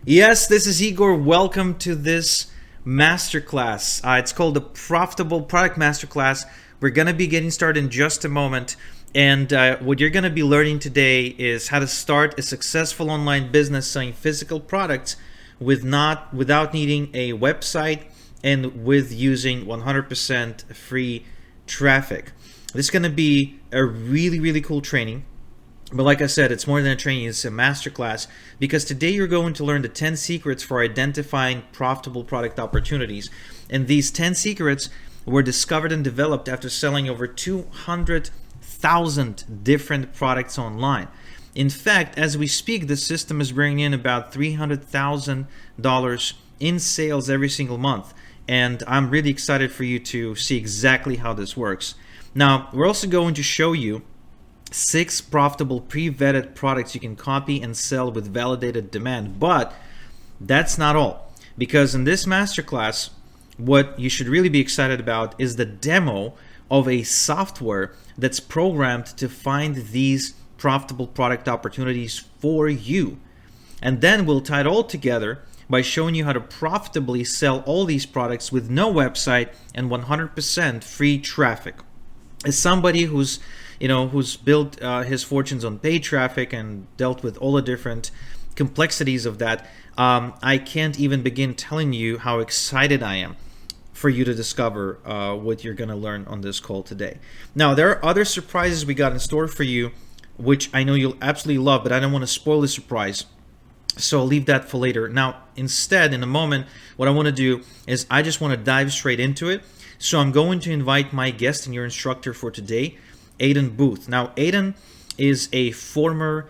Yes, this is Igor. Welcome to this masterclass. It's called the Profitable Product Masterclass. We're going to be getting started in just a moment. And what you're going to be learning today is how to start a successful online business selling physical products without needing a website and with using 100% free traffic. This is going to be a really cool training. But like I said, it's more than a training, it's a masterclass, because today you're going to learn the 10 secrets for identifying profitable product opportunities. And these 10 secrets were discovered and developed after selling over 200,000 different products online. In fact, as we speak, the system is bringing in about $300,000 in sales every single month. And I'm really excited for you to see exactly how this works. Now, we're also going to show you 6 profitable pre-vetted products you can copy and sell with validated demand. But that's not all, because in this masterclass, what you should really be excited about is the demo of a software that's programmed to find these profitable product opportunities for you. And then we'll tie it all together by showing you how to profitably sell all these products with no website and 100% free traffic. As somebody who's built his fortunes on paid traffic and dealt with all the different complexities of that, I can't even begin telling you how excited I am for you to discover what you're going to learn on this call today. Now, there are other surprises we got in store for you, which I know you'll absolutely love, but I don't want to spoil the surprise. So I'll leave that for later. Now, instead, in a moment, what I want to do is I just want to dive straight into it. So I'm going to invite my guest and your instructor for today, Aiden Booth. Now, Aiden is a former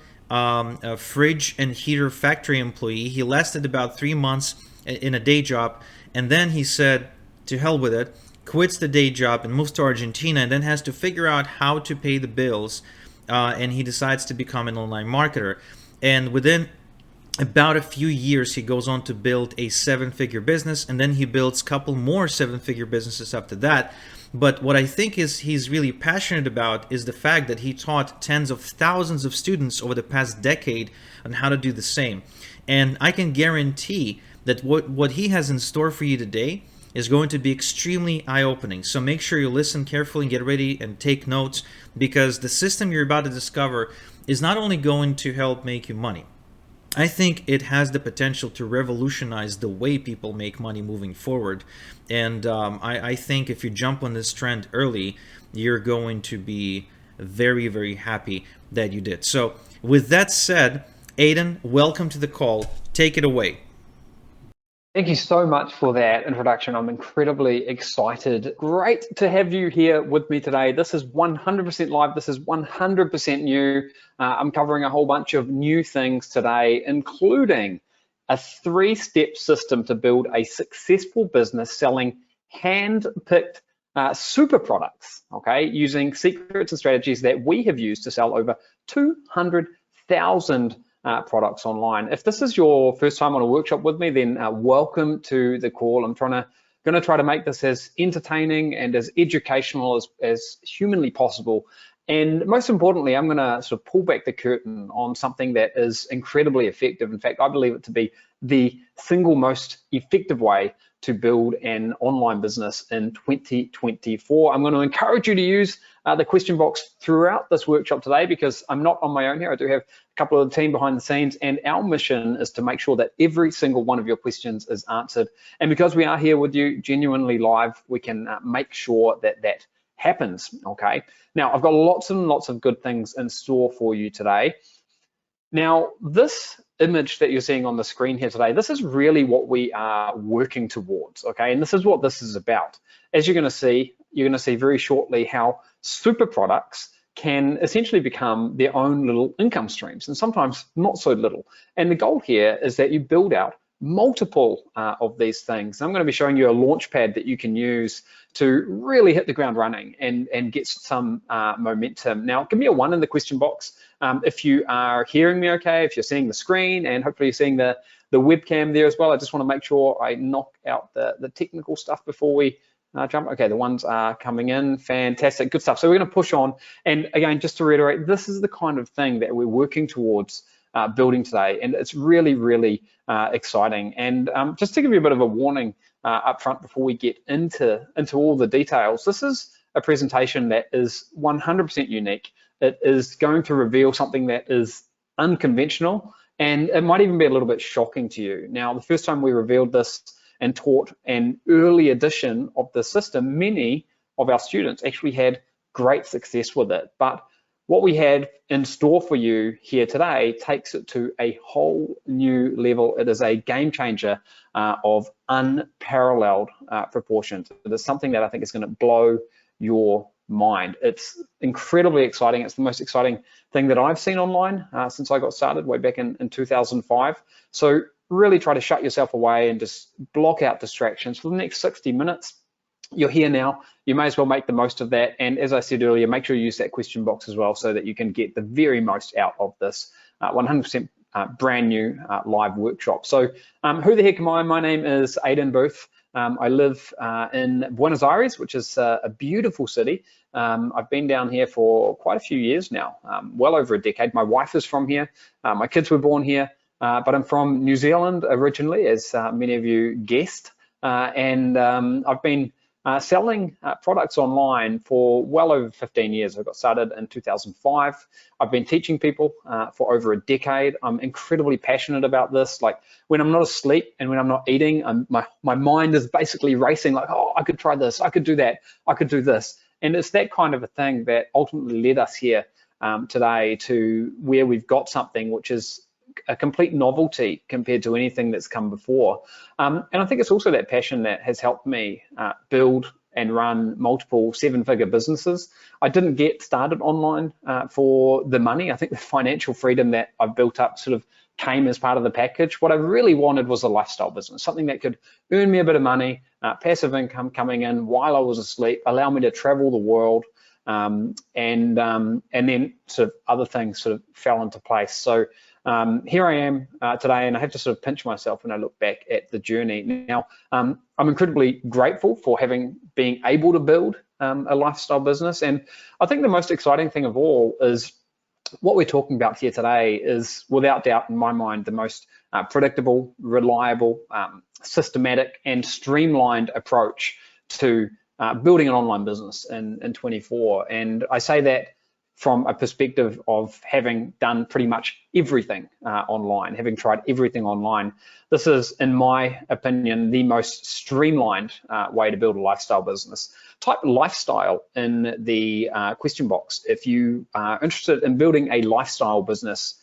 fridge and heater factory employee. He lasted about 3 months in a day job, and then he said, to hell with it, quits the day job and moves to Argentina, and then has to figure out how to pay the bills, and he decides to become an online marketer. And within about a few years, he goes on to build a 7-figure business, and then he builds a couple more 7-figure businesses after that. But what I think is he's really passionate about is the fact that he taught tens of thousands of students over the past decade on how to do the same. And I can guarantee that what he has in store for you today is going to be extremely eye-opening. So make sure you listen carefully and get ready and take notes, because the system you're about to discover is not only going to help make you money, I think it has the potential to revolutionize the way people make money moving forward. And I think if you jump on this trend early, you're going to be very happy that you did. So with that said, Aiden, welcome to the call. Take it away. Thank you so much for that introduction. I'm incredibly excited. Great to have you here with me today. This is 100% live. This is 100% new. I'm covering a whole bunch of new things today, including a 3-step system to build a successful business selling hand-picked super products, okay, using secrets and strategies that we have used to sell over 200,000 products online. If this is your first time on a workshop with me, then welcome to the call. I'm going to try to make this as entertaining and as educational as humanly possible. And most importantly, I'm going to sort of pull back the curtain on something that is incredibly effective. In fact, I believe it to be the single most effective way to build an online business in 2024. I'm going to encourage you to use the question box throughout this workshop today, because I'm not on my own here. I do have a couple of the team behind the scenes, and our mission is to make sure that every single one of your questions is answered. And because we are here with you genuinely live, we can make sure that that happens, okay? Now, I've got lots and lots of good things in store for you today. Now, this image that you're seeing on the screen here today, this is really what we are working towards, okay? And this is what this is about. As you're going to see very shortly how super products can essentially become their own little income streams, and sometimes not so little. And the goal here is that you build out multiple of these things. I'm going to be showing you a launch pad that you can use to really hit the ground running and get some momentum. Now, give me a 1 in the question box if you are hearing me okay, if you're seeing the screen, and hopefully you're seeing the webcam there as well. I just want to make sure I knock out the technical stuff before we jump. Okay, the ones are coming in. Fantastic, good stuff. So we're going to push on. And again, just to reiterate, this is the kind of thing that we're working towards building today, and it's really, really exciting. And just to give you a bit of a warning up front before we get into all the details, this is a presentation that is 100% unique. It is going to reveal something that is unconventional, and it might even be a little bit shocking to you. Now, the first time we revealed this and taught an early edition of the system, many of our students actually had great success with it. But what we had in store for you here today takes it to a whole new level. It is a game changer of unparalleled proportions. It is something that I think is going to blow your mind. It's incredibly exciting. It's the most exciting thing that I've seen online since I got started way back in 2005. So really try to shut yourself away and just block out distractions for the next 60 minutes. You're here now, you may as well make the most of that. And as I said earlier, make sure you use that question box as well so that you can get the very most out of this 100% brand new live workshop. So who the heck am I? My name is Aidan Booth. I live in Buenos Aires, which is a beautiful city. I've been down here for quite a few years now, well over a decade. My wife is from here. My kids were born here, but I'm from New Zealand originally, as many of you guessed. And I've been selling products online for well over 15 years. I got started in 2005. I've been teaching people for over a decade. I'm incredibly passionate about this. Like when I'm not asleep and when I'm not eating, my mind is basically racing like, oh, I could try this, I could do that, I could do this. And it's that kind of a thing that ultimately led us here today to where we've got something which is a complete novelty compared to anything that's come before. And I think it's also that passion that has helped me build and run multiple seven-figure businesses. I didn't get started online for the money. I think the financial freedom that I've built up sort of came as part of the package. What I really wanted was a lifestyle business, something that could earn me a bit of money, passive income coming in while I was asleep, allow me to travel the world, and then sort of other things sort of fell into place. So here I am today, and I have to sort of pinch myself when I look back at the journey. Now, I'm incredibly grateful for being able to build a lifestyle business. And I think the most exciting thing of all is what we're talking about here today is, without doubt, in my mind, the most predictable, reliable, systematic, and streamlined approach to building an online business in 24. And I say that from a perspective of having done pretty much everything online, having tried everything online. This is, in my opinion, the most streamlined way to build a lifestyle business. Type lifestyle in the question box if you are interested in building a lifestyle business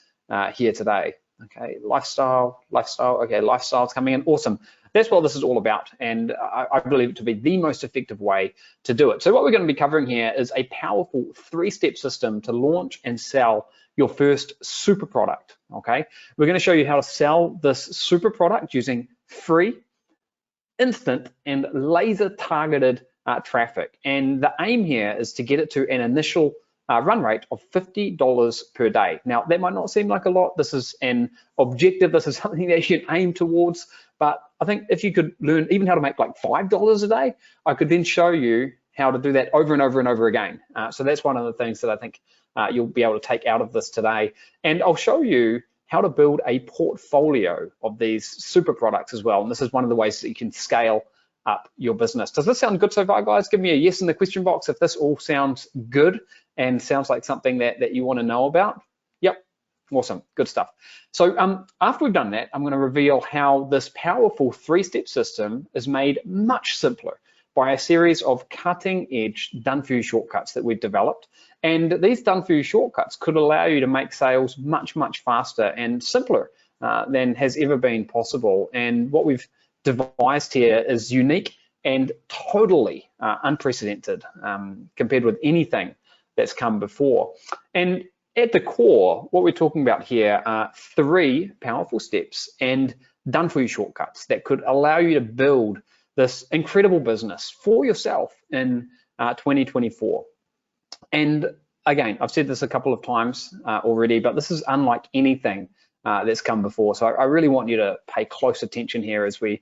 here today. Okay, lifestyle, okay, lifestyle's coming in, awesome. That's what this is all about, and I believe it to be the most effective way to do it. So what we're going to be covering here is a powerful 3-step system to launch and sell your first super product, okay? We're going to show you how to sell this super product using free, instant, and laser-targeted traffic. And the aim here is to get it to an initial run rate of $50 per day. Now, that might not seem like a lot. This is an objective. This is something that you should aim towards. But I think if you could learn even how to make like $5 a day, I could then show you how to do that over and over and over again. So that's one of the things that I think you'll be able to take out of this today. And I'll show you how to build a portfolio of these super products as well. And this is one of the ways that you can scale up your business. Does this sound good so far, guys? Give me a yes in the question box if this all sounds good and sounds like something that you want to know about. Yep, awesome, good stuff. So after we've done that, I'm going to reveal how this powerful 3-step system is made much simpler by a series of cutting-edge done-for-you shortcuts that we've developed. And these done-for-you shortcuts could allow you to make sales much, much faster and simpler than has ever been possible. And what we've devised here is unique and totally unprecedented compared with anything that's come before. And at the core, what we're talking about here are 3 powerful steps and done-for-you shortcuts that could allow you to build this incredible business for yourself in 2024. And again, I've said this a couple of times already, but this is unlike anything that's come before. So I really want you to pay close attention here as we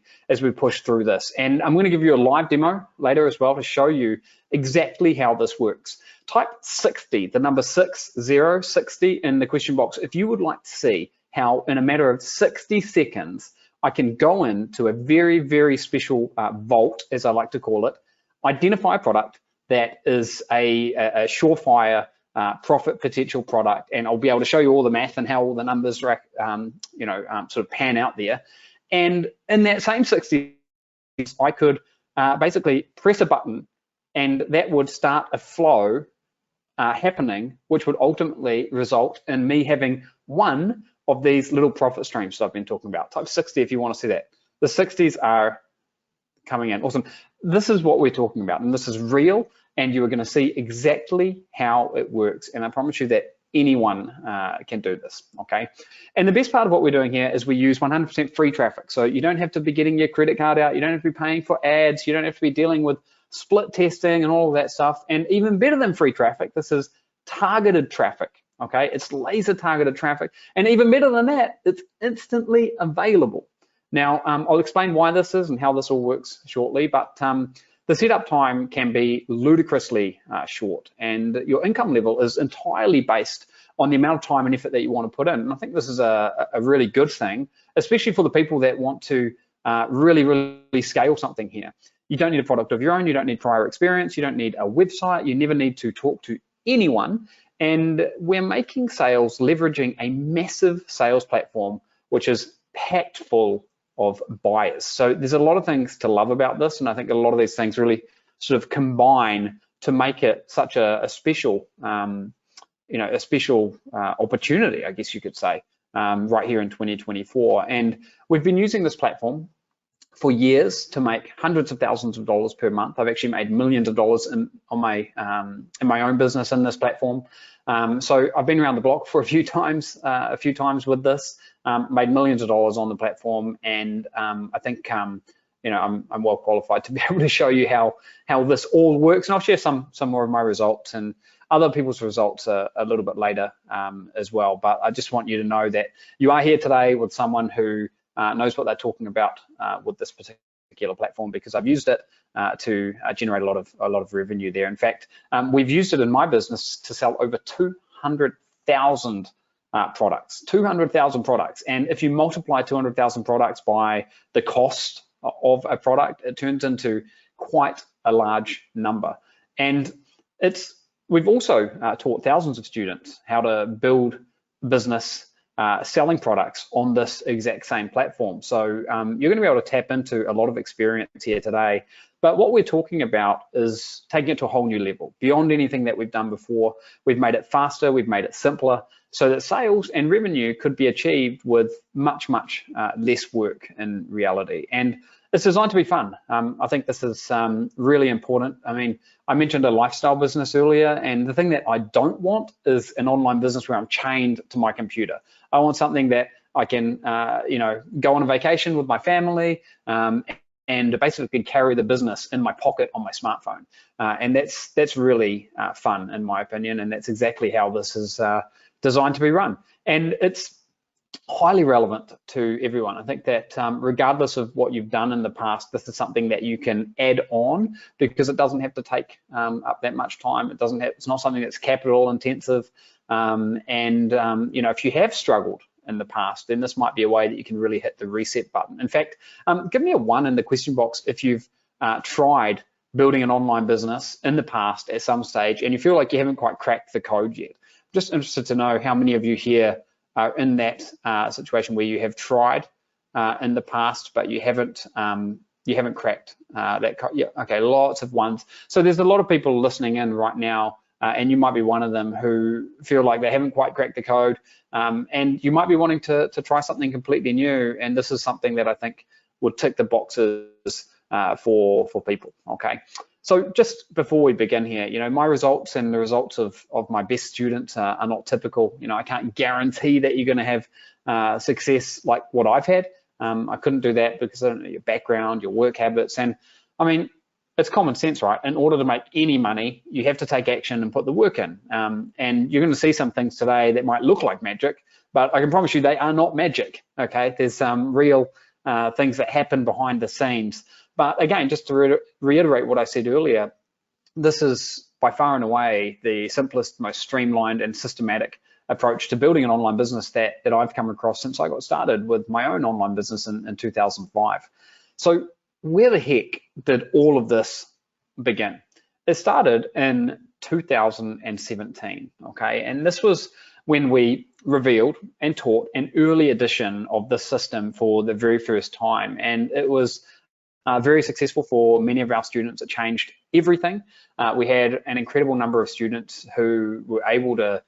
push through this. And I'm going to give you a live demo later as well to show you exactly how this works. Type 60, the number 60 in the question box if you would like to see how in a matter of 60 seconds, I can go into a very, very special vault, as I like to call it, identify a product that is a surefire profit potential product, and I'll be able to show you all the math and how all the numbers sort of pan out there. And in that same 60 seconds, I could basically press a button, and that would start a flow happening, which would ultimately result in me having one of these little profit streams that I've been talking about. Type 60 if you want to see that. The 60s are coming in. Awesome. This is what we're talking about, and this is real, and you are going to see exactly how it works. And I promise you that anyone can do this, okay? And the best part of what we're doing here is we use 100% free traffic. So you don't have to be getting your credit card out. You don't have to be paying for ads. You don't have to be dealing with split testing and all of that stuff. And even better than free traffic, this is targeted traffic, okay? It's laser targeted traffic. And even better than that, it's instantly available. Now, I'll explain why this is and how this all works shortly, but the setup time can be ludicrously short, and your income level is entirely based on the amount of time and effort that you want to put in. And I think this is a really good thing, especially for the people that want to really scale something here. You don't need a product of your own, you don't need prior experience, you don't need a website, you never need to talk to anyone. And we're making sales leveraging a massive sales platform, which is packed full of buyers. So there's a lot of things to love about this, and I think a lot of these things really sort of combine to make it such a special, opportunity, I guess you could say, right here in 2024. And we've been using this platform for years to make hundreds of thousands of dollars per month. I've actually made millions of dollars in my own business in this platform. So I've been around the block for a few times with this, made millions of dollars on the platform, and I think I'm well qualified to be able to show you how this all works. And I'll share some more of my results and other people's results a little bit later as well. But I just want you to know that you are here today with someone who knows what they're talking about with this particular platform, because I've used it to generate a lot of revenue there. In fact, we've used it in my business to sell over 200,000 products, 200,000 products. And if you multiply 200,000 products by the cost of a product, it turns into quite a large number. And we've also taught thousands of students how to build business selling products on this exact same platform. So you're going to be able to tap into a lot of experience here today. But what we're talking about is taking it to a whole new level, beyond anything that we've done before. We've made it faster, we've made it simpler, so that sales and revenue could be achieved with much less work in reality. And it's designed to be fun. I think this is really important. I mean, I mentioned a lifestyle business earlier, and the thing that I don't want is an online business where I'm chained to my computer. I want something that I can, go on a vacation with my family, and basically carry the business in my pocket on my smartphone. And that's really fun, in my opinion, and that's exactly how this is designed to be run. And it's highly relevant to everyone. I think that regardless of what you've done in the past, this is something that you can add on, because it doesn't have to take up that much time. It's not something that's capital intensive. If you have struggled in the past, then this might be a way that you can really hit the reset button. In fact, give me a 1 in the question box if you've tried building an online business in the past at some stage and you feel like you haven't quite cracked the code yet. I'm just interested to know how many of you here are in that situation where you have tried in the past, but you haven't cracked that code. Yeah, okay, lots of ones. So there's a lot of people listening in right now, and you might be one of them who feel like they haven't quite cracked the code, and you might be wanting to try something completely new, and this is something that I think would tick the boxes for people, okay? So just before we begin here, my results and the results of my best students are not typical. I can't guarantee that you're going to have success like what I've had. I couldn't do that because I don't know your background, your work habits, and I mean, it's common sense, right? In order to make any money, you have to take action and put the work in. And you're going to see some things today that might look like magic, but I can promise you they are not magic, okay? There's some real things that happen behind the scenes. But again, just to reiterate what I said earlier, this is by far and away the simplest, most streamlined and systematic approach to building an online business that I've come across since I got started with my own online business in 2005. So where the heck did all of this begin? It started in 2017, okay? And this was when we revealed and taught an early edition of the system for the very first time. And it was very successful for many of our students. It changed everything. We had an incredible number of students who were able to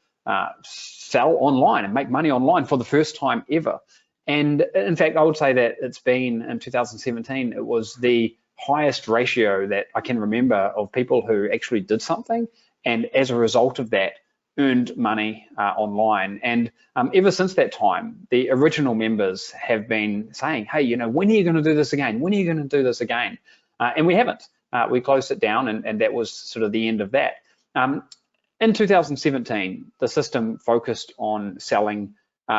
sell online and make money online for the first time ever. And in fact, I would say that it's been in 2017, it was the highest ratio that I can remember of people who actually did something and as a result of that earned money online. And ever since that time, the original members have been saying, hey, you know, when are you going to do this again? When are you going to do this again? And we haven't. We closed it down, and that was sort of the end of that. In 2017, the system focused on selling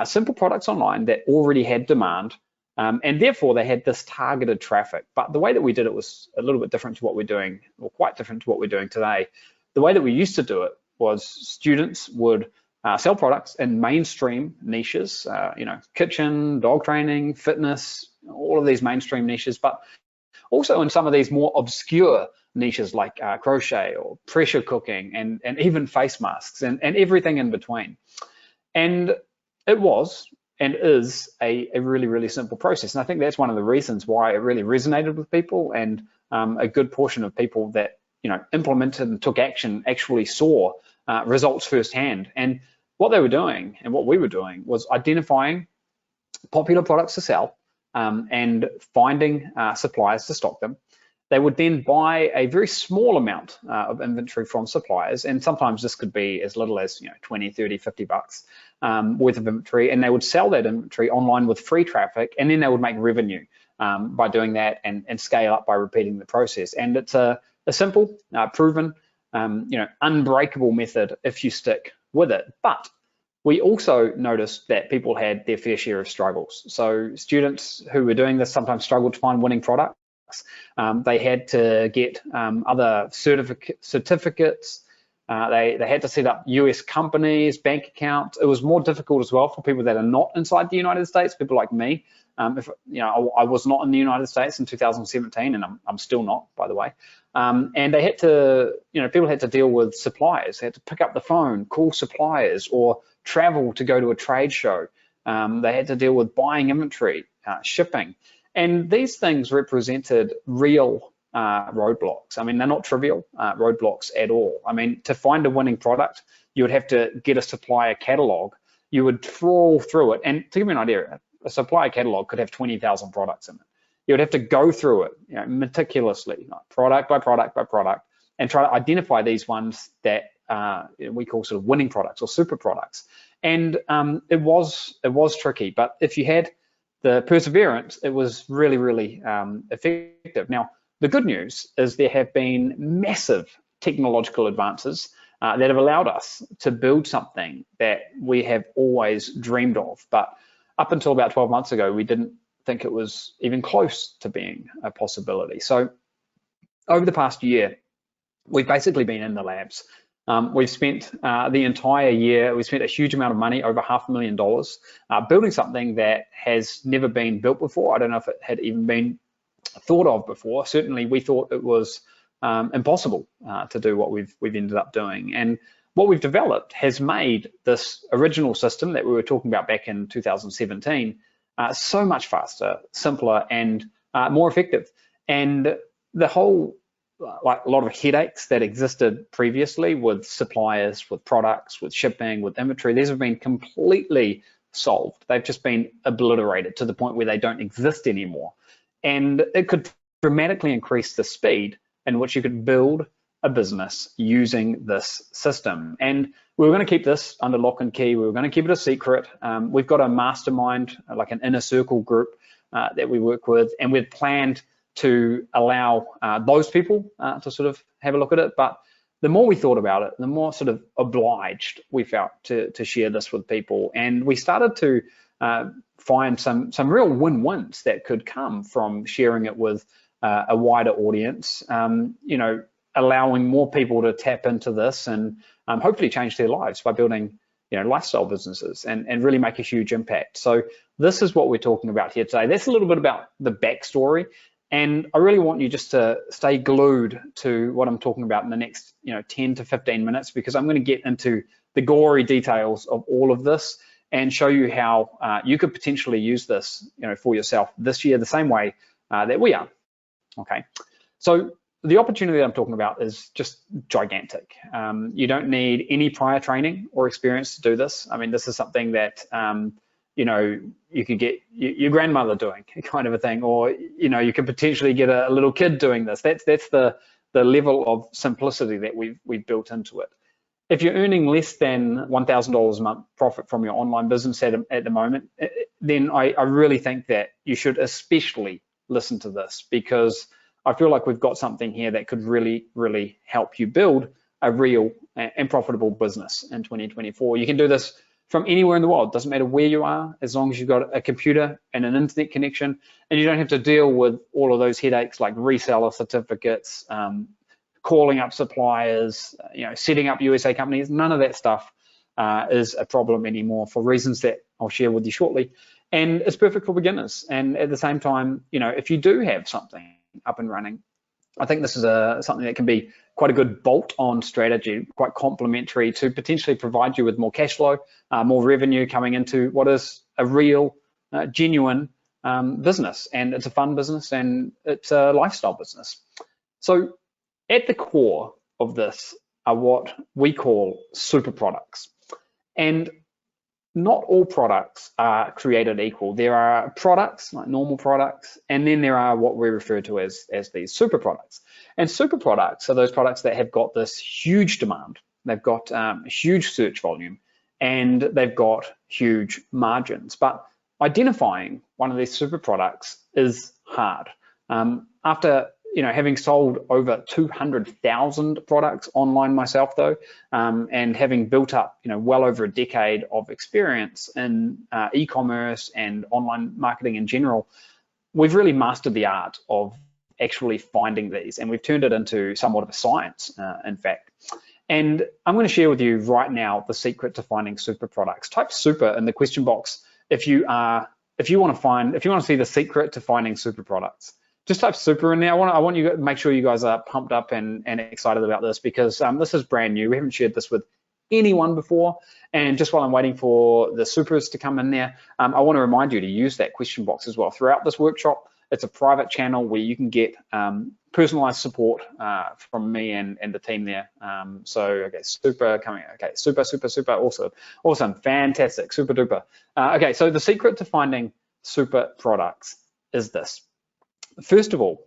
simple products online that already had demand, and therefore they had this targeted traffic. But the way that we did it was a little bit different to what we're doing, or quite different to what we're doing today. The way that we used to do it was students would sell products in mainstream niches, you know, kitchen, dog training, fitness, all of these mainstream niches, but also in some of these more obscure niches like crochet or pressure cooking and even face masks and everything in between. And it was and is a really, really simple process. And I think that's one of the reasons why it really resonated with people, and a good portion of people that, you know, implemented and took action actually saw results firsthand. And what they were doing and what we were doing was identifying popular products to sell and finding suppliers to stock them. They would then buy a very small amount of inventory from suppliers, and sometimes this could be as little as, you know, 20, 30, 50 bucks worth of inventory, and they would sell that inventory online with free traffic, and then they would make revenue by doing that and scale up by repeating the process. And it's a simple, proven, you know, unbreakable method if you stick with it. But we also noticed that people had their fair share of struggles. So students who were doing this sometimes struggled to find winning products. They had to get other certificates. They had to set up US companies, bank accounts. It was more difficult as well for people that are not inside the United States, people like me. If you know, I was not in the United States in 2017, and I'm still not, by the way. And they had to, you know, people had to deal with suppliers. They had to pick up the phone, call suppliers, or travel to go to a trade show. They had to deal with buying inventory, shipping. And these things represented real roadblocks. I mean, they're not trivial roadblocks at all. I mean, to find a winning product, you would have to get a supplier catalog. You would trawl through it. And to give you an idea, a supplier catalog could have 20,000 products in it. You would have to go through it, you know, meticulously, product by product by product, and try to identify these ones that we call sort of winning products or super products. And it was tricky, but if you had the perseverance, it was really, really effective. Now, the good news is there have been massive technological advances that have allowed us to build something that we have always dreamed of. But up until about 12 months ago, we didn't think it was even close to being a possibility. So over the past year, we've basically been in the labs. We've spent the entire year, we spent a huge amount of money, over $500,000, building something that has never been built before. I don't know if it had even been thought of before. Certainly we thought it was impossible to do what we've ended up doing. And what we've developed has made this original system that we were talking about back in 2017 so much faster, simpler, and more effective. And the whole, like a lot of headaches that existed previously with suppliers, with products, with shipping, with inventory, these have been completely solved. They've just been obliterated to the point where they don't exist anymore. And it could dramatically increase the speed in which you could build a business using this system. And we were going to keep this under lock and key. We were going to keep it a secret. We've got a mastermind, like an inner circle group that we work with, and we've planned to allow those people to sort of have a look at it. But the more we thought about it, the more sort of obliged we felt to share this with people. And we started to find some real win-wins that could come from sharing it with a wider audience, you know, allowing more people to tap into this and hopefully change their lives by building lifestyle businesses and really make a huge impact. So this is what we're talking about here today. That's a little bit about the backstory. And I really want you just to stay glued to what I'm talking about in the next 10 to 15 minutes, because I'm going to get into the gory details of all of this and show you how you could potentially use this for yourself this year the same way that we are. Okay, so the opportunity that I'm talking about is just gigantic. You don't need any prior training or experience to do this. I mean, this is something that you could get your grandmother doing, kind of a thing, or you could potentially get a little kid doing this. That's the level of simplicity that we've built into it. If you're earning less than $1,000 a month profit from your online business at the moment, then I really think that you should especially listen to this, because I feel like we've got something here that could really, really help you build a real and profitable business in 2024. You can do this from anywhere in the world. Doesn't matter where you are, as long as you've got a computer and an internet connection, and you don't have to deal with all of those headaches like reseller certificates, calling up suppliers, setting up USA companies. None of that stuff is a problem anymore, for reasons that I'll share with you shortly. And it's perfect for beginners. And at the same time, if you do have something up and running, I think this is something that can be quite a good bolt-on strategy, quite complementary to potentially provide you with more cash flow, more revenue coming into what is a real, genuine business. And it's a fun business, and it's a lifestyle business. So at the core of this are what we call super products. And not all products are created equal. There are products, like normal products, and then there are what we refer to as these super products. And super products are those products that have got this huge demand. They've got huge search volume, and they've got huge margins. But identifying one of these super products is hard. After having sold over 200,000 products online myself, though, and having built up, well over a decade of experience in e-commerce and online marketing in general, we've really mastered the art of actually finding these, and we've turned it into somewhat of a science, in fact. And I'm going to share with you right now the secret to finding super products. Type super in the question box if you want to see the secret to finding super products. Just type super in there. I want you to make sure you guys are pumped up and excited about this, because this is brand new. We haven't shared this with anyone before. And just while I'm waiting for the supers to come in there, I want to remind you to use that question box as well throughout this workshop. It's a private channel where you can get personalized support from me and the team there. Okay, super coming. Okay, super, awesome, fantastic, super duper. Okay, so the secret to finding super products is this. First of all,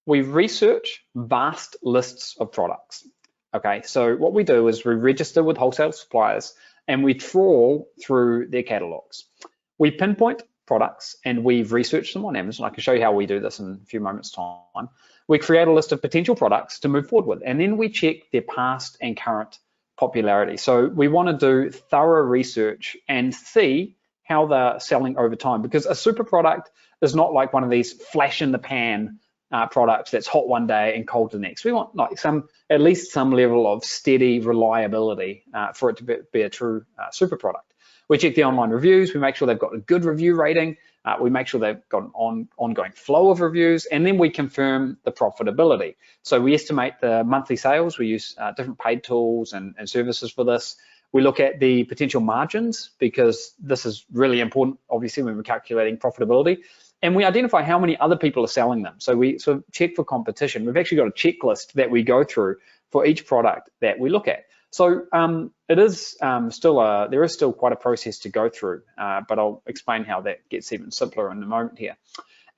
we research vast lists of products. Okay, so what we do is we register with wholesale suppliers and we trawl through their catalogs. We pinpoint products and we've researched them on Amazon. I can show you how we do this in a few moments' time. We create a list of potential products to move forward with, and then we check their past and current popularity. So we want to do thorough research and see how they're selling over time, because a super product is not like one of these flash in the pan products that's hot one day and cold the next. We want like at least some level of steady reliability for it to be a true super product. We check the online reviews. We make sure they've got a good review rating. We make sure they've got an ongoing flow of reviews, and then we confirm the profitability. So we estimate the monthly sales. We use different paid tools and services for this. We look at the potential margins, because this is really important, obviously, when we're calculating profitability. And we identify how many other people are selling them. So we sort of check for competition. We've actually got a checklist that we go through for each product that we look at. So it is there is still quite a process to go through, but I'll explain how that gets even simpler in a moment here.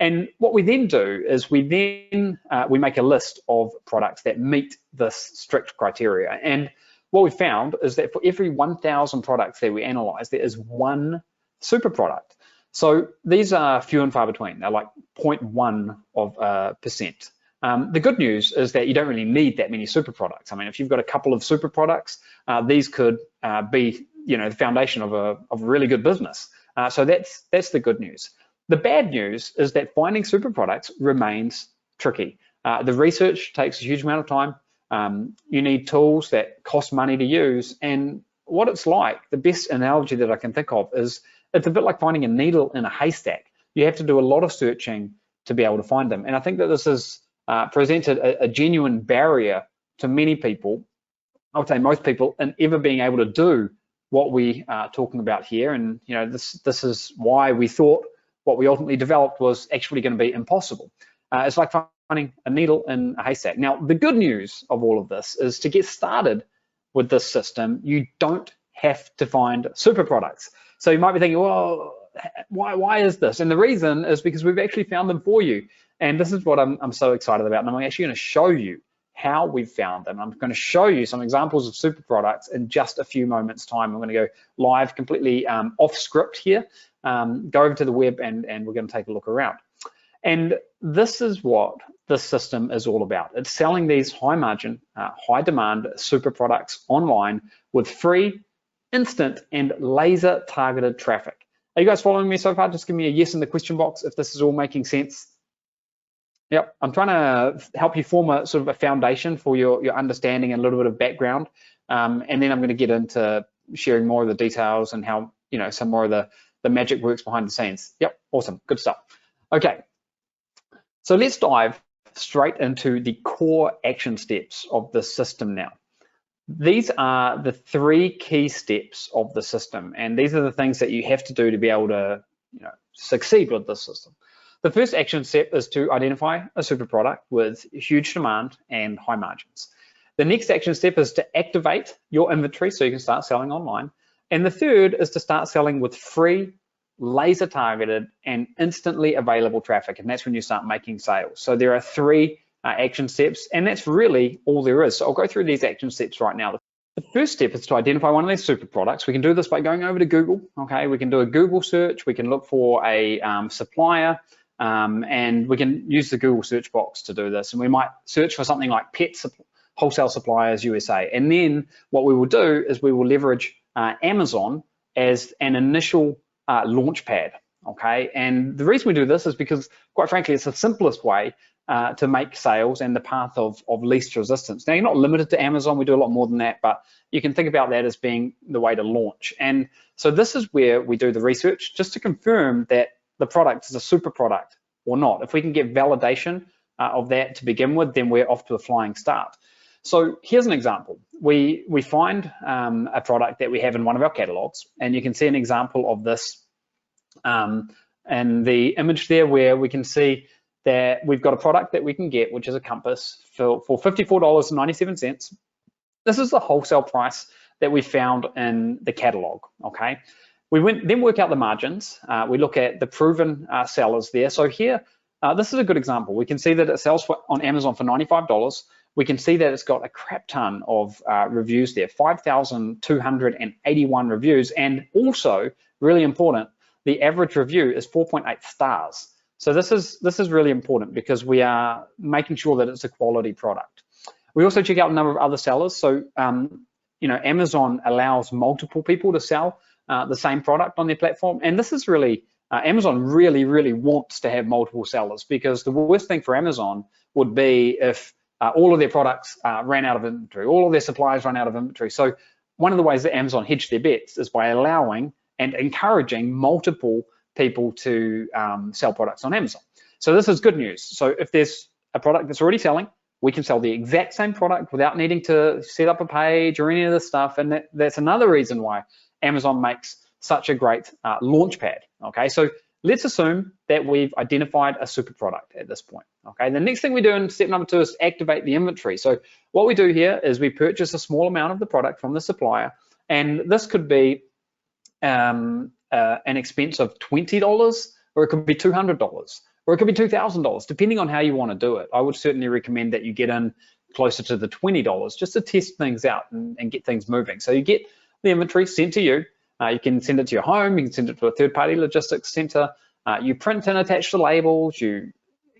And what we then do is we make a list of products that meet this strict criteria. And what we found is that for every 1,000 products that we analyze, there is one super product. So these are few and far between. They're like 0.1%. The good news is that you don't really need that many super products. I mean, if you've got a couple of super products, these could be, the foundation of a really good business. So that's the good news. The bad news is that finding super products remains tricky. The research takes a huge amount of time. You need tools that cost money to use, and what it's like, the best analogy that I can think of is it's a bit like finding a needle in a haystack. You have to do a lot of searching to be able to find them. And I think that this has presented a genuine barrier to many people, I would say most people, in ever being able to do what we are talking about here. And this is why we thought what we ultimately developed was actually going to be impossible. It's like finding a needle in a haystack. Now, the good news of all of this is to get started with this system, you don't have to find super products. So you might be thinking, well, why is this? And the reason is because we've actually found them for you. And this is what I'm so excited about. And I'm actually going to show you how we've found them. I'm going to show you some examples of super products in just a few moments time. I'm going to go live completely off script here, go over to the web and we're going to take a look around. And this is what this system is all about. It's selling these high margin, high demand super products online with free, instant and laser targeted traffic. Are you guys following me so far? Just give me a yes in the question box if this is all making sense. Yep, I'm trying to help you form a sort of a foundation for your understanding and a little bit of background. And then I'm going to get into sharing more of the details and how, some more of the magic works behind the scenes. Yep, awesome, good stuff. Okay, so let's dive straight into the core action steps of the system now. These are the 3 key steps of the system, and these are the things that you have to do to be able to succeed with this system. The first action step is to identify a super product with huge demand and high margins. The next action step is to activate your inventory so you can start selling online. And the third is to start selling with free, laser targeted and instantly available traffic. And that's when you start making sales. So there are 3 action steps, and that's really all there is. So I'll go through these action steps right now. The first step is to identify one of these super products. We can do this by going over to Google. Okay, we can do a Google search. We can look for a supplier, and we can use the Google search box to do this. And we might search for something like pet wholesale suppliers USA. And then what we will do is we will leverage Amazon as an initial launch pad. Okay, and the reason we do this is because, quite frankly, it's the simplest way to make sales and the path of least resistance. Now, you're not limited to Amazon. We do a lot more than that, but you can think about that as being the way to launch. And so this is where we do the research just to confirm that the product is a super product or not. If we can get validation of that to begin with, then we're off to a flying start. So here's an example. We find a product that we have in one of our catalogs, and you can see an example of this and the image there where we can see that we've got a product that we can get, which is a compass for $54.97. This is the wholesale price that we found in the catalog, okay? We then work out the margins. We look at the proven sellers there. So here, this is a good example. We can see that it sells on Amazon for $95. We can see that it's got a crap ton of reviews there, 5,281 reviews. And also, really important, the average review is 4.8 stars. So this is really important because we are making sure that it's a quality product. We also check out a number of other sellers. So, Amazon allows multiple people to sell the same product on their platform. And this is really, Amazon really wants to have multiple sellers, because the worst thing for Amazon would be if all of their products ran out of inventory, all of their suppliers run out of inventory. So one of the ways that Amazon hedge their bets is by allowing and encouraging multiple people to sell products on Amazon. So this is good news. So if there's a product that's already selling, we can sell the exact same product without needing to set up a page or any of this stuff. And that's another reason why Amazon makes such a great launch pad. Okay, so let's assume that we've identified a super product at this point. Okay, the next thing we do in step number 2 is activate the inventory. So what we do here is we purchase a small amount of the product from the supplier, and this could be an expense of $20, or it could be $200, or it could be $2,000, depending on how you want to do it. I would certainly recommend that you get in closer to the $20 just to test things out and get things moving. So you get the inventory sent to you. You can send it to your home, you can send it to a third-party logistics center. You print and attach the labels, you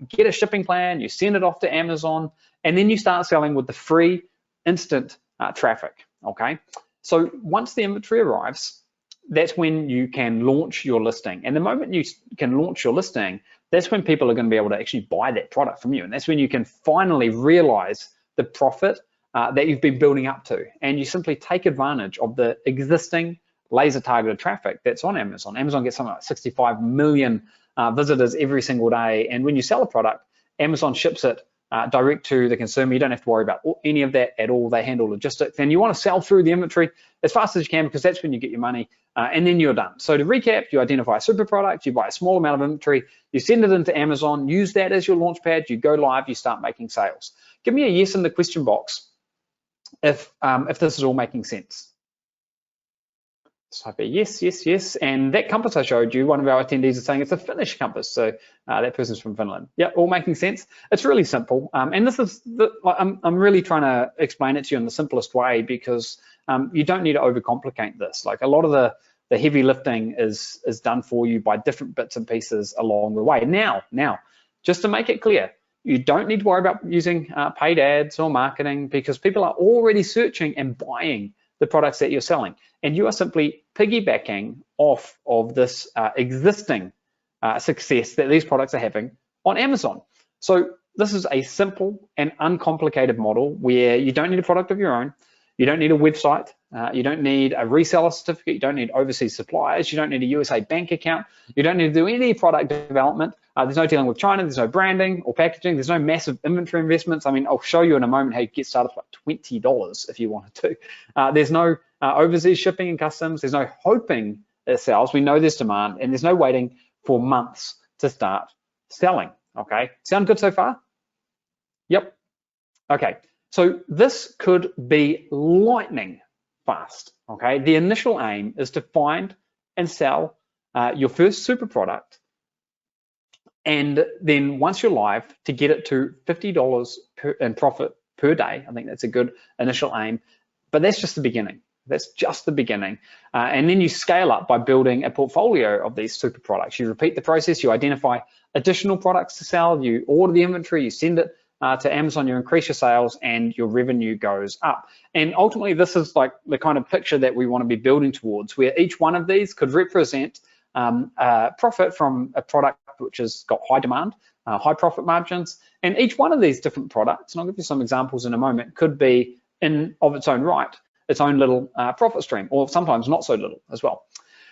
get a shipping plan, you send it off to Amazon, and then you start selling with the free instant traffic, okay? So once the inventory arrives, that's when you can launch your listing. And the moment you can launch your listing, that's when people are going to be able to actually buy that product from you. And that's when you can finally realize the profit that you've been building up to, and you simply take advantage of the existing laser targeted traffic that's on Amazon. Amazon gets something like 65 million visitors every single day, and when you sell a product, Amazon ships it direct to the consumer. You don't have to worry about any of that at all. They handle logistics, and you want to sell through the inventory as fast as you can, because that's when you get your money, and then you're done. So to recap, you identify a super product, you buy a small amount of inventory, you send it into Amazon, use that as your launch pad, you go live, you start making sales. Give me a yes in the question box if this is all making sense. Type a yes, yes, yes. And that compass I showed you, one of our attendees is saying it's a Finnish compass. So that person's from Finland. Yeah, all making sense. It's really simple. And this is, I'm really trying to explain it to you in the simplest way, because you don't need to overcomplicate this. Like, a lot of the heavy lifting is done for you by different bits and pieces along the way. Now, just to make it clear, you don't need to worry about using paid ads or marketing, because people are already searching and buying the products that you're selling, and you are simply piggybacking off of this existing success that these products are having on Amazon. So this is a simple and uncomplicated model where you don't need a product of your own, you don't need a website, you don't need a reseller certificate, you don't need overseas suppliers, you don't need a USA bank account, you don't need to do any product development. There's no dealing with China, there's no branding or packaging, there's no massive inventory investments. I mean, I'll show you in a moment how you get started for like $20 if you wanted to. There's no overseas shipping and customs, there's no hoping it sells. We know there's demand, and there's no waiting for months to start selling. Okay, sound good so far? Yep. Okay, so this could be lightning fast. Okay, the initial aim is to find and sell your first super product, and then once you're live, to get it to $50 in profit per day. I think that's a good initial aim, but that's just the beginning. That's just the beginning. And then you scale up by building a portfolio of these super products. You repeat the process, you identify additional products to sell, you order the inventory, you send it to Amazon, you increase your sales, and your revenue goes up. And ultimately, this is like the kind of picture that we want to be building towards, where each one of these could represent profit from a product which has got high demand, high profit margins. And each one of these different products, and I'll give you some examples in a moment, could be in of its own right, its own little profit stream, or sometimes not so little as well.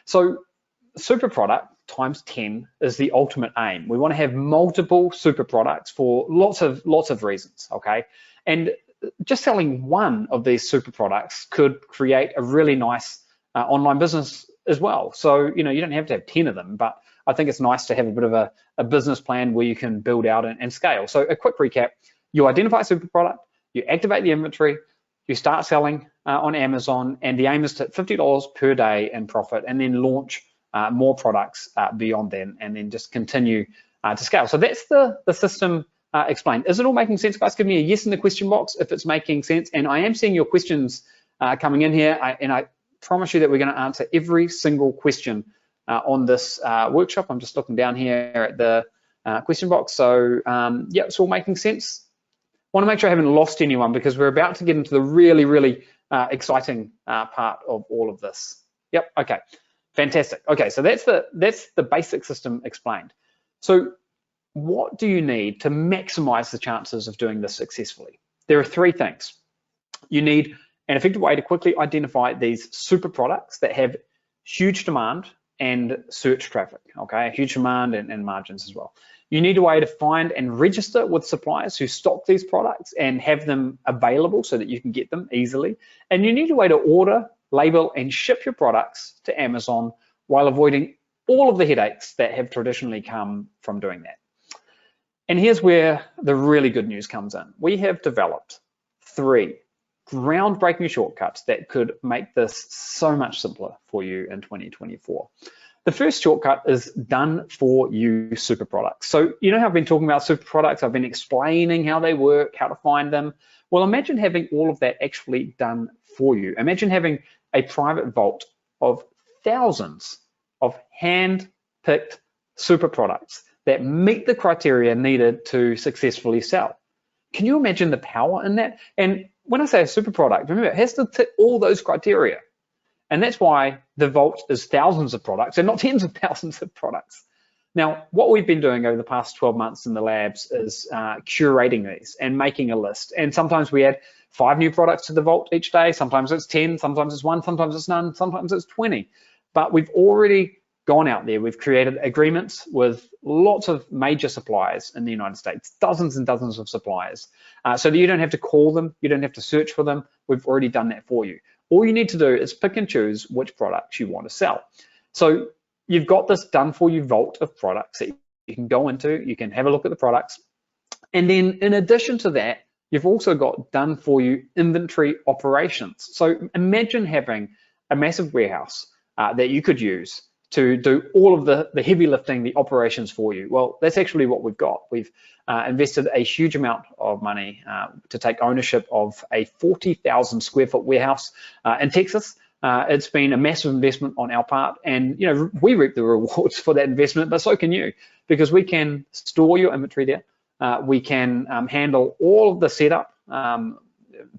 So super product times 10 is the ultimate aim. We want to have multiple super products for lots of reasons, okay? And just selling one of these super products could create a really nice online business as well. So, you know, you don't have to have 10 of them, but I think it's nice to have a bit of a business plan where you can build out and scale. So a quick recap: you identify a super product, you activate the inventory, you start selling on Amazon, and the aim is to hit $50 per day in profit, and then launch more products beyond then, and then just continue to scale. So that's the system explained. Is it all making sense, guys? Give me a yes in the question box if it's making sense. And I am seeing your questions coming in here, and I promise you that we're going to answer every single question on this workshop. I'm just looking down here at the question box. So yeah, it's all making sense. Want to make sure I haven't lost anyone, because we're about to get into the really exciting part of all of this. Yep. Okay. Fantastic. Okay, so that's the basic system explained. So what do you need to maximize the chances of doing this successfully? There are three things. You need an effective way to quickly identify these super products that have huge demand and search traffic, okay? Huge demand and margins as well. You need a way to find and register with suppliers who stock these products and have them available so that you can get them easily. And you need a way to order, label, and ship your products to Amazon while avoiding all of the headaches that have traditionally come from doing that. And here's where the really good news comes in. We have developed 3 groundbreaking shortcuts that could make this so much simpler for you in 2024. The first shortcut is done for you super products. So you know how I've been talking about super products, I've been explaining how they work, how to find them. Well, imagine having all of that actually done for you. Imagine having a private vault of thousands of hand-picked super products that meet the criteria needed to successfully sell. Can you imagine the power in that? And when I say a super product, remember, it has to tick all those criteria. And that's why the vault is thousands of products and not tens of thousands of products. Now, what we've been doing over the past 12 months in the labs is curating these and making a list. And sometimes we add 5 new products to the vault each day. Sometimes it's 10, sometimes it's 1, sometimes it's none, sometimes it's 20. But we've already gone out there. We've created agreements with lots of major suppliers in the United States, dozens and dozens of suppliers, so that you don't have to call them, you don't have to search for them. We've already done that for you. All you need to do is pick and choose which products you want to sell. So you've got this done for you vault of products that you can go into, you can have a look at the products. And then in addition to that, you've also got done for you inventory operations. So imagine having a massive warehouse that you could use to do all of the heavy lifting, the operations for you. Well, that's actually what we've got. We've invested a huge amount of money to take ownership of a 40,000 square foot warehouse in Texas. It's been a massive investment on our part, and we reap the rewards for that investment, but so can you, because we can store your inventory there. We can handle all of the setup,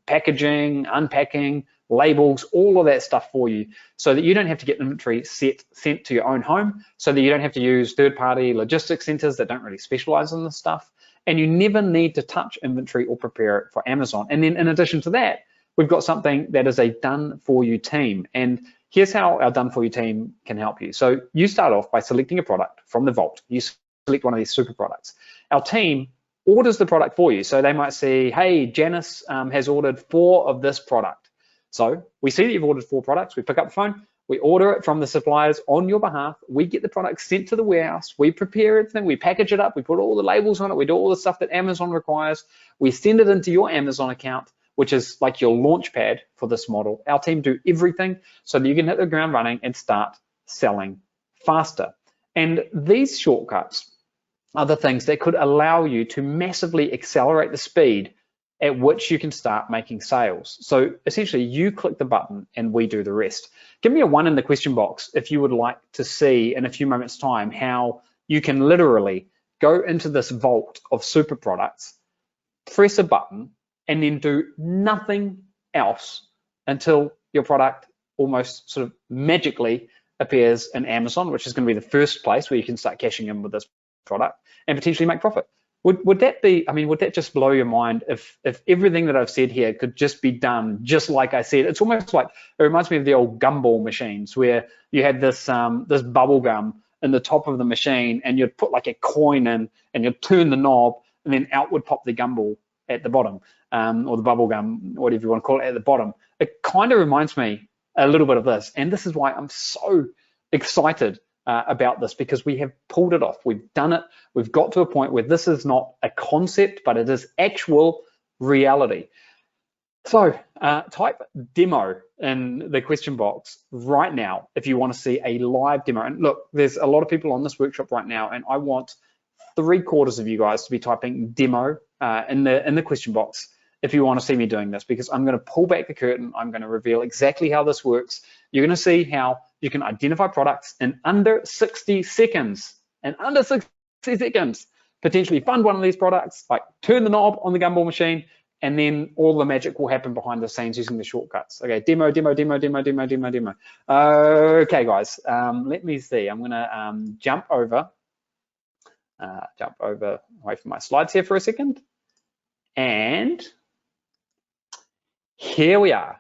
packaging, unpacking, labels, all of that stuff for you, so that you don't have to get inventory sent to your own home, so that you don't have to use third-party logistics centers that don't really specialize in this stuff, and you never need to touch inventory or prepare it for Amazon. And then in addition to that, we've got something that is a done-for-you team. And here's how our done-for-you team can help you. So you start off by selecting a product from the vault. You select one of these super products. Our team orders the product for you. So they might say, hey, Janice has ordered 4 of this product. So we see that you've ordered 4 products. We pick up the phone, we order it from the suppliers on your behalf. We get the product sent to the warehouse. We prepare everything. We package it up. We put all the labels on it. We do all the stuff that Amazon requires. We send it into your Amazon account, which is like your launch pad for this model. Our team do everything so that you can hit the ground running and start selling faster. And these shortcuts are the things that could allow you to massively accelerate the speed at which you can start making sales. So essentially you click the button and we do the rest. Give me a 1 in the question box if you would like to see in a few moments time how you can literally go into this vault of super products, press a button, and then do nothing else until your product almost sort of magically appears in Amazon, which is going to be the first place where you can start cashing in with this product and potentially make profit. Would that be, I mean, would that just blow your mind if everything that I've said here could just be done just like I said? It's almost like, it reminds me of the old gumball machines where you had this this bubble gum in the top of the machine, and you'd put like a coin in and you'd turn the knob, and then out would pop the gumball at the bottom, or the bubble gum, whatever you want to call it, at the bottom. It kind of reminds me a little bit of this, and this is why I'm so excited about this, because we have pulled it off. We've done it. We've got to a point where this is not a concept, but it is actual reality. So type demo in the question box right now if you want to see a live demo. And look, there's a lot of people on this workshop right now, and I want 3/4 of you guys to be typing demo in the question box if you want to see me doing this, because I'm going to pull back the curtain. I'm going to reveal exactly how this works. You're going to see how you can identify products in under 60 seconds. In under 60 seconds, potentially fund one of these products, like turn the knob on the gumball machine, and then all the magic will happen behind the scenes using the shortcuts. Okay, demo. Okay, guys, let me see. I'm going to jump over away from my slides here for a second. And here we are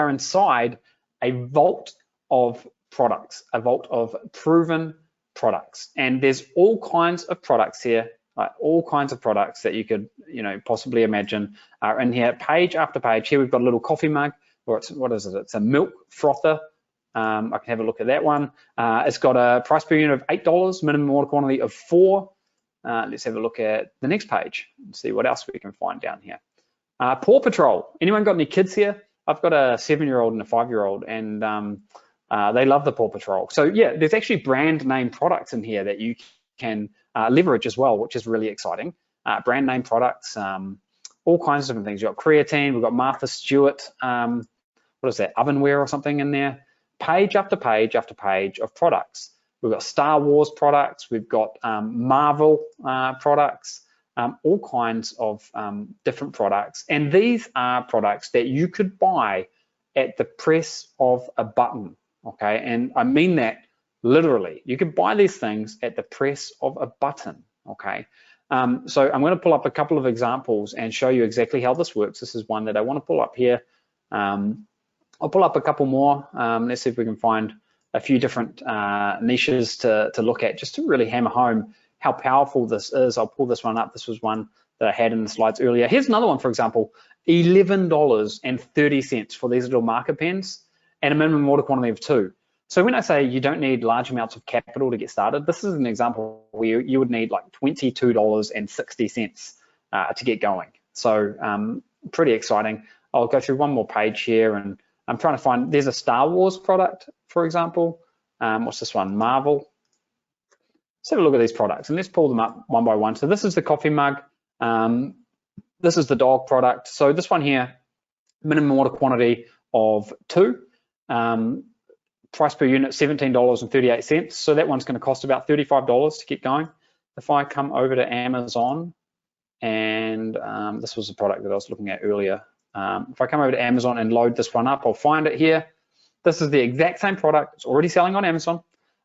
inside a vault of products, a vault of proven products. And there's all kinds of products here, all kinds of products that you could, possibly imagine are in here, page after page. Here we've got a little coffee mug, or what is it? It's a milk frother. I can have a look at that one. It's got a price per unit of $8, minimum order quantity of 4. Let's have a look at the next page and see what else we can find down here. Paw Patrol. Anyone got any kids here? I've got a 7-year-old and a 5-year-old, and they love the Paw Patrol. So yeah, there's actually brand name products in here that you can leverage as well, which is really exciting. Brand name products, all kinds of different things. You've got creatine, we've got Martha Stewart, what is that, ovenware or something in there. Page after page after page of products. We've got Star Wars products, we've got Marvel products, all kinds of different products. And these are products that you could buy at the press of a button, okay? And I mean that literally. You could buy these things at the press of a button, okay? So I'm going to pull up a couple of examples and show you exactly how this works. This is one that I want to pull up here. I'll pull up a couple more. Let's see if we can find a few different niches to look at, just to really hammer home how powerful this is. I'll pull this one up. This was one that I had in the slides earlier. Here's another one, for example, $11.30 for these little marker pens and a minimum order quantity of 2. So when I say you don't need large amounts of capital to get started, this is an example where you would need like $22.60 to get going. So pretty exciting. I'll go through one more page here, and I'm trying to find, there's a Star Wars product, for example. What's this one? Marvel. Let's have a look at these products and let's pull them up one by one. So this is the coffee mug. This is the dog product. So this one here, minimum order quantity of 2. Price per unit, $17.38. So that one's going to cost about $35 to get going. If I come over to Amazon, and this was the product that I was looking at earlier. If I come over to Amazon and load this one up, I'll find it here. This is the exact same product. It's already selling on Amazon.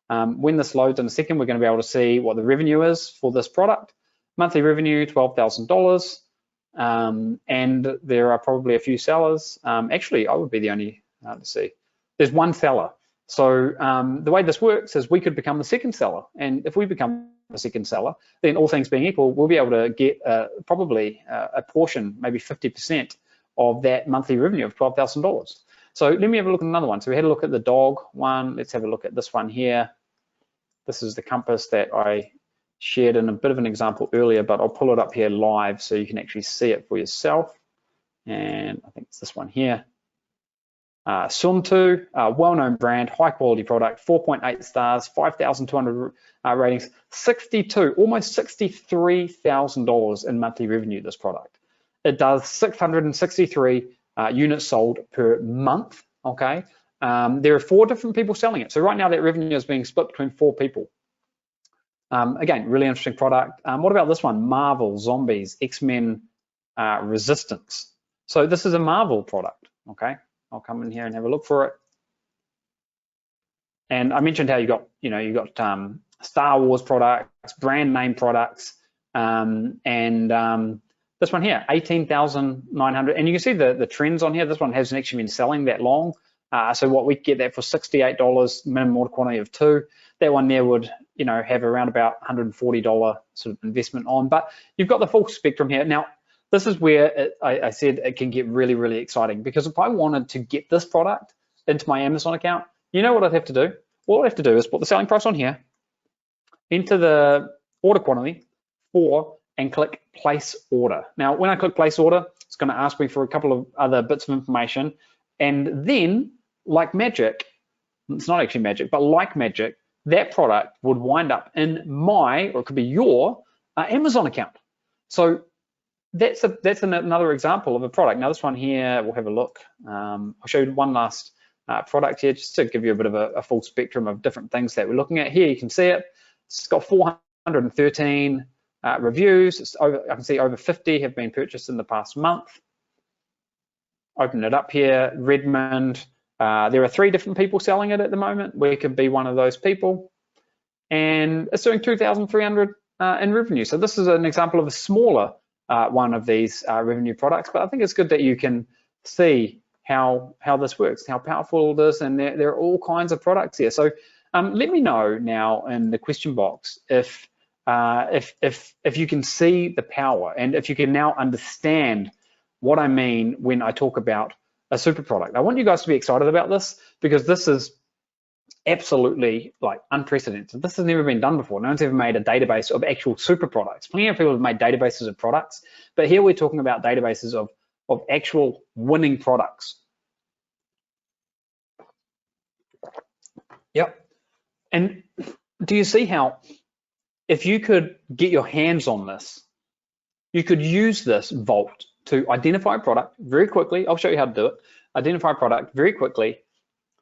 When this loads in a second, we're going to be able to see what the revenue is for this product. Monthly revenue, $12,000. And there are probably a few sellers. Actually, I would be the only, let's see, there's one seller. So the way this works is we could become the second seller. And if we become the second seller, then all things being equal, we'll be able to get probably a portion, maybe 50% of that monthly revenue of $12,000. So let me have a look at another one. So we had a look at the dog one. Let's have a look at this one here. This is the compass that I shared in a bit of an example earlier, but I'll pull it up here live so you can actually see it for yourself. And I think it's this one here. Sumtu, well-known brand, high-quality product, 4.8 stars, 5,200 ratings, almost $63,000 in monthly revenue, this product. It does 663 units sold per month, okay? There are 4 different people selling it. So right now that revenue is being split between 4 people. Again, really interesting product. What about this one? Marvel Zombies X-Men Resistance. So this is a Marvel product, okay? I'll come in here and have a look for it. And I mentioned how you got Star Wars products, brand name products, and this one here, 18,900. And you can see the trends on here. This one hasn't actually been selling that long. So what we get that for $68, minimum order quantity of 2. That one there would, have around about $140 sort of investment on. But you've got the full spectrum here. Now, this is where I said it can get really, really exciting, because if I wanted to get this product into my Amazon account, you know what I'd have to do? All I have to do is put the selling price on here, enter the order quantity and click place order. Now, when I click place order, it's going to ask me for a couple of other bits of information. And then, like magic, it's not actually magic, but like magic, that product would wind up in my, or it could be your, Amazon account. So that's another example of a product. Now this one here, we'll have a look. I'll show you one last product here, just to give you a bit of a full spectrum of different things that we're looking at here. You can see it. It's got 413 reviews. I can see over 50 have been purchased in the past month. Open it up here, Redmond. There are 3 different people selling it at the moment. We could be one of those people. And it's doing 2,300 in revenue. So this is an example of a smaller one of these revenue products, but I think it's good that you can see how this works, how powerful it is, and there are all kinds of products here. So let me know now in the question box if you can see the power, and if you can now understand what I mean when I talk about a super product. I want you guys to be excited about this, because this is absolutely like unprecedented. This has never been done before. No one's ever made a database of actual super products. Plenty of people have made databases of products, but here we're talking about databases of actual winning products. Yep. And do you see how, if you could get your hands on this, you could use this vault to identify a product very quickly. I'll show you how to do it. Identify a product very quickly,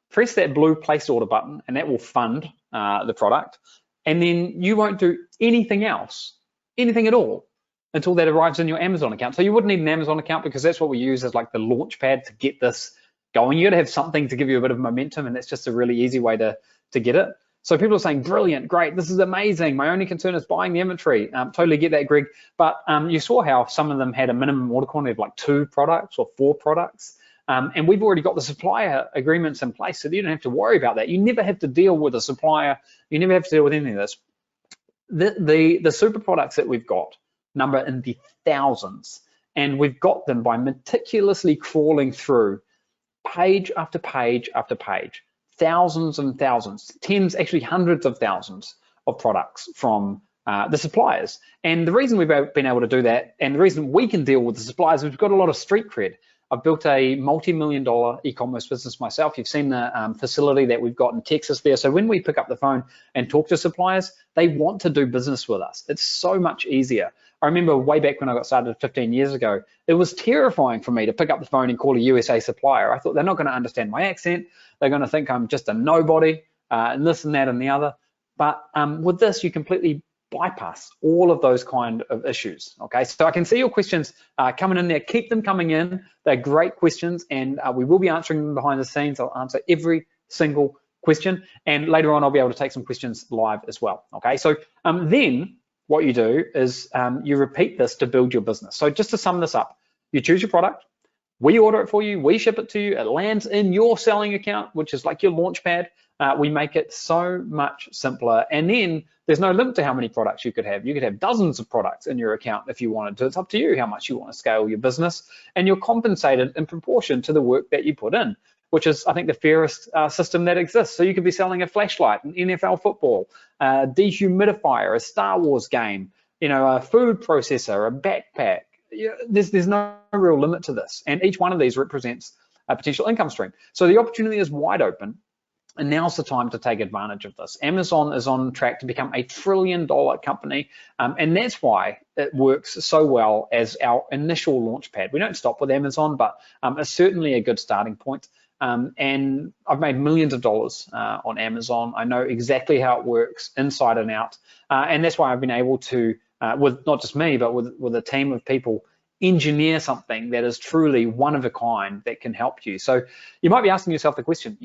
press that blue place order button, and that will fund the product. And then you won't do anything else, anything at all, until that arrives in your Amazon account. So you wouldn't need an Amazon account, because that's what we use as like the launch pad to get this going. You gotta have something to give you a bit of momentum, and that's just a really easy way to get it. So people are saying, brilliant, great, this is amazing. My only concern is buying the inventory. Totally get that, Greg. But you saw how some of them had a minimum order quantity of like 2 products or 4 products. And we've already got the supplier agreements in place, so you don't have to worry about that. You never have to deal with a supplier. You never have to deal with any of this. The super products that we've got number in the thousands, and we've got them by meticulously crawling through page after page after page, thousands and thousands, tens, actually hundreds of thousands of products from the suppliers. And the reason we've been able to do that, and the reason we can deal with the suppliers, we've got a lot of street cred. I've built a multi-million-dollar e-commerce business myself. You've seen the facility that we've got in Texas there. So when we pick up the phone and talk to suppliers, they want to do business with us. It's so much easier. I remember way back when I got started 15 years ago, it was terrifying for me to pick up the phone and call a USA supplier. I thought they're not going to understand my accent. They're going to think I'm just a nobody and this and that and the other. But with this, you completely bypass all of those kind of issues. Okay, so I can see your questions coming in there. Keep them coming in. They're great questions, and we will be answering them behind the scenes. I'll answer every single question, and later on I'll be able to take some questions live as well. Okay, so then what you do is you repeat this to build your business. So just to sum this up, you choose your product, we order it for you, we ship it to you, it lands in your selling account, which is like your launch pad. We make it so much simpler, and then there's no limit to how many products you could have. You could have dozens of products in your account if you wanted to. It's up to you how much you want to scale your business, and you're compensated in proportion to the work that you put in, which is, I think, the fairest system that exists. So you could be selling a flashlight, an NFL football, a dehumidifier, a Star Wars game, a food processor, a backpack. There's no real limit to this, and each one of these represents a potential income stream. So the opportunity is wide open. And now's the time to take advantage of this. Amazon is on track to become $1 trillion company, and that's why it works so well as our initial launch pad. We don't stop with Amazon, but it's certainly a good starting point. And I've made millions of dollars on Amazon. I know exactly how it works inside and out, and that's why I've been able to, with not just me, but with a team of people, engineer something that is truly one of a kind that can help you. So you might be asking yourself the question,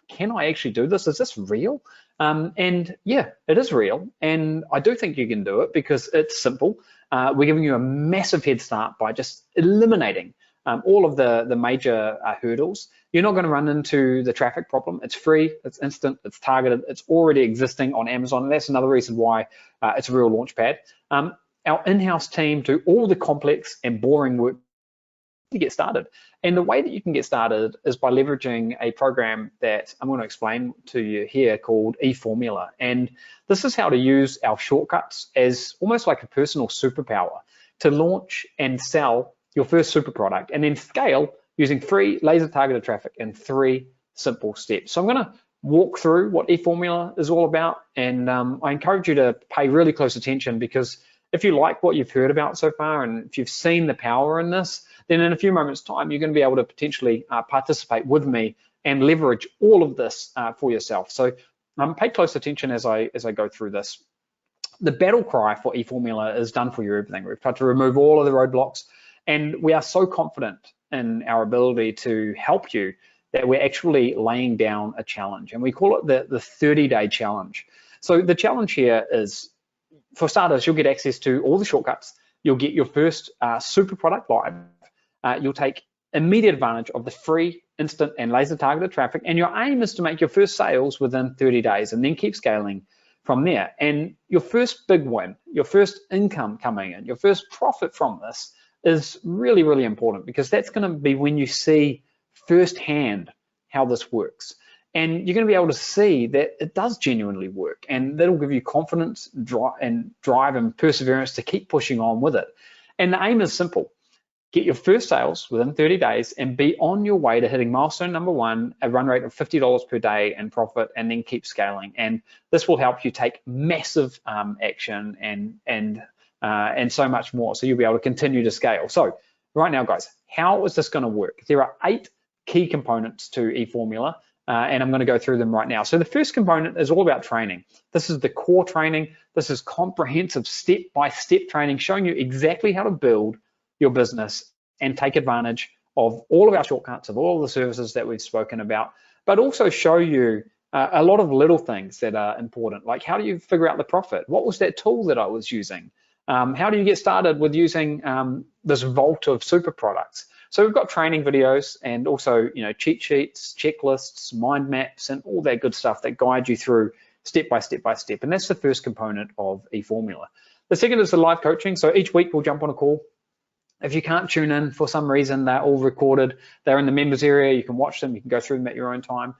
can I actually do this? Is this real? And yeah, it is real. And I do think you can do it because it's simple. We're giving you a massive head start by just eliminating all of the major hurdles. You're not going to run into the traffic problem. It's free, it's instant, it's targeted, it's already existing on Amazon. And that's another reason why it's a real launch pad. Our in-house team do all the complex and boring work to get started. And the way that you can get started is by leveraging a program that I'm going to explain to you here called eFormula. And this is how to use our shortcuts as almost like a personal superpower to launch and sell your first super product and then scale using free laser targeted traffic in 3 simple steps. So I'm going to walk through what eFormula is all about, and I encourage you to pay really close attention, because if you like what you've heard about so far and if you've seen the power in this, then in a few moments time you're going to be able to potentially participate with me and leverage all of this for yourself. So pay close attention as I go through this. The battle cry for eFormula is done for you everything. We've tried to remove all of the roadblocks, and we are so confident in our ability to help you that we're actually laying down a challenge, and we call it the 30-day challenge. So the challenge here is, for starters, you'll get access to all the shortcuts. You'll get your first super product live. You'll take immediate advantage of the free, instant, and laser targeted traffic. And your aim is to make your first sales within 30 days and then keep scaling from there. And your first big win, your first income coming in, your first profit from this is really, really important, because that's going to be when you see firsthand how this works. And you're going to be able to see that it does genuinely work, and that'll give you confidence, drive and perseverance to keep pushing on with it. And the aim is simple: get your first sales within 30 days and be on your way to hitting milestone number 1, a run rate of $50 per day in profit, and then keep scaling. And this will help you take massive action and so much more. So you'll be able to continue to scale. So right now, guys, how is this going to work? There are 8 key components to eFormula. And I'm going to go through them right now. So the first component is all about training. This is the core training. This is comprehensive step-by-step training, showing you exactly how to build your business and take advantage of all of our shortcuts, of all of the services that we've spoken about, but also show you A lot of little things that are important, like how do you figure out the profit? What was that tool that I was using? How do you get started with using this vault of super products? So we've got training videos and also, cheat sheets, checklists, mind maps, and all that good stuff that guide you through step by step by step. And that's the first component of eFormula. The second is the live coaching. So each week we'll jump on a call. If you can't tune in for some reason, they're all recorded. They're in the members area. You can watch them. You can go through them at your own time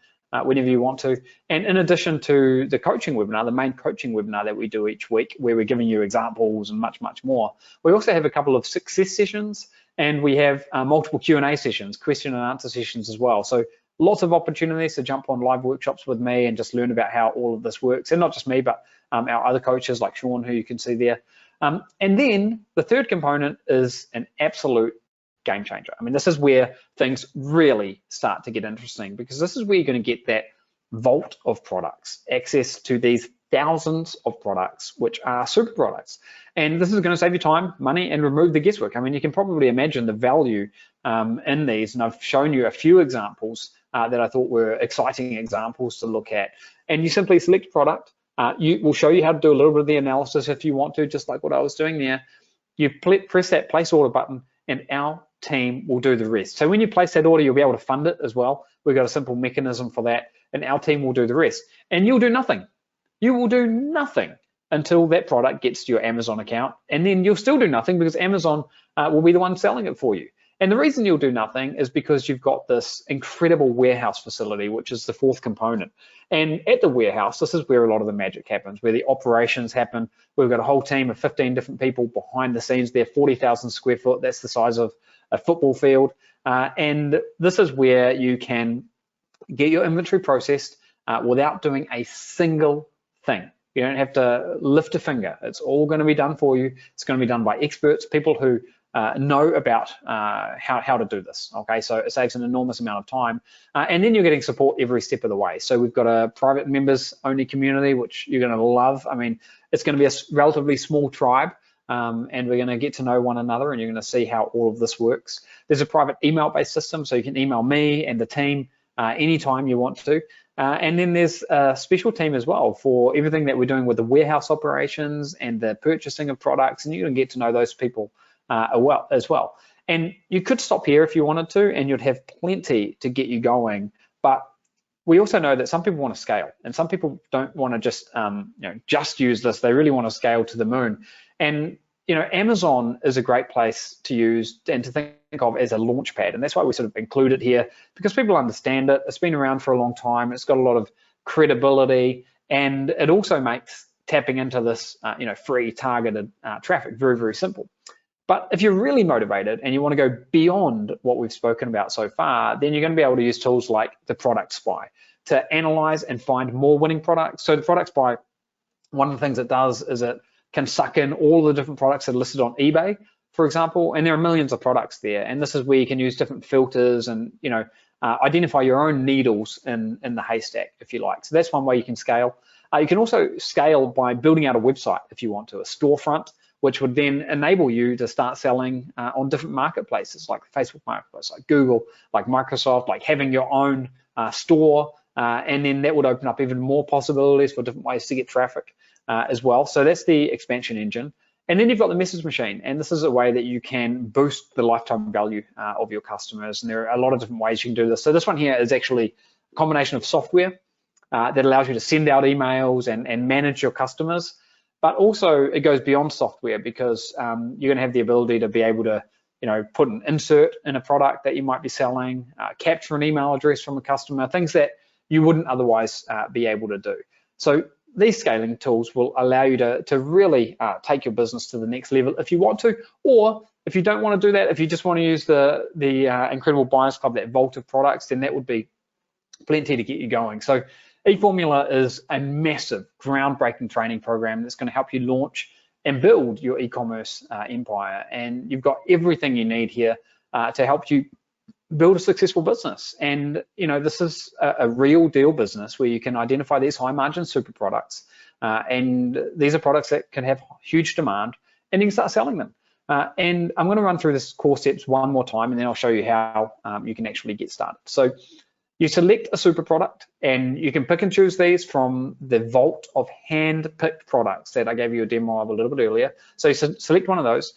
whenever you want to. And in addition to the coaching webinar, the main coaching webinar that we do each week, where we're giving you examples and much, much more, we also have a couple of success sessions, and we have multiple Q&A sessions, question and answer sessions as well. So lots of opportunities to jump on live workshops with me and just learn about how all of this works. And not just me, but our other coaches like Sean, who you can see there. And then the third component is an absolute game changer. I mean, this is where things really start to get interesting, because this is where you're going to get that vault of products, access to these thousands of products, which are super products. And this is going to save you time, money, and remove the guesswork. I mean, you can probably imagine the value in these. And I've shown you a few examples that I thought were exciting examples to look at. And you simply select product. We'll show you how to do a little bit of the analysis if you want to, just like what I was doing there. You press that place order button, and our team will do the rest. So when you place that order, you'll be able to fund it as well. We've got a simple mechanism for that, and our team will do the rest. And you'll do nothing. You will do nothing until that product gets to your Amazon account, and then you'll still do nothing because Amazon will be the one selling it for you. And the reason you'll do nothing is because you've got this incredible warehouse facility, which is the fourth component. And at the warehouse, this is where a lot of the magic happens, where the operations happen. We've got a whole team of 15 different people behind the scenes there, 40,000 square foot. That's the size of a football field. And this is where you can get your inventory processed without doing a single thing. You don't have to lift a finger. It's all going to be done for you. It's going to be done by experts, people who know about how to do this. Okay, so it saves an enormous amount of time, and then you're getting support every step of the way. So we've got a private members only community, which you're going to love. I mean, it's going to be a relatively small tribe, and we're going to get to know one another, and you're going to see how all of this works. There's a private email-based system, so you can email me and the team anytime you want to. And then there's a special team as well for everything that we're doing with the warehouse operations and the purchasing of products, and you're going to get to know those people as well. And you could stop here if you wanted to, and you'd have plenty to get you going. But we also know that some people want to scale, and some people don't want to just use this. They really want to scale to the moon. And Amazon is a great place to use and to think of as a launch pad, and that's why we sort of include it here, because people understand it. It's been around for a long time. It's got a lot of credibility, and it also makes tapping into this free targeted traffic very, very simple. But if you're really motivated and you want to go beyond what we've spoken about so far, then you're going to be able to use tools like the Product Spy to analyze and find more winning products. So the Product Spy, one of the things it does is it can suck in all the different products that are listed on eBay, for example, and there are millions of products there. And this is where you can use different filters and identify your own needles in the haystack, if you like. So that's one way you can scale. You can also scale by building out a website if you want to, a storefront, which would then enable you to start selling on different marketplaces like Facebook Marketplace, like Google, like Microsoft, like having your own store, and then that would open up even more possibilities for different ways to get traffic as well. So that's the expansion engine. And then you've got the message machine, and this is a way that you can boost the lifetime value of your customers, and there are a lot of different ways you can do this. So this one here is actually a combination of software that allows you to send out emails and manage your customers. But also it goes beyond software, because you're going to have the ability to be able to, put an insert in a product that you might be selling, capture an email address from a customer, things that you wouldn't otherwise be able to do. So these scaling tools will allow you to really take your business to the next level if you want to, or if you don't want to do that, if you just want to use the Incredible Buyers Club, that vault of products, then that would be plenty to get you going. So eFormula is a massive, groundbreaking training program that's going to help you launch and build your e-commerce empire. And you've got everything you need here to help you build a successful business. And this is a real deal business where you can identify these high margin super products, and these are products that can have huge demand, and you can start selling them. And I'm going to run through this core steps one more time, and then I'll show you how you can actually get started. So You select a super product, and you can pick and choose these from the vault of hand-picked products that I gave you a demo of a little bit earlier. So you select one of those.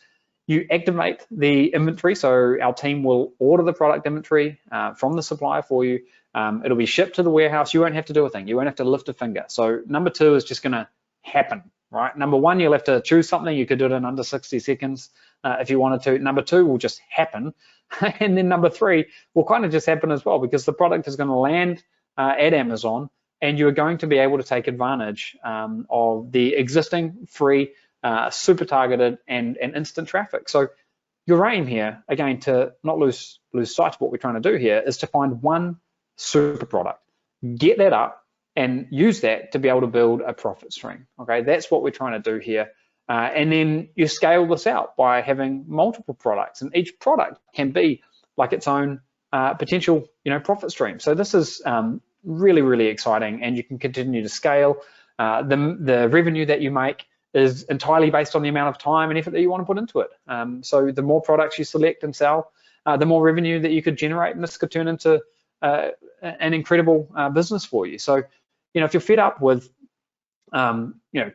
You activate the inventory, so our team will order the product inventory from the supplier for you. It'll be shipped to the warehouse. You won't have to do a thing. You won't have to lift a finger. So number 2 is just going to happen, right? Number 1, you'll have to choose something. You could do it in under 60 seconds if you wanted to. Number 2 will just happen. And then number 3 will kind of just happen as well, because the product is going to land at Amazon, and you're going to be able to take advantage of the existing free super targeted and instant traffic. So your aim here, again, to not lose sight of what we're trying to do here, is to find one super product, get that up, and use that to be able to build a profit stream. Okay, that's what we're trying to do here. And then you scale this out by having multiple products, and each product can be like its own potential, profit stream. So this is really, really exciting, and you can continue to scale. The revenue that you make is entirely based on the amount of time and effort that you want to put into it. So the more products you select and sell, the more revenue that you could generate, and this could turn into an incredible business for you. So, if you're fed up with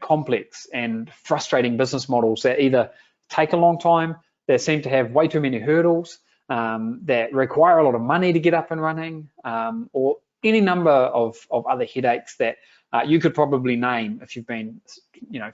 complex and frustrating business models that either take a long time, that seem to have way too many hurdles, that require a lot of money to get up and running, or any number of other headaches that you could probably name if you've been,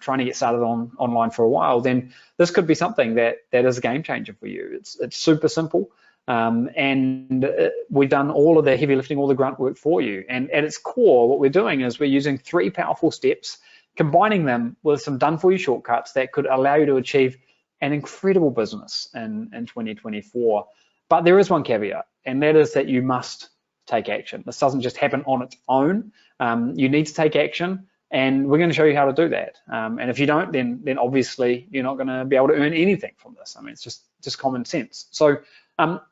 trying to get started online for a while, then this could be something that is a game changer for you. It's super simple, and we've done all of the heavy lifting, all the grunt work for you. And at its core, what we're doing is we're using 3 powerful steps, combining them with some done-for-you shortcuts that could allow you to achieve an incredible business in 2024. But there is one caveat, and that is that you must take action. This doesn't just happen on its own. You need to take action, and we're going to show you how to do that. And if you don't, then obviously you're not going to be able to earn anything from this. I mean, it's just common sense. So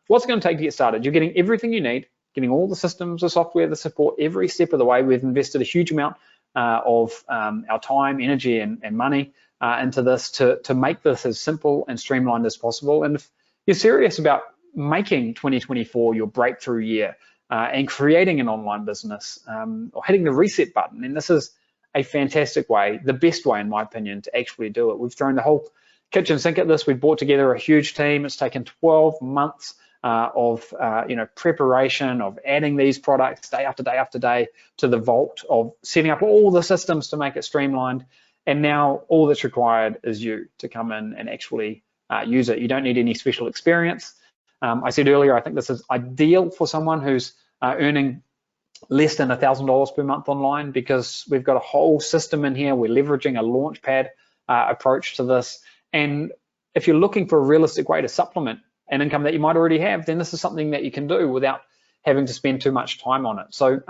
what's it going to take to get started? You're getting everything you need, getting all the systems, the software, the support every step of the way. We've invested a huge amount of our time, energy, and money into this to make this as simple and streamlined as possible. And if you're serious about making 2024 your breakthrough year, and creating an online business, or hitting the reset button, and this is a fantastic way, the best way in my opinion, to actually do it. We've thrown the whole kitchen sink at this. We've brought together a huge team. It's taken 12 months of preparation, of adding these products day after day after day to the vault, of setting up all the systems to make it streamlined, and now all that's required is you to come in and actually use it. You don't need any special experience. I said earlier, I think this is ideal for someone who's earning less than $1,000 per month online, because we've got a whole system in here. We're leveraging a launchpad approach to this. And if you're looking for a realistic way to supplement an income that you might already have, then this is something that you can do without having to spend too much time on it. So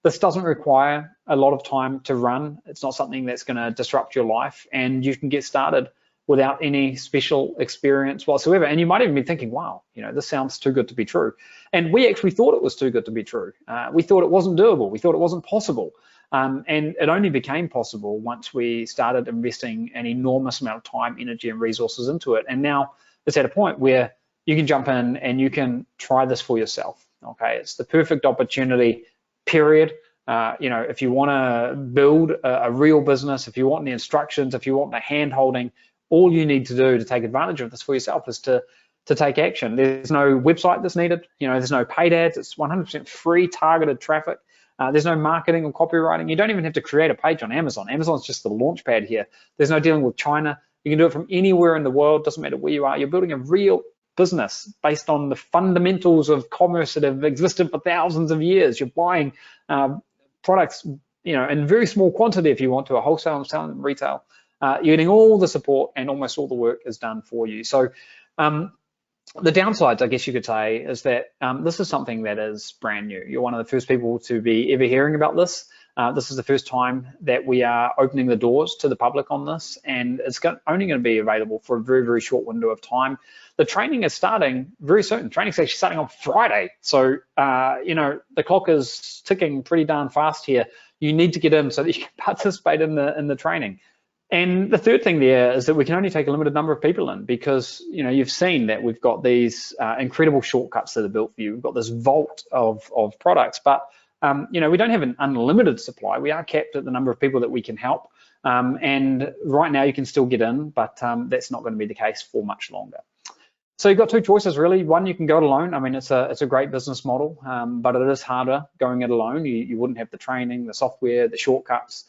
this doesn't require a lot of time to run. It's not something that's going to disrupt your life, and you can get started without any special experience whatsoever. And you might even be thinking, wow, this sounds too good to be true. And we actually thought it was too good to be true. We thought it wasn't doable. We thought it wasn't possible. And it only became possible once we started investing an enormous amount of time, energy, and resources into it. And now it's at a point where you can jump in and you can try this for yourself. Okay, it's the perfect opportunity, period. If you want to build a real business, if you want the instructions, if you want the hand-holding, all you need to do to take advantage of this for yourself is to take action. There's no website that's needed. There's no paid ads. It's 100% free targeted traffic. There's no marketing or copywriting. You don't even have to create a page on Amazon. Amazon's just the launch pad here. There's no dealing with China. You can do it from anywhere in the world. Doesn't matter where you are. You're building a real business based on the fundamentals of commerce that have existed for thousands of years. You're buying products, in very small quantity if you want to, a wholesale and selling retail. You're getting all the support, and almost all the work is done for you. So the downsides, I guess you could say, is that this is something that is brand new. You're one of the first people to be ever hearing about this. This is the first time that we are opening the doors to the public on this, and it's only going to be available for a very, very short window of time. The training is starting very soon. Training's actually starting on Friday. So, the clock is ticking pretty darn fast here. You need to get in so that you can participate in the training. And the third thing there is that we can only take a limited number of people in, because you've seen that we've got these incredible shortcuts that are built for you. We've got this vault of products, but we don't have an unlimited supply. We are capped at the number of people that we can help. And right now you can still get in, but that's not going to be the case for much longer. So you've got two choices really. One, you can go it alone. I mean, it's a great business model, but it is harder going it alone. You wouldn't have the training, the software, the shortcuts,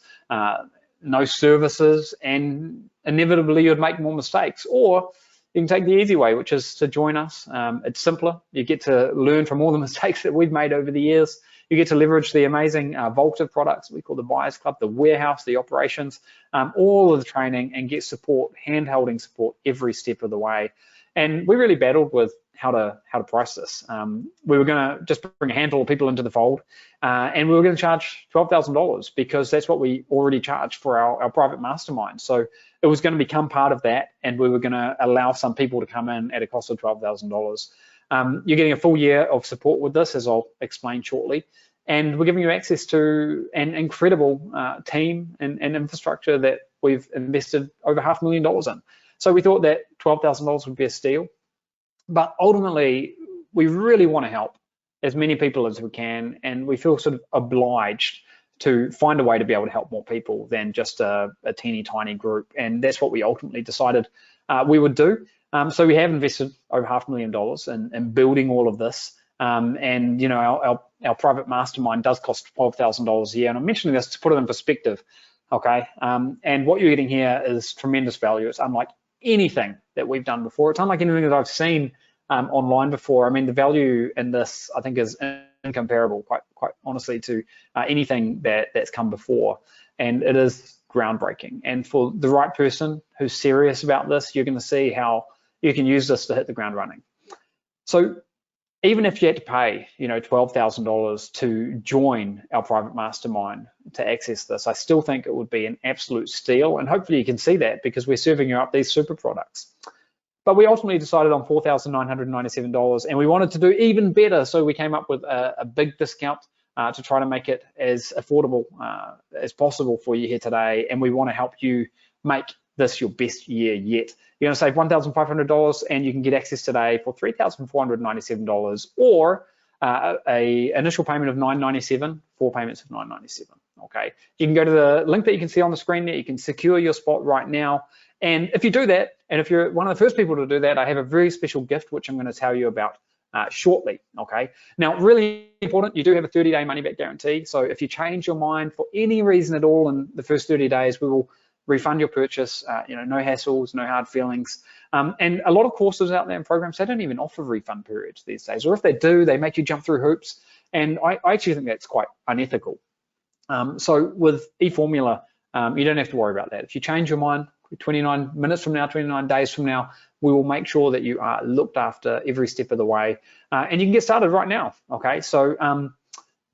no services, and inevitably you'd make more mistakes. Or you can take the easy way, which is to join us. It's simpler. You get to learn from all the mistakes that we've made over the years. You get to leverage the amazing vault of products we call the Buyers Club, the warehouse, the operations, all of the training, and get support, hand-holding support every step of the way. And we really battled with how to price this. We were going to just bring a handful of people into the fold, and we were going to charge $12,000 because that's what we already charge for our private mastermind. So it was going to become part of that, and we were going to allow some people to come in at a cost of $12,000. You're getting a full year of support with this, as I'll explain shortly, and we're giving you access to an incredible team and infrastructure that we've invested over $500,000 in. So we thought that $12,000 would be a steal. But ultimately, we really want to help as many people as we can, and we feel sort of obliged to find a way to be able to help more people than just a teeny tiny group. And that's what we ultimately decided we would do. So we have invested over $500,000 in building all of this. And our private mastermind does cost $12,000 a year. And I'm mentioning this to put it in perspective, okay? And what you're getting here is tremendous value. It's unlike anything that we've done before. It's unlike anything that I've seen online before. I mean, the value in this, I think, is incomparable, quite honestly, to anything that's come before. And it is groundbreaking. And for the right person who's serious about this, you're going to see how you can use this to hit the ground running. So even if you had to pay, $12,000 to join our private mastermind to access this, I still think it would be an absolute steal. And hopefully you can see that because we're serving you up these super products. But we ultimately decided on $4,997, and we wanted to do even better. So we came up with a big discount to try to make it as affordable as possible for you here today. And we want to help you make this your best year yet. You're going to save $1,500, and you can get access today for $3,497, or a initial payment of $997, 4 payments of $997. Okay, you can go to the link that you can see on the screen there. You can secure your spot right now, and if you do that, and if you're one of the first people to do that, I have a very special gift which I'm going to tell you about shortly. Okay, now really important, you do have a 30-day money-back guarantee. So if you change your mind for any reason at all in the first 30 days, we will refund your purchase, no hassles, no hard feelings. And a lot of courses out there and programs, they don't even offer refund periods these days. Or if they do, they make you jump through hoops. And I actually think that's quite unethical. So with eFormula, you don't have to worry about that. If you change your mind 29 minutes from now, 29 days from now, we will make sure that you are looked after every step of the way. And you can get started right now, okay? So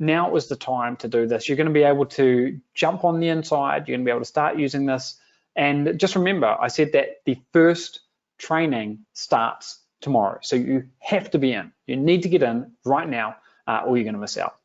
now is the time to do this. You're going to be able to jump on the inside. You're going to be able to start using this. And just remember, I said that the first training starts tomorrow. So you have to be in. You need to get in right now, or you're going to miss out.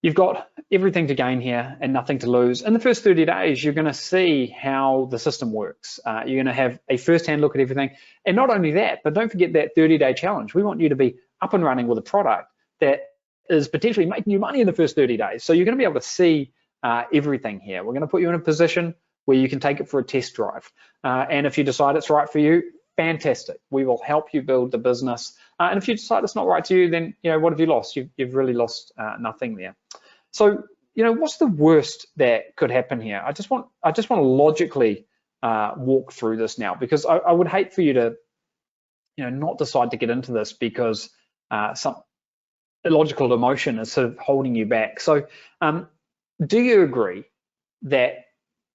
You've got everything to gain here and nothing to lose. In the first 30 days, you're going to see how the system works. You're going to have a first-hand look at everything. And not only that, but don't forget that 30-day challenge. We want you to be up and running with a product that is potentially making you money in the first 30 days. So you're going to be able to see everything here. We're going to put you in a position where you can take it for a test drive. And if you decide it's right for you, fantastic. We will help you build the business. And if you decide it's not right to you, then what have you lost? You've really lost nothing there. So what's the worst that could happen here? I just want to logically walk through this now, because I would hate for you to not decide to get into this because some illogical emotion is sort of holding you back. So do you agree that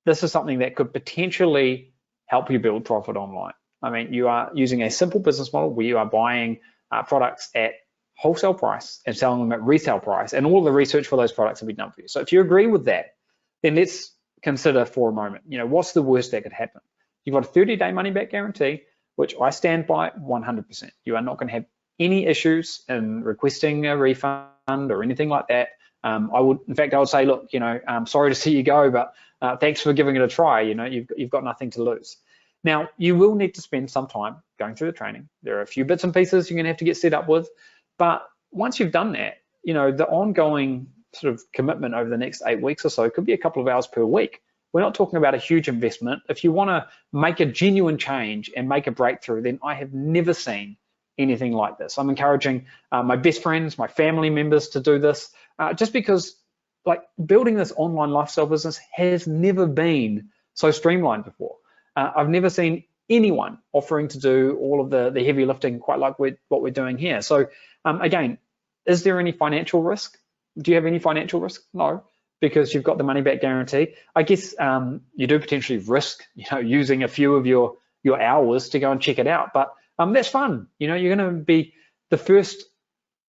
this is something that could potentially help you build profit online? I mean, you are using a simple business model where you are buying products at wholesale price and selling them at retail price, and all of the research for those products will be done for you. So if you agree with that, then let's consider for a moment, what's the worst that could happen? You've got a 30-day money-back guarantee, which I stand by 100%. You are not going to have any issues in requesting a refund or anything like that. In fact, I would say, look, I'm sorry to see you go, but thanks for giving it a try. You know, you've got nothing to lose. Now, you will need to spend some time going through the training. There are a few bits and pieces you're going to have to get set up with, but once you've done that, you know, the ongoing sort of commitment over the next 8 weeks or so could be a couple of hours per week. We're not talking about a huge investment. If you want to make a genuine change and make a breakthrough, then I have never seen anything like this. I'm encouraging my best friends, my family members to do this, just because like building this online lifestyle business has never been so streamlined before. I've never seen anyone offering to do all of the heavy lifting quite like what we're doing here. So again, is there any financial risk? Do you have any financial risk? No, because you've got the money back guarantee. I guess you do potentially risk, you know, using a few of your hours to go and check it out, but that's fun. You know, you're going to be the first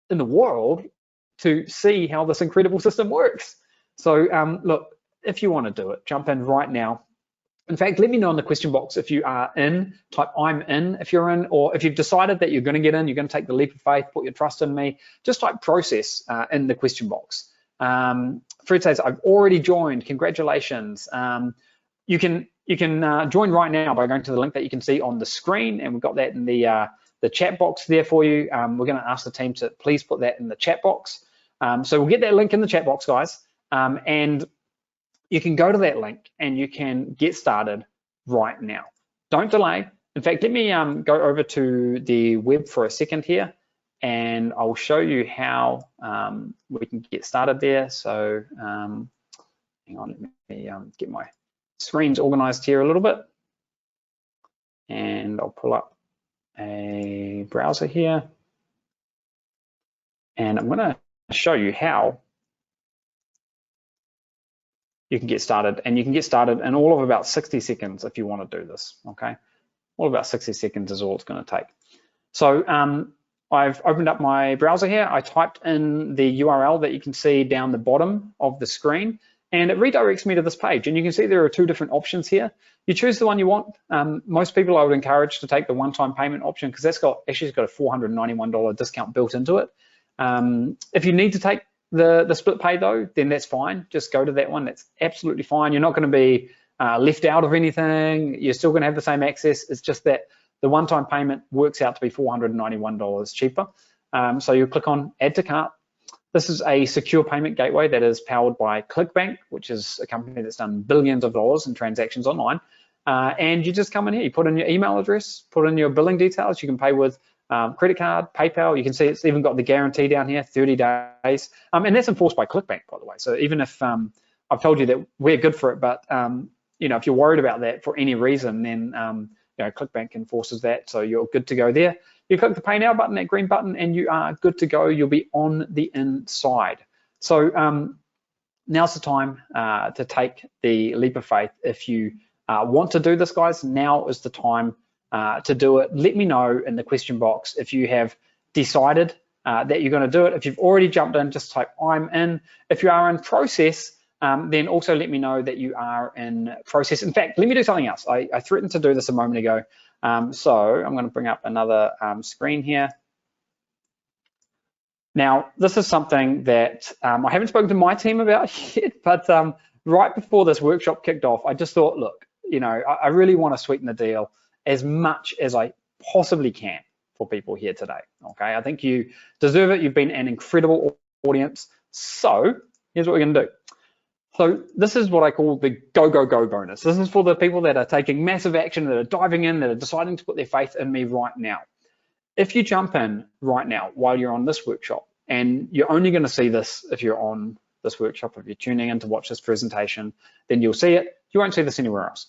in the world to see how this incredible system works. So look, if you want to do it, jump in right now. In fact, let me know in the question box if you are in, type I'm in if you're in, or if you've decided that you're going to get in, you're going to take the leap of faith, put your trust in me, just type process in the question box. Fred says, I've already joined, congratulations. You can join right now by going to the link that you can see on the screen, and we've got that in the chat box there for you. We're going to ask the team to please put that in the chat box. So we'll get that link in the chat box, guys, and you can go to that link and you can get started right now. Don't delay. In fact, let me go over to the web for a second here, and I'll show you how we can get started there. So hang on, let me get my screens organized here a little bit, and I'll pull up a browser here, and I'm going to show you how you can get started, and you can get started in all of about 60 seconds if you want to do this, okay? All about 60 seconds is all it's going to take. So I've opened up my browser here. I typed in the URL that you can see down the bottom of the screen, and it redirects me to this page. And you can see there are two different options here. You choose the one you want. Most people I would encourage to take the one-time payment option, because that's actually got a $491 discount built into it. If you need to take the split pay though, then that's fine. Just go to that one. That's absolutely fine. You're not going to be left out of anything. You're still going to have the same access. It's just that the one-time payment works out to be $491 cheaper. So you click on Add to Cart. This is a secure payment gateway that is powered by ClickBank, which is a company that's done billions of dollars in transactions online. And you just come in here, you put in your email address, put in your billing details. You can pay with credit card, PayPal. You can see it's even got the guarantee down here, 30 days. And that's enforced by ClickBank, by the way. So even if I've told you that we're good for it, but you know, if you're worried about that for any reason, then you know, ClickBank enforces that. So you're good to go there. You click the Pay Now button, that green button, and you are good to go. You'll be on the inside. So now's the time to take the leap of faith. If you want to do this, guys, now is the time to do it. Let me know in the question box if you have decided that you're going to do it. If you've already jumped in, just type I'm in. If you are in process, then also let me know that you are in process. In fact, let me do something else. I threatened to do this a moment ago. So I'm going to bring up another screen here. Now, this is something that I haven't spoken to my team about yet, but right before this workshop kicked off, I just thought, look, you know, I really want to sweeten the deal as much as I possibly can for people here today, okay? I think you deserve it. You've been an incredible audience. So here's what we're going to do. So this is what I call the go, go, go bonus. This is for the people that are taking massive action, that are diving in, that are deciding to put their faith in me right now. If you jump in right now while you're on this workshop, and you're only going to see this if you're on this workshop, if you're tuning in to watch this presentation, then you'll see it. You won't see this anywhere else.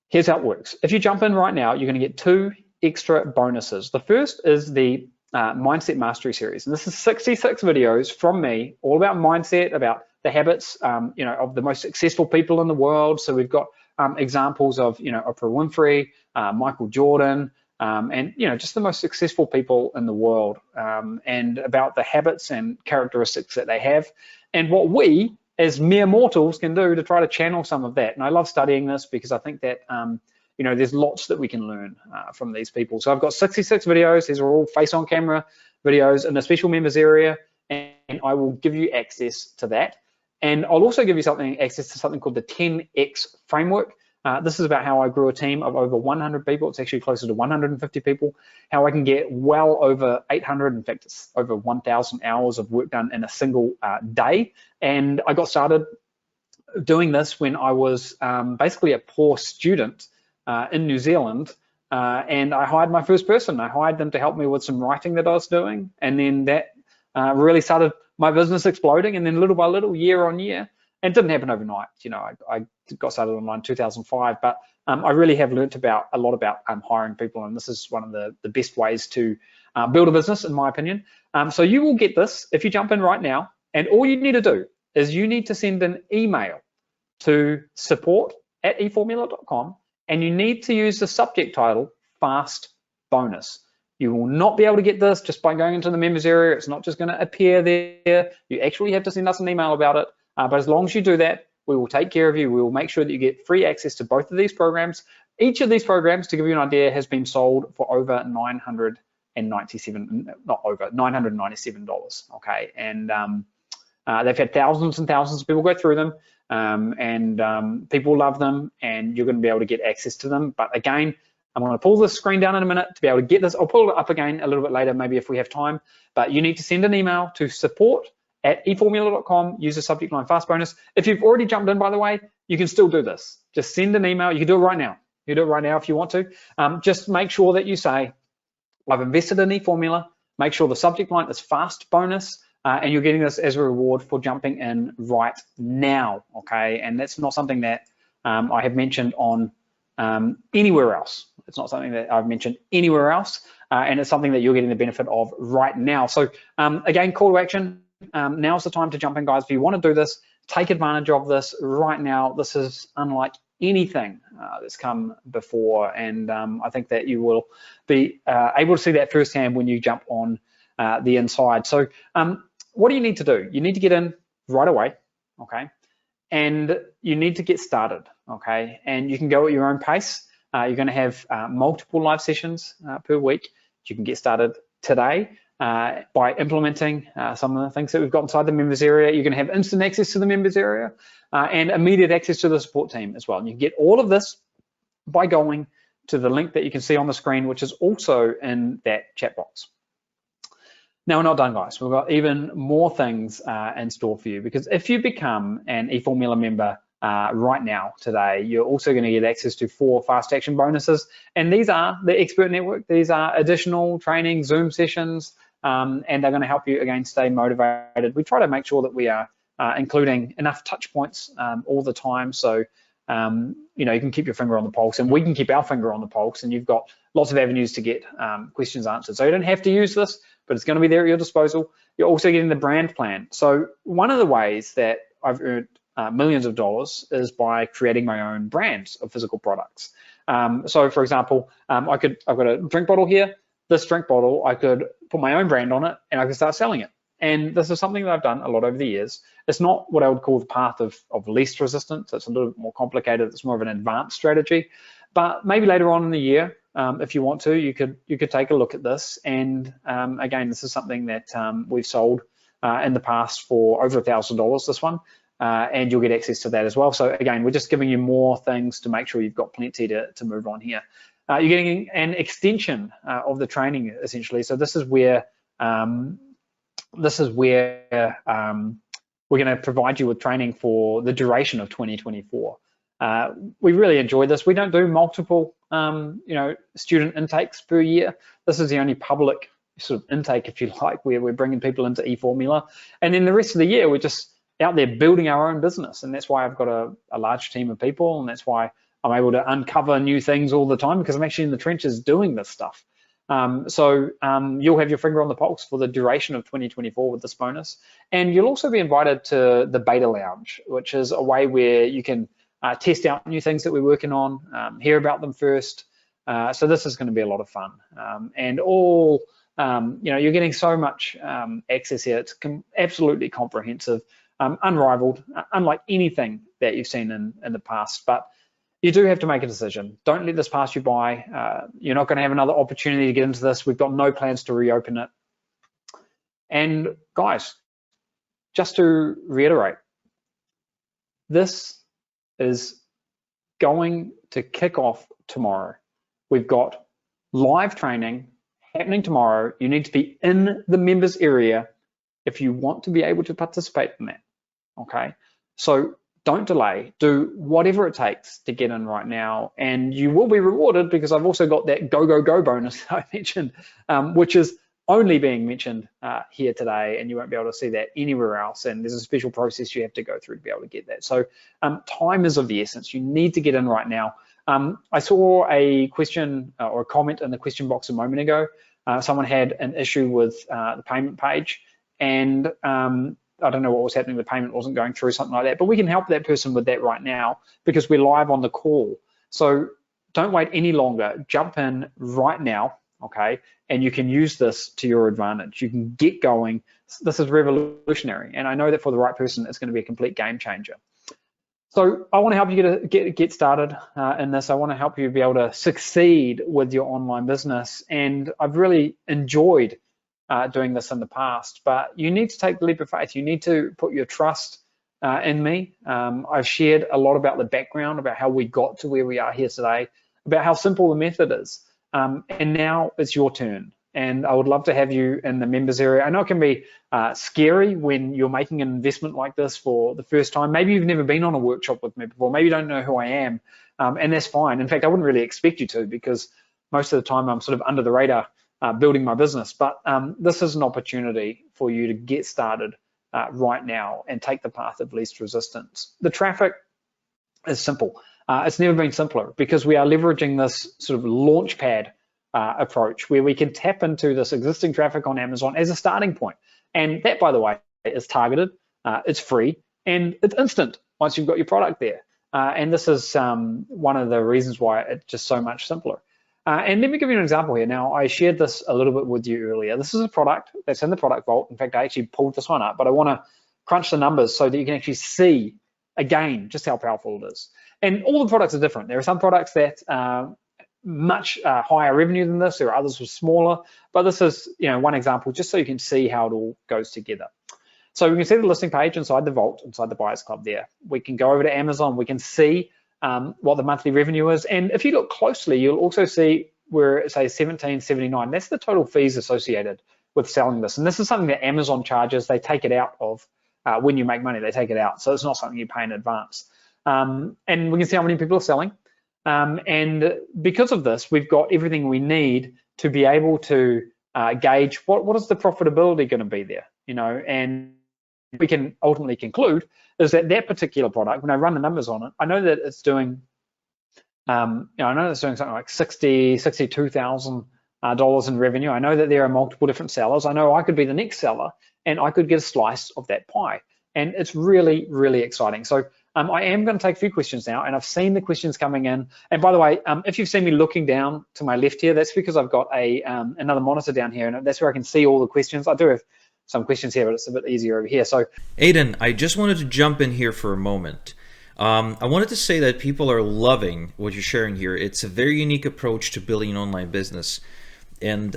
Here's how it works. If you jump in right now, you're going to get 2 extra bonuses. The first is the Mindset Mastery Series. And this is 66 videos from me, all about mindset, about the habits, you know, of the most successful people in the world. So we've got examples of, you know, Oprah Winfrey, Michael Jordan, and, you know, just the most successful people in the world, and about the habits and characteristics that they have, and what we as mere mortals can do to try to channel some of that. And I love studying this because I think that, you know, there's lots that we can learn from these people. So I've got 66 videos. These are all face on camera videos in the special members area, and I will give you access to that. And I'll also give you access to something called the 10X framework. This is about how I grew a team of over 100 people. It's actually closer to 150 people. How I can get well over 800, in fact, it's over 1,000 hours of work done in a single day. And I got started doing this when I was basically a poor student in New Zealand. And I hired my first person. I hired them to help me with some writing that I was doing. And then that really started my business exploding. And then little by little, year on year, and it didn't happen overnight. You know, I got started online in 2005, but I really have learnt a lot about hiring people. And this is one of the best ways to build a business, in my opinion. So you will get this if you jump in right now. And all you need to do is you need to send an email to support@eFormula.com, and you need to use the subject title Fast Bonus. You will not be able to get this just by going into the members area. It's not just going to appear there. You actually have to send us an email about it. But as long as you do that, we will take care of you. We will make sure that you get free access to both of these programs. Each of these programs, to give you an idea, has been sold for over $997. Okay, and they've had thousands and thousands of people go through them, and people love them, and you're going to be able to get access to them. But again, I'm going to pull this screen down in a minute to be able to get this. I'll pull it up again a little bit later, maybe if we have time. But you need to send an email to support@eFormula.com, use the subject line Fast Bonus. If you've already jumped in, by the way, you can still do this. Just send an email. You can do it right now. You can do it right now if you want to. Just make sure that you say, I've invested in eFormula. Make sure the subject line is Fast Bonus, and you're getting this as a reward for jumping in right now, okay? And that's not something that I have mentioned on anywhere else. It's not something that I've mentioned anywhere else, and it's something that you're getting the benefit of right now. So again, call to action. Now's the time to jump in, guys. If you want to do this, take advantage of this right now. This is unlike anything that's come before, and I think that you will be able to see that firsthand when you jump on the inside. So what do you need to do? You need to get in right away, okay? And you need to get started, okay? And you can go at your own pace. You're going to have multiple live sessions per week. You can get started today by implementing some of the things that we've got inside the members area. You're going to have instant access to the members area and immediate access to the support team as well. And you can get all of this by going to the link that you can see on the screen, which is also in that chat box. Now, we're not done, guys. We've got even more things in store for you, because if you become an eFormula member right now, today, you're also going to get access to 4 fast action bonuses. And these are the Expert Network. These are additional training Zoom sessions, and they're going to help you, again, stay motivated. We try to make sure that we are including enough touch points all the time. So, you know, you can keep your finger on the pulse, and we can keep our finger on the pulse, and you've got lots of avenues to get questions answered. So you don't have to use this, but it's going to be there at your disposal. You're also getting the brand plan. So one of the ways that I've earned millions of dollars is by creating my own brands of physical products. So for example, I've got a drink bottle here. This drink bottle, I could put my own brand on it and I could start selling it. And this is something that I've done a lot over the years. It's not what I would call the path of least resistance. It's a little bit more complicated. It's more of an advanced strategy. But maybe later on in the year, if you want to, you could take a look at this. And again, this is something that we've sold in the past for over $1,000, this one, and you'll get access to that as well. So again, we're just giving you more things to make sure you've got plenty to move on here. You're getting an extension of the training, essentially. So this is where we're going to provide you with training for the duration of 2024. We really enjoy this. We don't do multiple student intakes per year. This is the only public sort of intake, if you like, where we're bringing people into eFormula. And then the rest of the year, we're just out there building our own business. And that's why I've got a large team of people. And that's why I'm able to uncover new things all the time, because I'm actually in the trenches doing this stuff. So you'll have your finger on the pulse for the duration of 2024 with this bonus. And you'll also be invited to the beta lounge, which is a way where you can test out new things that we're working on, hear about them first. So this is going to be a lot of fun. And all, you're getting so much access here. It's absolutely comprehensive, unrivaled, unlike anything that you've seen in the past. But you do have to make a decision. Don't let this pass you by. You're not going to have another opportunity to get into this. We've got no plans to reopen it. And guys, just to reiterate, this is going to kick off tomorrow. We've got live training happening tomorrow. You need to be in the members area if you want to be able to participate in that, okay? So don't delay, do whatever it takes to get in right now, and you will be rewarded, because I've also got that go, go, go bonus I mentioned, which is only being mentioned here today, and you won't be able to see that anywhere else, and there's a special process you have to go through to be able to get that. So time is of the essence. You need to get in right now. I saw a question or a comment in the question box a moment ago. Someone had an issue with the payment page, and I don't know what was happening, the payment wasn't going through, something like that, but we can help that person with that right now because we're live on the call. So don't wait any longer, jump in right now, okay? And you can use this to your advantage. You can get going. This is revolutionary, and I know that for the right person, it's going to be a complete game changer. So I want to help you get started in this. I want to help you be able to succeed with your online business, and I've really enjoyed doing this in the past, but you need to take the leap of faith. You need to put your trust in me. I've shared a lot about the background, about how we got to where we are here today, about how simple the method is. And now it's your turn. And I would love to have you in the members area. I know it can be scary when you're making an investment like this for the first time. Maybe you've never been on a workshop with me before. Maybe you don't know who I am, and that's fine. In fact, I wouldn't really expect you to, because most of the time I'm sort of under the radar building my business. But this is an opportunity for you to get started right now and take the path of least resistance. The traffic is simple. It's never been simpler, because we are leveraging this sort of launch pad approach where we can tap into this existing traffic on Amazon as a starting point. And that, by the way, is targeted, it's free, and it's instant once you've got your product there. And this is one of the reasons why it's just so much simpler. And let me give you an example here. Now, I shared this a little bit with you earlier. This is a product that's in the product vault. In fact, I actually pulled this one up, but I want to crunch the numbers so that you can actually see, again, just how powerful it is. And all the products are different. There are some products that much higher revenue than this. There are others with smaller, but this is, one example just so you can see how it all goes together. So we can see the listing page inside the vault, inside the Buyers Club there. We can go over to Amazon. We can see what the monthly revenue is. And if you look closely, you'll also see where it says $17.79. That's the total fees associated with selling this. And this is something that Amazon charges. They take it out of when you make money, they take it out. So it's not something you pay in advance. And we can see how many people are selling. And because of this, we've got everything we need to be able to gauge what is the profitability going to be there, and we can ultimately conclude is that particular product, when I run the numbers on it, I know that it's doing, I know it's doing something like $62,000 in revenue. I know that there are multiple different sellers. I know I could be the next seller and I could get a slice of that pie. And it's really, really exciting. So I am going to take a few questions now, and I've seen the questions coming in. And by the way, if you've seen me looking down to my left here, that's because I've got another monitor down here, and that's where I can see all the questions. I do have some questions here, but it's a bit easier over here. So, Aidan, I just wanted to jump in here for a moment. I wanted to say that people are loving what you're sharing here. It's a very unique approach to building an online business. And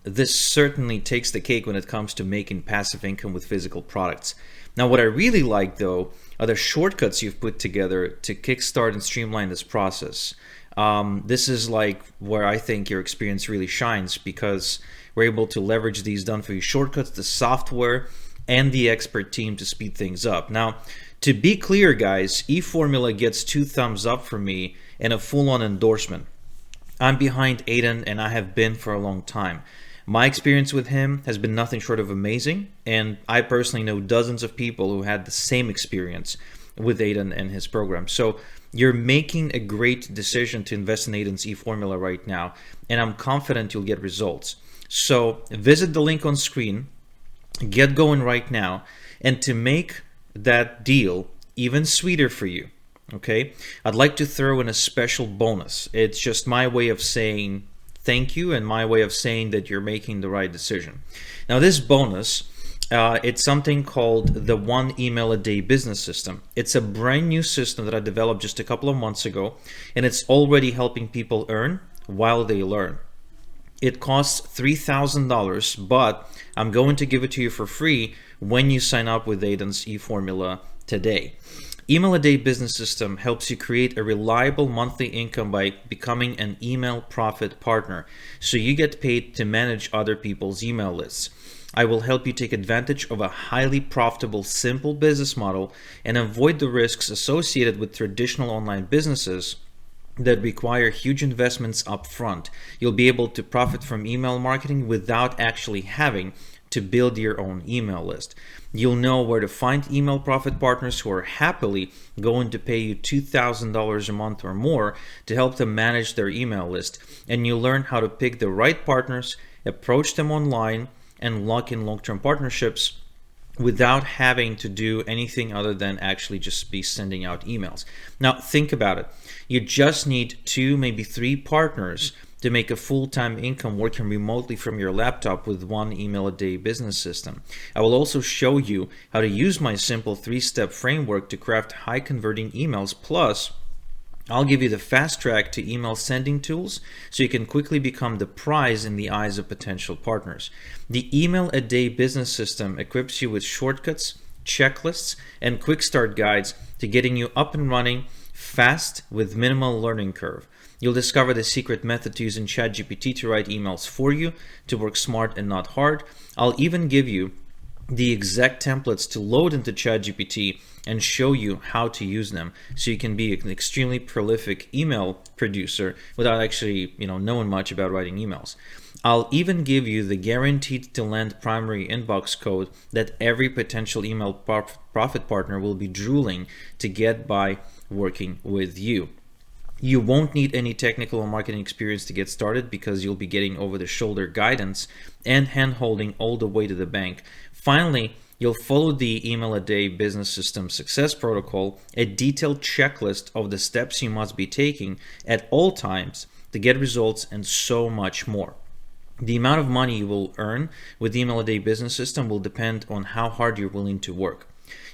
this certainly takes the cake when it comes to making passive income with physical products. Now, what I really like, though, are the shortcuts you've put together to kickstart and streamline this process. This is like where I think your experience really shines, because we're able to leverage these done-for-you shortcuts, the software, and the expert team to speed things up. Now, to be clear, guys, eFormula gets 2 thumbs up from me and a full-on endorsement. I'm behind Aidan, and I have been for a long time. My experience with him has been nothing short of amazing, and I personally know dozens of people who had the same experience with Aidan and his program. So you're making a great decision to invest in Aidan's eFormula right now, and I'm confident you'll get results. So visit the link on screen, get going right now, and to make that deal even sweeter for you, okay, I'd like to throw in a special bonus. It's just my way of saying thank you and my way of saying that you're making the right decision. Now, this bonus, it's something called the 1 email a day business system. It's a brand new system that I developed just a couple of months ago, and it's already helping people earn while they learn. It costs $3,000, but I'm going to give it to you for free when you sign up with Aidan's eFormula today. Email a Day Business System helps you create a reliable monthly income by becoming an email profit partner, so you get paid to manage other people's email lists. I will help you take advantage of a highly profitable, simple business model and avoid the risks associated with traditional online businesses that require huge investments up front. You'll be able to profit from email marketing without actually having to build your own email list. You'll know where to find email profit partners who are happily going to pay you $2,000 a month or more to help them manage their email list. And you'll learn how to pick the right partners, approach them online, and lock in long-term partnerships without having to do anything other than actually just be sending out emails. Now, think about it. You just need 2, maybe 3 partners to make a full-time income working remotely from your laptop with one email a day business system. I will also show you how to use my simple 3-step framework to craft high converting emails. Plus, I'll give you the fast track to email sending tools so you can quickly become the prize in the eyes of potential partners. The Email a Day Business System equips you with shortcuts, checklists, and quick start guides to getting you up and running fast with minimal learning curve. You'll discover the secret method to using ChatGPT to write emails for you, to work smart and not hard. I'll even give you the exact templates to load into ChatGPT and show you how to use them so you can be an extremely prolific email producer without actually knowing much about writing emails. I'll even give you the guaranteed to land primary inbox code that every potential email profit partner will be drooling to get by working with you. You won't need any technical or marketing experience to get started because you'll be getting over-the-shoulder guidance and hand-holding all the way to the bank. Finally, you'll follow the Email a Day Business System Success Protocol, a detailed checklist of the steps you must be taking at all times to get results, and so much more. The amount of money you will earn with the Email a Day Business System will depend on how hard you're willing to work.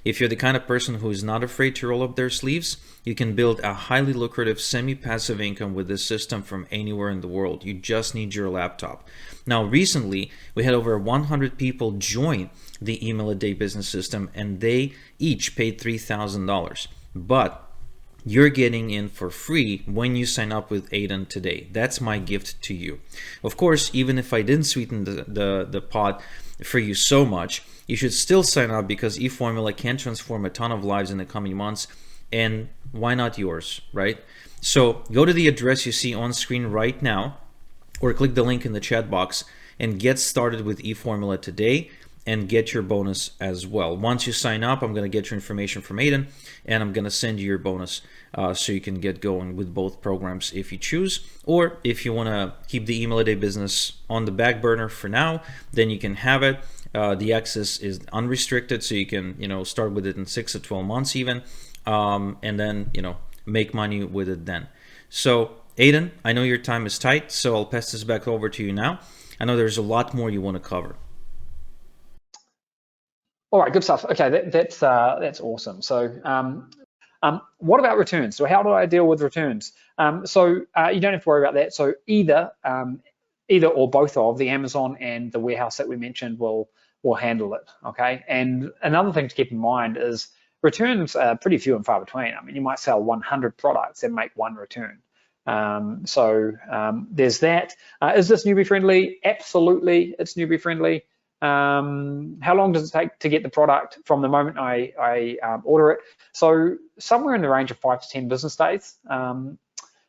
If you're the kind of person who is not afraid to roll up their sleeves, you can build a highly lucrative semi-passive income with this system from anywhere in the world. You just need your laptop. Now, recently, we had over 100 people join the Email a Day Business System, and they each paid $3,000. But you're getting in for free when you sign up with Aiden today. That's my gift to you. Of course, even if I didn't sweeten the pot for you so much, you should still sign up because eFormula can transform a ton of lives in the coming months, and why not yours, right? So go to the address you see on screen right now, or click the link in the chat box and get started with eFormula today and get your bonus as well. Once you sign up, I'm going to get your information from Aiden, and I'm going to send you your bonus so you can get going with both programs if you choose. Or if you want to keep the Email a Day business on the back burner for now, then you can have it. The access is unrestricted, so you can start with it in 6 to 12 months even, and then make money with it then. So Aiden, I know your time is tight, so I'll pass this back over to you now. I know there's a lot more you want to cover. All right, good stuff. Okay, that's awesome. So, what about returns? So, how do I deal with returns? So you don't have to worry about that. So either or both of the Amazon and the warehouse that we mentioned will handle it. Okay, and another thing to keep in mind is returns are pretty few and far between. I mean, you might sell 100 products and make 1 return. There's that. Is this newbie friendly? Absolutely, it's newbie friendly. How long does it take to get the product from the moment I order it? So somewhere in the range of 5 to 10 business days.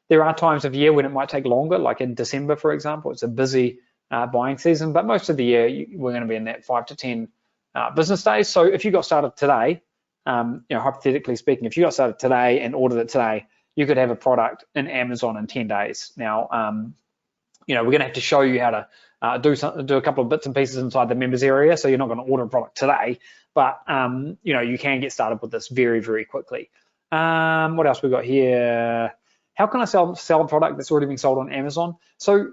There are times of year when it might take longer, like in December, for example. It's a busy buying season, but most of the year we're going to be in that 5 to 10 business days. So if you got started today, hypothetically speaking, if you got started today and ordered it today, you could have a product in Amazon in 10 days. Now, we're going to have to show you how to do a couple of bits and pieces inside the members area. So you're not going to order a product today, but you can get started with this very, very quickly. What else we got here? How can I sell a product that's already been sold on Amazon? So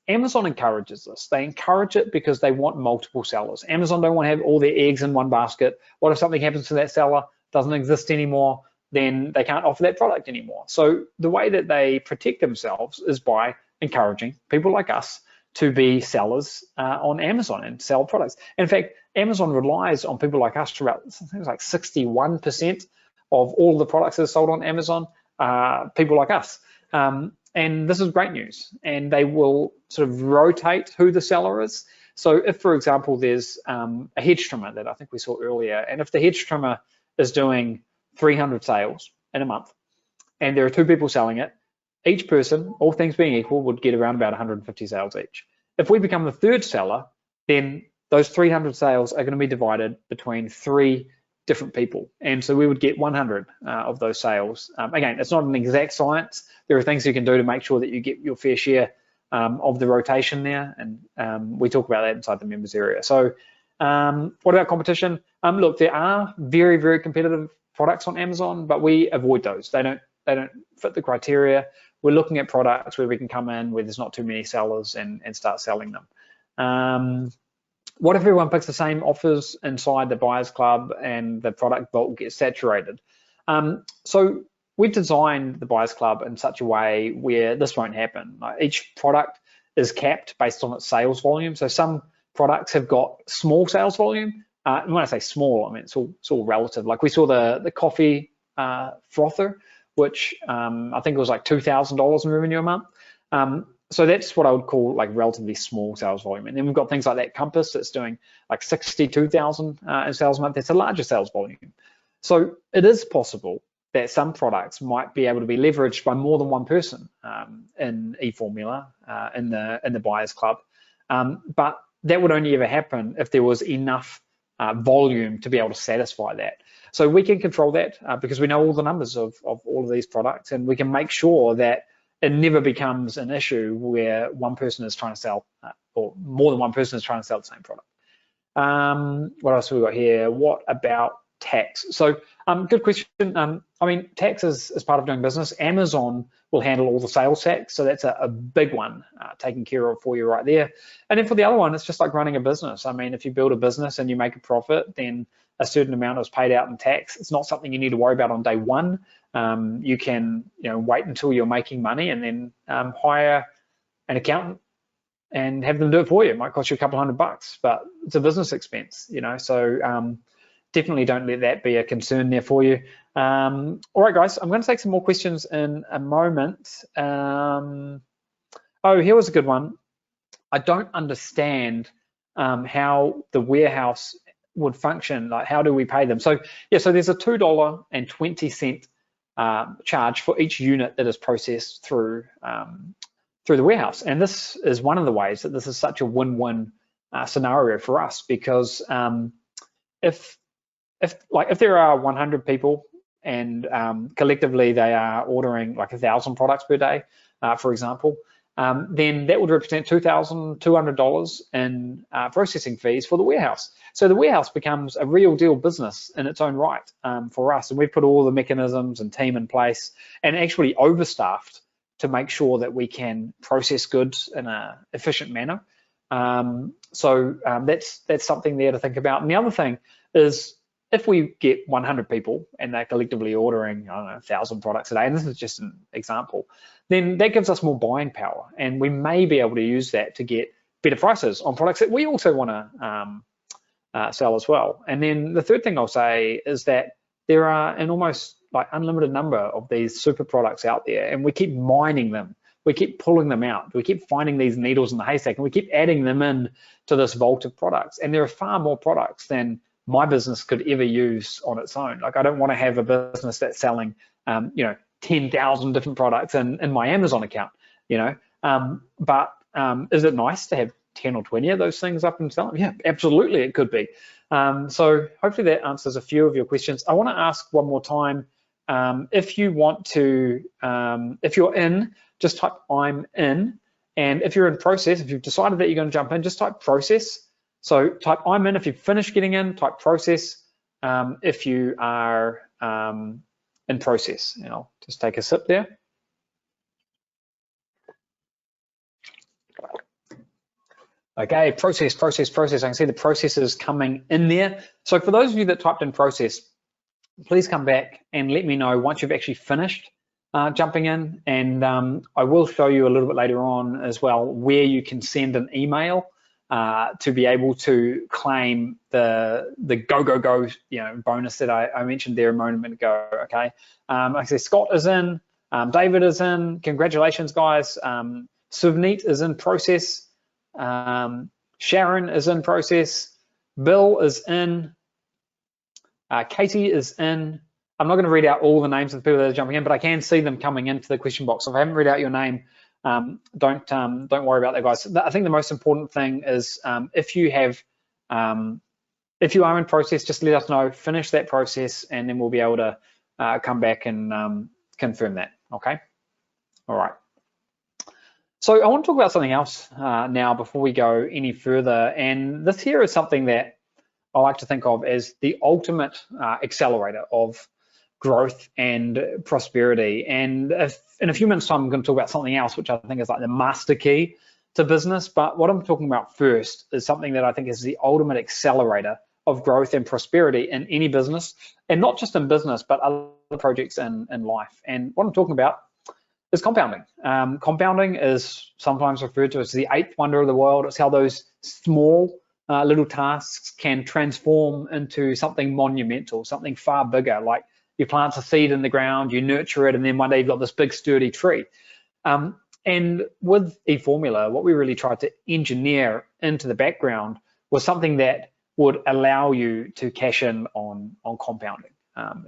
Amazon encourages this. They encourage it because they want multiple sellers. Amazon don't want to have all their eggs in one basket. What if something happens to that seller, doesn't exist anymore, then they can't offer that product anymore. So the way that they protect themselves is by encouraging people like us to be sellers on Amazon and sell products. In fact, Amazon relies on people like us for about things like 61% of all the products that are sold on Amazon are people like us. And this is great news. And they will sort of rotate who the seller is. So if, for example, there's a hedge trimmer that I think we saw earlier, and if the hedge trimmer is doing 300 sales in a month, and there are 2 people selling it, each person, all things being equal, would get around about 150 sales each. If we become the 3rd seller, then those 300 sales are going to be divided between 3 different people, and so we would get 100 of those sales. Again, it's not an exact science. There are things you can do to make sure that you get your fair share of the rotation there, and we talk about that inside the members area. So what about competition? Look, there are very, very competitive products on Amazon, but we avoid those. They don't fit the criteria. We're looking at products where we can come in where there's not too many sellers and start selling them. What if everyone picks the same offers inside the buyers club and the product bulk gets saturated? So we've designed the buyers club in such a way where this won't happen. Like, each product is capped based on its sales volume. So some products have got small sales volume. And when I say small, I mean it's all relative. Like, we saw the coffee frother, which I think it was like $2,000 in revenue a month. So that's what I would call like relatively small sales volume. And then we've got things like that Compass that's doing like 62,000 in sales a month. That's a larger sales volume. So it is possible that some products might be able to be leveraged by more than one person in eFormula, in the buyers club. But that would only ever happen if there was enough volume to be able to satisfy that. So we can control that because we know all the numbers of all of these products, and we can make sure that it never becomes an issue where one person is trying to sell, or more than one person is trying to sell the same product. What else have we got here? What about tax? So good question. I mean, tax is part of doing business. Amazon will handle all the sales tax, so that's a big one taken care of for you right there. And then for the other one, it's just like running a business. I mean, if you build a business and you make a profit, then a certain amount is paid out in tax. It's not something you need to worry about on day one. You can wait until you're making money and then hire an accountant and have them do it for you. It might cost you a couple $100, but it's a business expense, so definitely don't let that be a concern there for you. All right, guys, I'm going to take some more questions in a moment. Oh, here was a good one. I don't understand how the warehouse would function. Like, how do we pay them? So yeah, so there's a $2.20 charge for each unit that is processed through the warehouse, and this is one of the ways that this is such a win-win scenario for us, because if there are 100 people and collectively they are ordering like 1,000 products per day, for example, then that would represent $2,200 in processing fees for the warehouse. So the warehouse becomes a real deal business in its own right for us, and we've put all the mechanisms and team in place and actually overstaffed to make sure that we can process goods in an efficient manner. So that's something there to think about. And the other thing is, if we get 100 people and they're collectively ordering, I don't know, 1,000 products a day, and this is just an example, then that gives us more buying power, and we may be able to use that to get better prices on products that we also want to sell as well. And then the third thing I'll say is that there are an almost like unlimited number of these super products out there, and we keep mining them. We keep pulling them out. We keep finding these needles in the haystack, and we keep adding them in to this vault of products. And there are far more products than my business could ever use on its own. Like, I don't want to have a business that's selling, 10,000 different products in my Amazon account, but is it nice to have 10 or 20 of those things up and selling? Yeah, absolutely, it could be. So hopefully that answers a few of your questions. I want to ask one more time, if you want to, if you're in, just type I'm in, and if you're in process, if you've decided that you're going to jump in, just type process. So type I'm in if you've finished getting in, type process if you are in process. And I'll just take a sip there. Okay, process. I can see the processes coming in there. So for those of you that typed in process, please come back and let me know once you've actually finished jumping in. And I will show you a little bit later on as well where you can send an email to be able to claim the go, bonus that I mentioned there a moment ago. Okay, like I say, Scott is in, David is in. Congratulations, guys. Suvneet is in process. Sharon is in process. Bill is in. Katie is in. I'm not going to read out all the names of the people that are jumping in, but I can see them coming into the question box. So if I haven't read out your name, don't worry about that, guys. I think the most important thing is if you are in process, just let us know, finish that process, and then we'll be able to come back and confirm that. Okay. All right. So I want to talk about something else now before we go any further, and this here is something that I like to think of as the ultimate accelerator of growth and prosperity. And in a few minutes time, I'm going to talk about something else, which I think is like the master key to business. But what I'm talking about first is something that I think is the ultimate accelerator of growth and prosperity in any business, and not just in business, but other projects in life. And what I'm talking about is compounding. Compounding is sometimes referred to as the eighth wonder of the world. It's how those small little tasks can transform into something monumental, something far bigger, like you plant a seed in the ground, you nurture it, and then one day you've got this big sturdy tree. And with eFormula, what we really tried to engineer into the background was something that would allow you to cash in on compounding,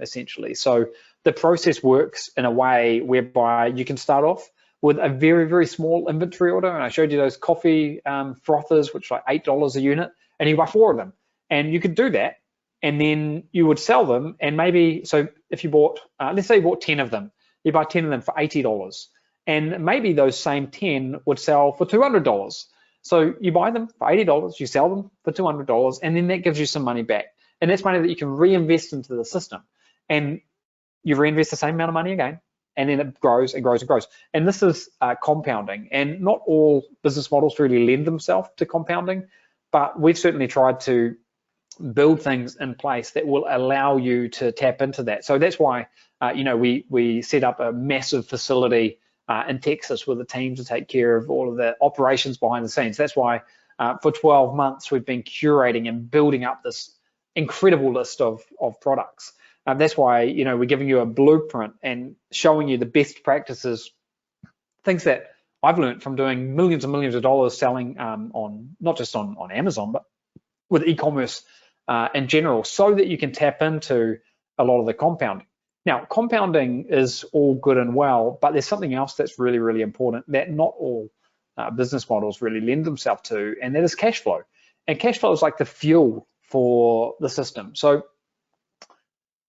essentially. So the process works in a way whereby you can start off with a very, very small inventory order. And I showed you those coffee frothers, which are like $8 a unit, and you buy 4 of them. And you could do that, and then you would sell them. And maybe, so if you bought, let's say you bought 10 of them, you buy 10 of them for $80. And maybe those same 10 would sell for $200. So you buy them for $80, you sell them for $200, and then that gives you some money back. And that's money that you can reinvest into the system. And you reinvest the same amount of money again, and then it grows and grows and grows. And this is compounding. And not all business models really lend themselves to compounding, but we've certainly tried to build things in place that will allow you to tap into that. So that's why we set up a massive facility in Texas with a team to take care of all of the operations behind the scenes. That's why for 12 months we've been curating and building up this incredible list of products. That's why we're giving you a blueprint and showing you the best practices, things that I've learned from doing millions and millions of dollars selling on not just on Amazon, but with e-commerce in general, so that you can tap into a lot of the compounding. Now, compounding is all good and well, but there's something else that's really, really important that not all business models really lend themselves to, and that is cash flow. And cash flow is like the fuel for the system. So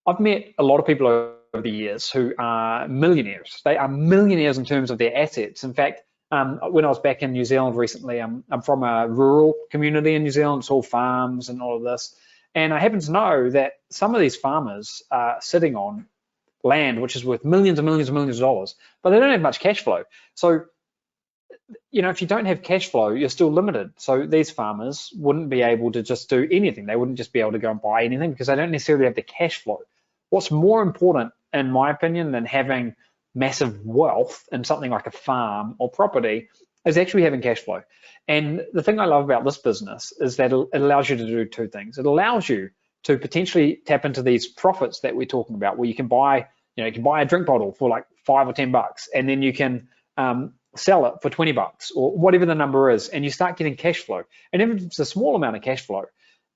I've met a lot of people over the years who are millionaires. They are millionaires in terms of their assets. In fact, when I was back in New Zealand recently, I'm from a rural community in New Zealand. It's all farms and all of this. And I happen to know that some of these farmers are sitting on land which is worth millions and millions and millions of dollars, but they don't have much cash flow. So, if you don't have cash flow, you're still limited. So these farmers wouldn't be able to just do anything. They wouldn't just be able to go and buy anything because they don't necessarily have the cash flow. What's more important, in my opinion, than having massive wealth in something like a farm or property is actually having cash flow. And the thing I love about this business is that it allows you to do 2 things. It allows you to potentially tap into these profits that we're talking about, where you can buy, you can buy a drink bottle for like $5 or $10, and then you can sell it for $20 or whatever the number is, and you start getting cash flow. And if it's a small amount of cash flow,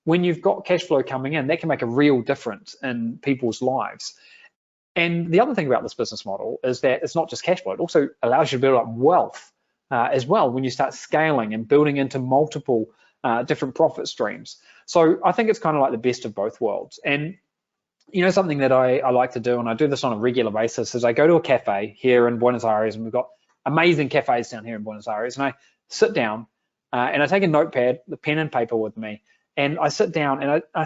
when you've got cash flow coming in, that can make a real difference in people's lives. And the other thing about this business model is that it's not just cash flow, it also allows you to build up wealth as well when you start scaling and building into multiple different profit streams. So I think it's kind of like the best of both worlds. And something that I like to do, and I do this on a regular basis, is I go to a cafe here in Buenos Aires, and we've got amazing cafes down here in Buenos Aires, and I sit down and I take a notepad, the pen and paper with me, and I sit down and I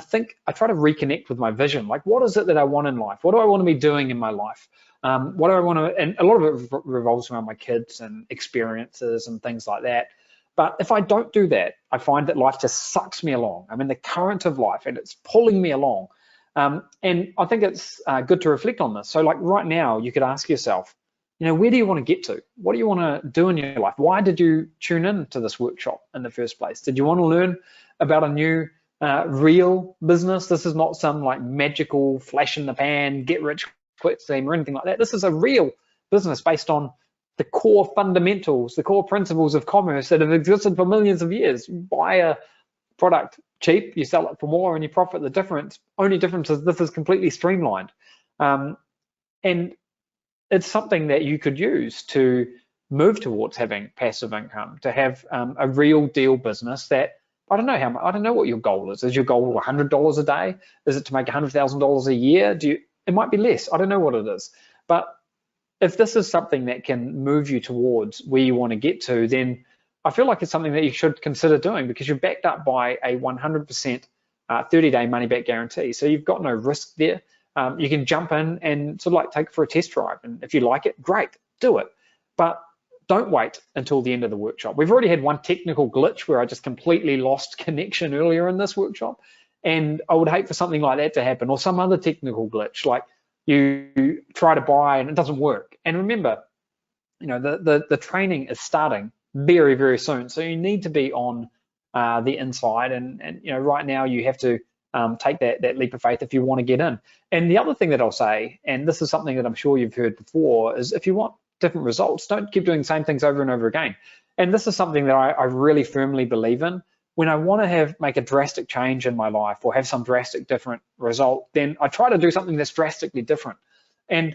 try to reconnect with my vision. Like, what is it that I want in life? What do I want to be doing in my life? What do I want to, and a lot of it revolves around my kids and experiences and things like that. But if I don't do that, I find that life just sucks me along. I'm in the current of life and it's pulling me along. And I think it's good to reflect on this. So like right now, you could ask yourself, where do you want to get to? What do you want to do in your life? Why did you tune in to this workshop in the first place? Did you want to learn about a new real business? This is not some like magical flash in the pan, get rich quick scheme or anything like that. This is a real business based on the core fundamentals, the core principles of commerce that have existed for millions of years. You buy a product cheap, you sell it for more, and you profit the difference. Only difference is this is completely streamlined. And it's something that you could use to move towards having passive income, to have a real deal business that, I don't know what your goal is. Is your goal $100 a day? Is it to make $100,000 a year? It might be less. I don't know what it is. But if this is something that can move you towards where you want to get to, then I feel like it's something that you should consider doing, because you're backed up by a 100% 30-day money-back guarantee. So you've got no risk there. You can jump in and sort of like take it for a test drive. And if you like it, great, do it. But don't wait until the end of the workshop. We've already had one technical glitch where I just completely lost connection earlier in this workshop. And I would hate for something like that to happen, or some other technical glitch, like you try to buy and it doesn't work. And remember, the training is starting very, very soon. So you need to be on the inside. And right now you have to take that leap of faith if you want to get in. And the other thing that I'll say, and this is something that I'm sure you've heard before, is if you want different results, don't keep doing the same things over and over again. And this is something that I really firmly believe in. When I want to make a drastic change in my life or have some drastic different result, then I try to do something that's drastically different. And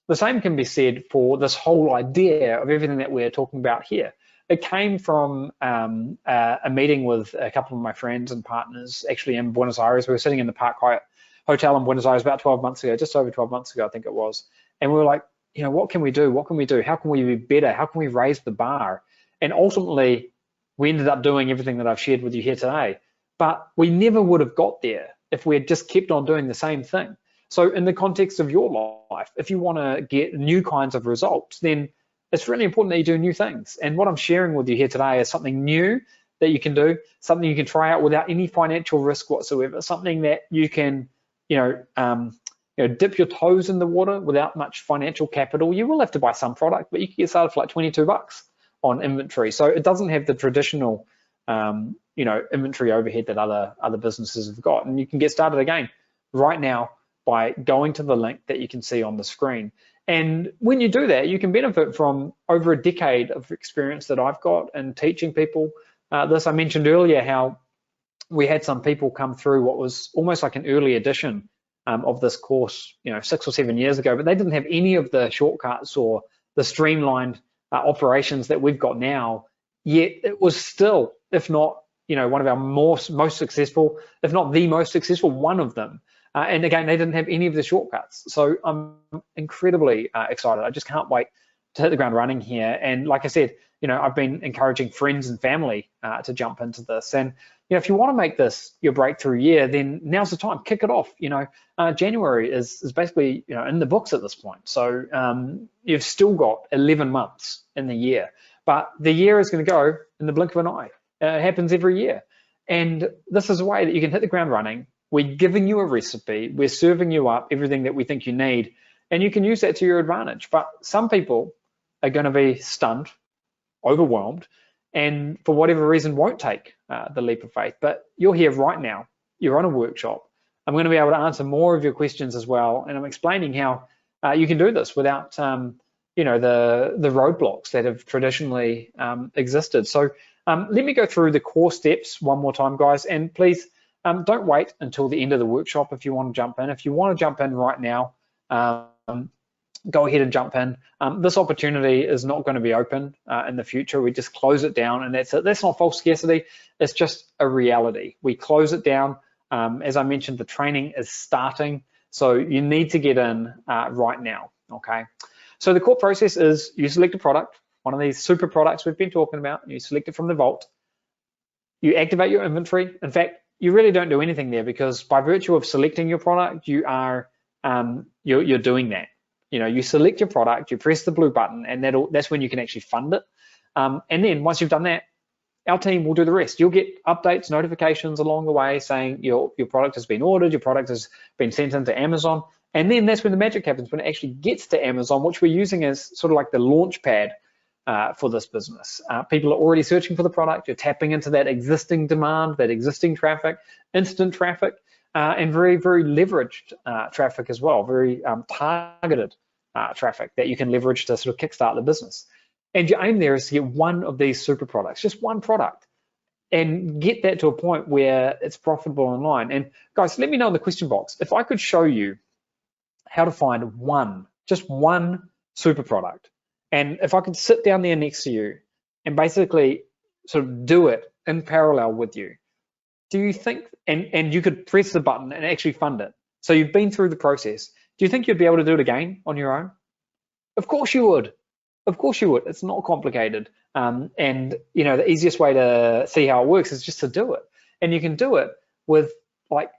the same can be said for this whole idea of everything that we're talking about here. It came from a meeting with a couple of my friends and partners, actually in Buenos Aires. We were sitting in the Park Hyatt Hotel in Buenos Aires about 12 months ago, just over 12 months ago, I think it was. And we were like, what can we do? What can we do? How can we be better? How can we raise the bar? And ultimately, we ended up doing everything that I've shared with you here today. But we never would have got there if we had just kept on doing the same thing. So in the context of your life, if you want to get new kinds of results, then it's really important that you do new things. And what I'm sharing with you here today is something new that you can do, something you can try out without any financial risk whatsoever, something that you can, dip your toes in the water without much financial capital. You will have to buy some product, but you can get started for like $22 on inventory. So it doesn't have the traditional, inventory overhead that other businesses have got. And you can get started again right now by going to the link that you can see on the screen. And when you do that, you can benefit from over a decade of experience that I've got in teaching people this. I mentioned earlier how we had some people come through what was almost like an early edition of this course, 6 or 7 years ago, but they didn't have any of the shortcuts or the streamlined operations that we've got now. Yet it was still, if not, one of our most successful, if not the most successful, one of them. And again, they didn't have any of the shortcuts. So I'm incredibly excited. I just can't wait to hit the ground running here. And like I said, I've been encouraging friends and family to jump into this. And if you want to make this your breakthrough year, then now's the time. Kick it off. January is basically in the books at this point. So you've still got 11 months in the year, but the year is going to go in the blink of an eye. It happens every year, and this is a way that you can hit the ground running. We're giving you a recipe. We're serving you up everything that we think you need, and you can use that to your advantage. But some people are going to be stunned, overwhelmed, and for whatever reason won't take the leap of faith. But you're here right now. You're on a workshop. I'm going to be able to answer more of your questions as well, and I'm explaining how you can do this without the roadblocks that have traditionally existed. So let me go through the core steps one more time, guys, and please don't wait until the end of the workshop if you want to jump in. If you want to jump in right now, go ahead and jump in. This opportunity is not going to be open in the future. We just close it down, and that's it. That's not false scarcity. It's just a reality. We close it down. As I mentioned, the training is starting, so you need to get in right now, okay? So the core process is you select a product, one of these super products we've been talking about. You select it from the vault. You activate your inventory. In fact, you really don't do anything there, because by virtue of selecting your product, you are you're doing that. You select your product, you press the blue button, and that's when you can actually fund it. And then once you've done that, our team will do the rest. You'll get updates, notifications along the way saying your product has been ordered, your product has been sent into Amazon, And then that's when the magic happens, when it actually gets to Amazon, which we're using as sort of like the launch pad for this business. People are already searching for the product. You're tapping into that existing demand, that existing traffic, instant traffic, and very, very leveraged traffic as well, very targeted traffic that you can leverage to sort of kickstart the business. And your aim there is to get one of these super products, just one product, and get that to a point where it's profitable online. And guys, let me know in the question box, if I could show you how to find just one super product, and if I could sit down there next to you and basically sort of do it in parallel with you, do you think, and you could press the button and actually fund it, so you've been through the process, do you think you'd be able to do it again on your own? Of course you would. Of course you would. It's not complicated. And you know, the easiest way to see how it works is just to do it. And you can do it with like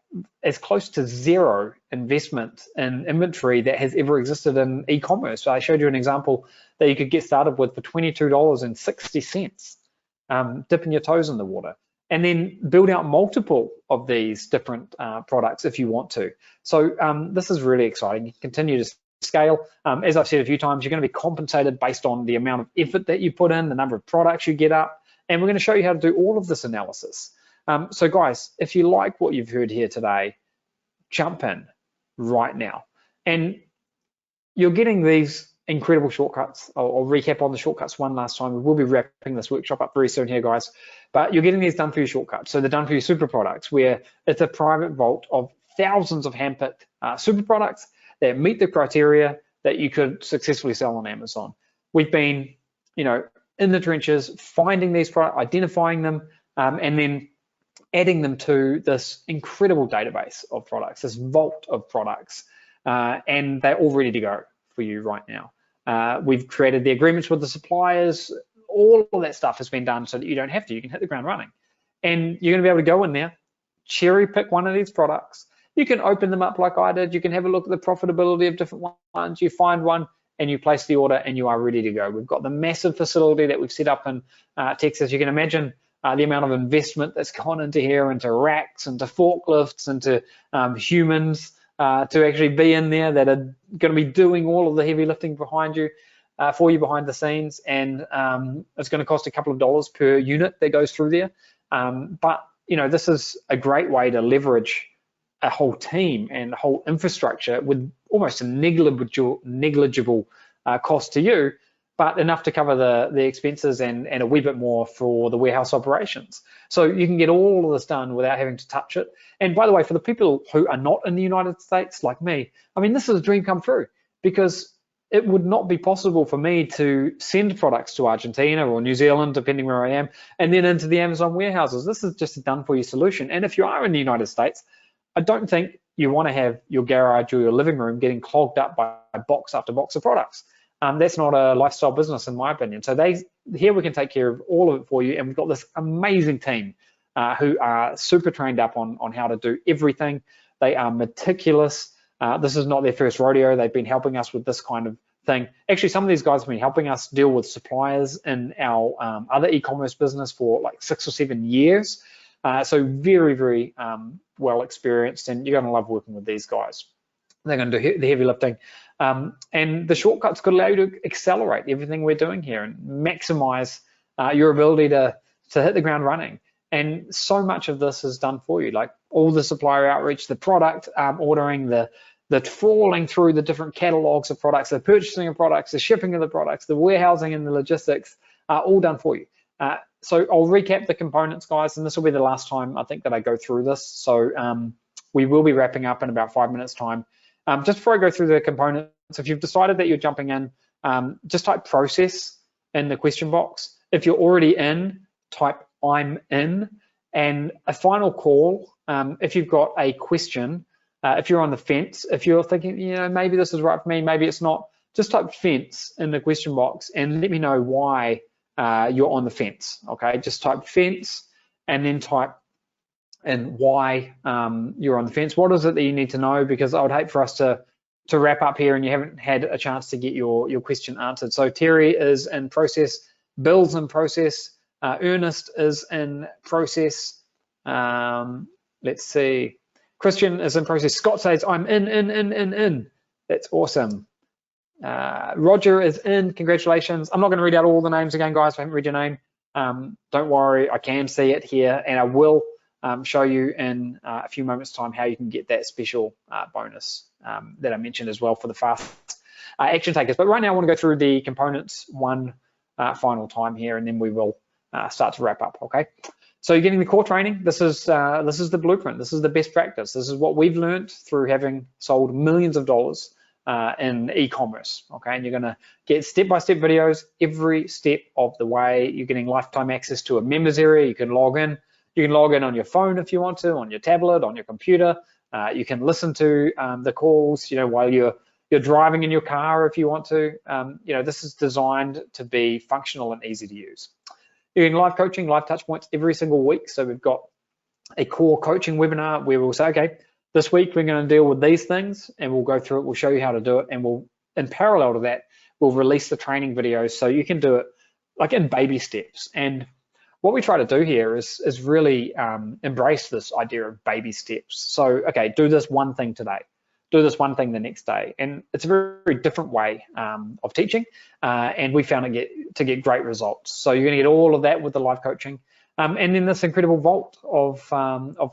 as close to zero investment in inventory that has ever existed in e-commerce. So I showed you an example that you could get started with for $22.60, dipping your toes in the water, and then build out multiple of these different products if you want to. So this is really exciting. You continue to scale. As I've said a few times, you're going to be compensated based on the amount of effort that you put in, the number of products you get up, and we're going to show you how to do all of this analysis. So guys, if you like what you've heard here today, jump in right now. And you're getting these incredible shortcuts. I'll recap on the shortcuts one last time. We will be wrapping this workshop up very soon here, guys. But you're getting these done for your shortcuts. So they're done for your super products, where it's a private vault of thousands of handpicked super products that meet the criteria that you could successfully sell on Amazon. We've been, you know, in the trenches, finding these products, identifying them, and then adding them to this incredible database of products, this vault of products, and they're all ready to go for you right now. We've created the agreements with the suppliers. All of that stuff has been done so that you don't have to. You can hit the ground running. And you're going to be able to go in there, cherry pick one of these products. You can open them up like I did. You can have a look at the profitability of different ones. You find one and you place the order and you are ready to go. We've got the massive facility that we've set up in Texas. You can imagine the amount of investment that's gone into here, into racks, into forklifts, into humans to actually be in there that are going to be doing all of the heavy lifting behind you, for you behind the scenes. And it's going to cost a couple of dollars per unit that goes through there. But you know, this is a great way to leverage a whole team and a whole infrastructure with almost a negligible cost to you, but enough to cover the expenses and a wee bit more for the warehouse operations. So you can get all of this done without having to touch it. And by the way, for the people who are not in the United States like me, I mean, this is a dream come true, because it would not be possible for me to send products to Argentina or New Zealand, depending where I am, and then into the Amazon warehouses. This is just a done for you solution. And if you are in the United States, I don't think you want to have your garage or your living room getting clogged up by box after box of products. That's not a lifestyle business, in my opinion. So here we can take care of all of it for you, and we've got this amazing team who are super trained up on how to do everything. They are meticulous. This is not their first rodeo. They've been helping us with this kind of thing. Actually, some of these guys have been helping us deal with suppliers in our other e-commerce business for like 6 or 7 years. So very, very well experienced, and you're going to love working with these guys. They're going to do the heavy lifting. And the shortcuts could allow you to accelerate everything we're doing here and maximize your ability to hit the ground running. And so much of this is done for you, like all the supplier outreach, the product ordering, the trawling through the different catalogs of products, the purchasing of products, the shipping of the products, the warehousing and the logistics are all done for you. So I'll recap the components, guys, and this will be the last time I think that I go through this. So we will be wrapping up in about 5 minutes time. Just before I go through the components, if you've decided that you're jumping in, just type process in the question box. If you're already in, type I'm in. And a final call, if you've got a question, if you're on the fence, if you're thinking, you know, maybe this is right for me, maybe it's not, just type fence in the question box and let me know why you're on the fence, okay? Just type fence and then type in why you're on the fence. What is it that you need to know? Because I would hate for us to wrap up here and you haven't had a chance to get your question answered. So Terry is in process, Bill's in process, Ernest is in process, let's see, Christian is in process. Scott says, I'm in. That's awesome. Roger is in, congratulations. I'm not going to read out all the names again, guys. If I haven't read your name, don't worry, I can see it here, and I will show you in a few moments time how you can get that special bonus that I mentioned as well for the fast action takers. But right now I want to go through the components one final time here, and then we will start to wrap up, okay? So you're getting the core training. This is the blueprint. This is the best practice. This is what we've learned through having sold millions of dollars in e-commerce, okay? And you're gonna get step-by-step videos every step of the way. You're getting lifetime access to a members area. You can log in. You can log in on your phone if you want to, on your tablet, on your computer. You can listen to the calls, while you're driving in your car if you want to. This is designed to be functional and easy to use. You're getting live coaching, live touch points every single week. So we've got a core coaching webinar where we'll say, okay, this week we're going to deal with these things, and we'll go through it. We'll show you how to do it, and we'll, in parallel to that, we'll release the training videos so you can do it like in baby steps. And what we try to do here is really embrace this idea of baby steps. So, okay, do this one thing today, do this one thing the next day, and it's a very, very different way of teaching, and we found it to get great results. So you're going to get all of that with the live coaching. And then this incredible vault of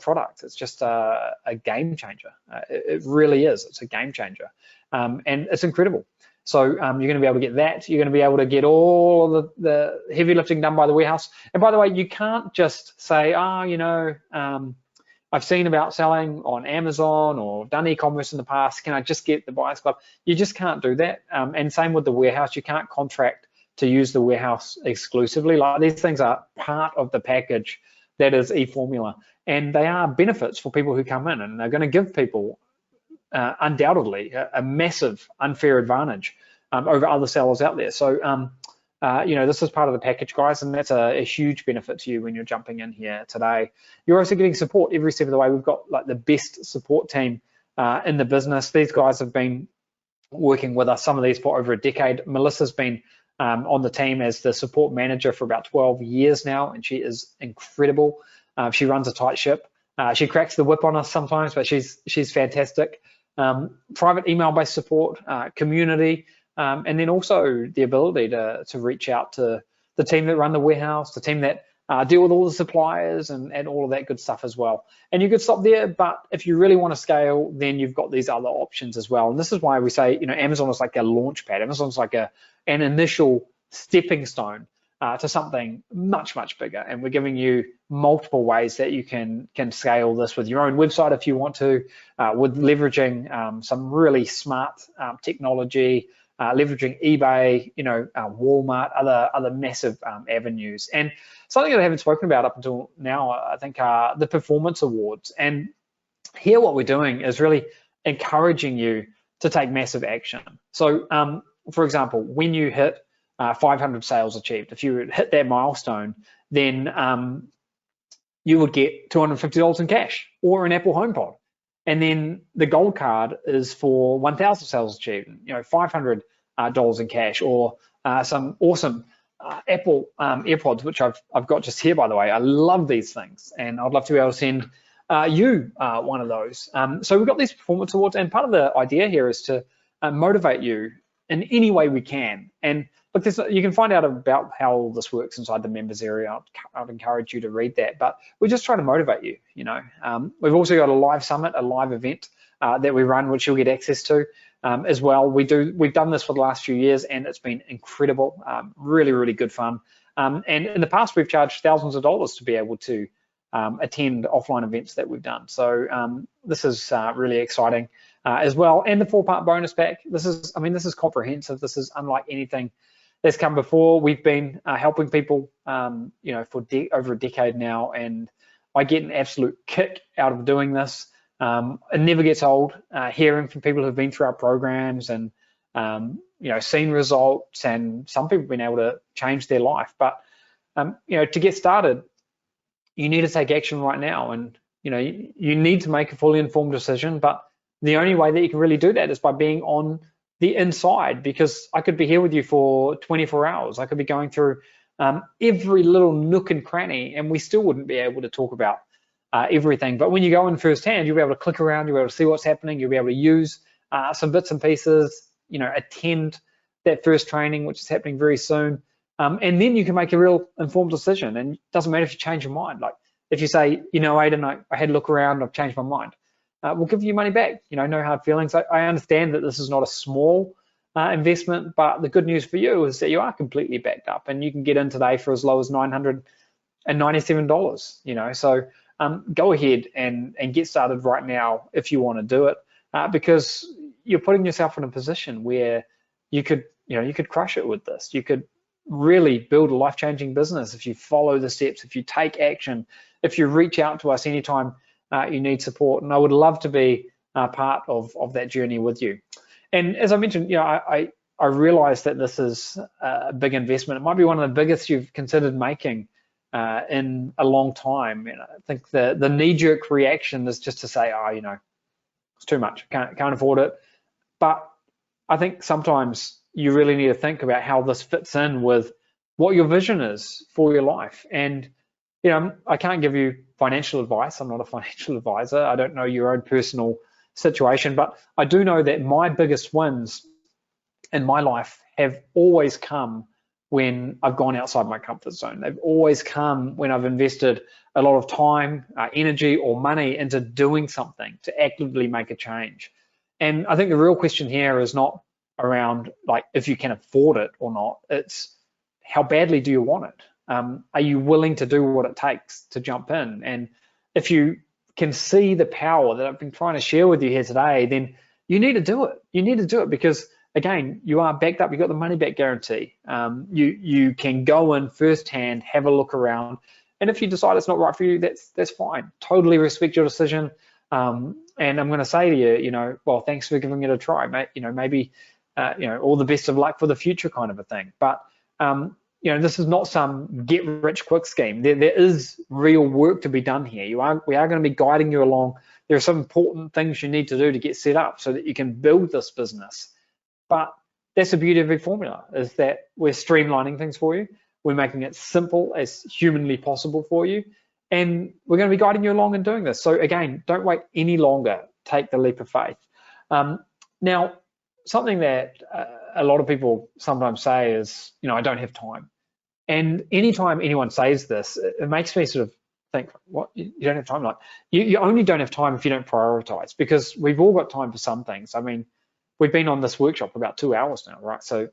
products. It's just a game changer. It really is. It's a game changer, and it's incredible. So you're going to be able to get that. You're going to be able to get all of the heavy lifting done by the warehouse. And by the way, you can't just say, I've seen about selling on Amazon or done e-commerce in the past. Can I just get the Buyers Club? You just can't do that. And same with the warehouse. You can't contract to use the warehouse exclusively. Like, these things are part of the package that is eFormula, and they are benefits for people who come in, and they're going to give people undoubtedly a massive unfair advantage over other sellers out there. So this is part of the package, guys, and that's a huge benefit to you when you're jumping in here today. You're also getting support every step of the way. We've got like the best support team in the business. These guys have been working with us, some of these for over a decade. Melissa's been on the team as the support manager for about 12 years now, and she is incredible. She runs a tight ship. She cracks the whip on us sometimes, but she's fantastic. Private email-based support, community, and then also the ability to reach out to the team that run the warehouse, the team that deal with all the suppliers and all of that good stuff as well. And you could stop there, but if you really want to scale, then you've got these other options as well. And this is why we say, Amazon is like a launch pad. Amazon's like an initial stepping stone to something much, much bigger. And we're giving you multiple ways that you can scale this with your own website if you want to, with leveraging some really smart technology, leveraging eBay, Walmart, other massive avenues. And something that I haven't spoken about up until now, I think, are the performance awards. And here what we're doing is really encouraging you to take massive action. So, for example, when you hit 500 sales achieved, if you hit that milestone, then you would get $250 in cash or an Apple HomePod. And then the gold card is for 1,000 sales achieved, $500 in cash, or some awesome Apple AirPods, which I've got just here, by the way. I love these things, and I'd love to be able to send you one of those. So we've got these performance awards, and part of the idea here is to motivate you in any way we can. And look, you can find out about how all this works inside the members area. I'd encourage you to read that, but we're just trying to motivate you. We've also got a live summit, a live event that we run, which you'll get access to as well. We've done this for the last few years, and it's been incredible, really, really good fun. And in the past, we've charged thousands of dollars to be able to attend offline events that we've done. So this is really exciting as well. And the 4-part bonus pack. This is comprehensive. This is unlike anything that's come before. We've been helping people, for over a decade now, and I get an absolute kick out of doing this. It never gets old, hearing from people who've been through our programs and seen results, and some people have been able to change their life. But to get started, you need to take action right now, and you need to make a fully informed decision. But the only way that you can really do that is by being on the inside, because I could be here with you for 24 hours. I could be going through every little nook and cranny, and we still wouldn't be able to talk about everything. But when you go in firsthand, you'll be able to click around, you'll be able to see what's happening, you'll be able to use some bits and pieces, attend that first training, which is happening very soon. And then you can make a real informed decision. And it doesn't matter if you change your mind. Like if you say, Aidan, I had a look around, I've changed my mind. We'll give you money back, no hard feelings. I understand that this is not a small investment, but the good news for you is that you are completely backed up and you can get in today for as low as $997, So go ahead and get started right now if you want to do it, because you're putting yourself in a position where you could crush it with this. You could really build a life-changing business if you follow the steps, if you take action, if you reach out to us anytime you need support. And I would love to be part of that journey with you. And as I mentioned, I realize that this is a big investment. It might be one of the biggest you've considered making in a long time. I think the knee-jerk reaction is just to say, it's too much, can't afford it. But I think sometimes you really need to think about how this fits in with what your vision is for your life. And I can't give you financial advice. I'm not a financial advisor. I don't know your own personal situation, but I do know that my biggest wins in my life have always come when I've gone outside my comfort zone. They've always come when I've invested a lot of time, energy, or money into doing something to actively make a change. And I think the real question here is not around like if you can afford it or not. It's how badly do you want it? Are you willing to do what it takes to jump in? And if you can see the power that I've been trying to share with you here today, then you need to do it. You need to do it because, again, you are backed up. You've got the money back guarantee. You can go in firsthand, have a look around, and if you decide it's not right for you, that's fine. Totally respect your decision. And I'm going to say to you, well, thanks for giving it a try, mate. Maybe all the best of luck for the future, kind of a thing. But this is not some get rich quick scheme. There is real work to be done here. We are going to be guiding you along. There are some important things you need to do to get set up so that you can build this business. But that's the beauty of eFormula, is that we're streamlining things for you. We're making it simple as humanly possible for you. And we're going to be guiding you along in doing this. So again, don't wait any longer. Take the leap of faith. Now, something that a lot of people sometimes say is, I don't have time. And anytime anyone says this, it makes me sort of think, what, you don't have time? Like, you only don't have time if you don't prioritize, because we've all got time for some things. I mean, we've been on this workshop for about 2 hours now, right? So,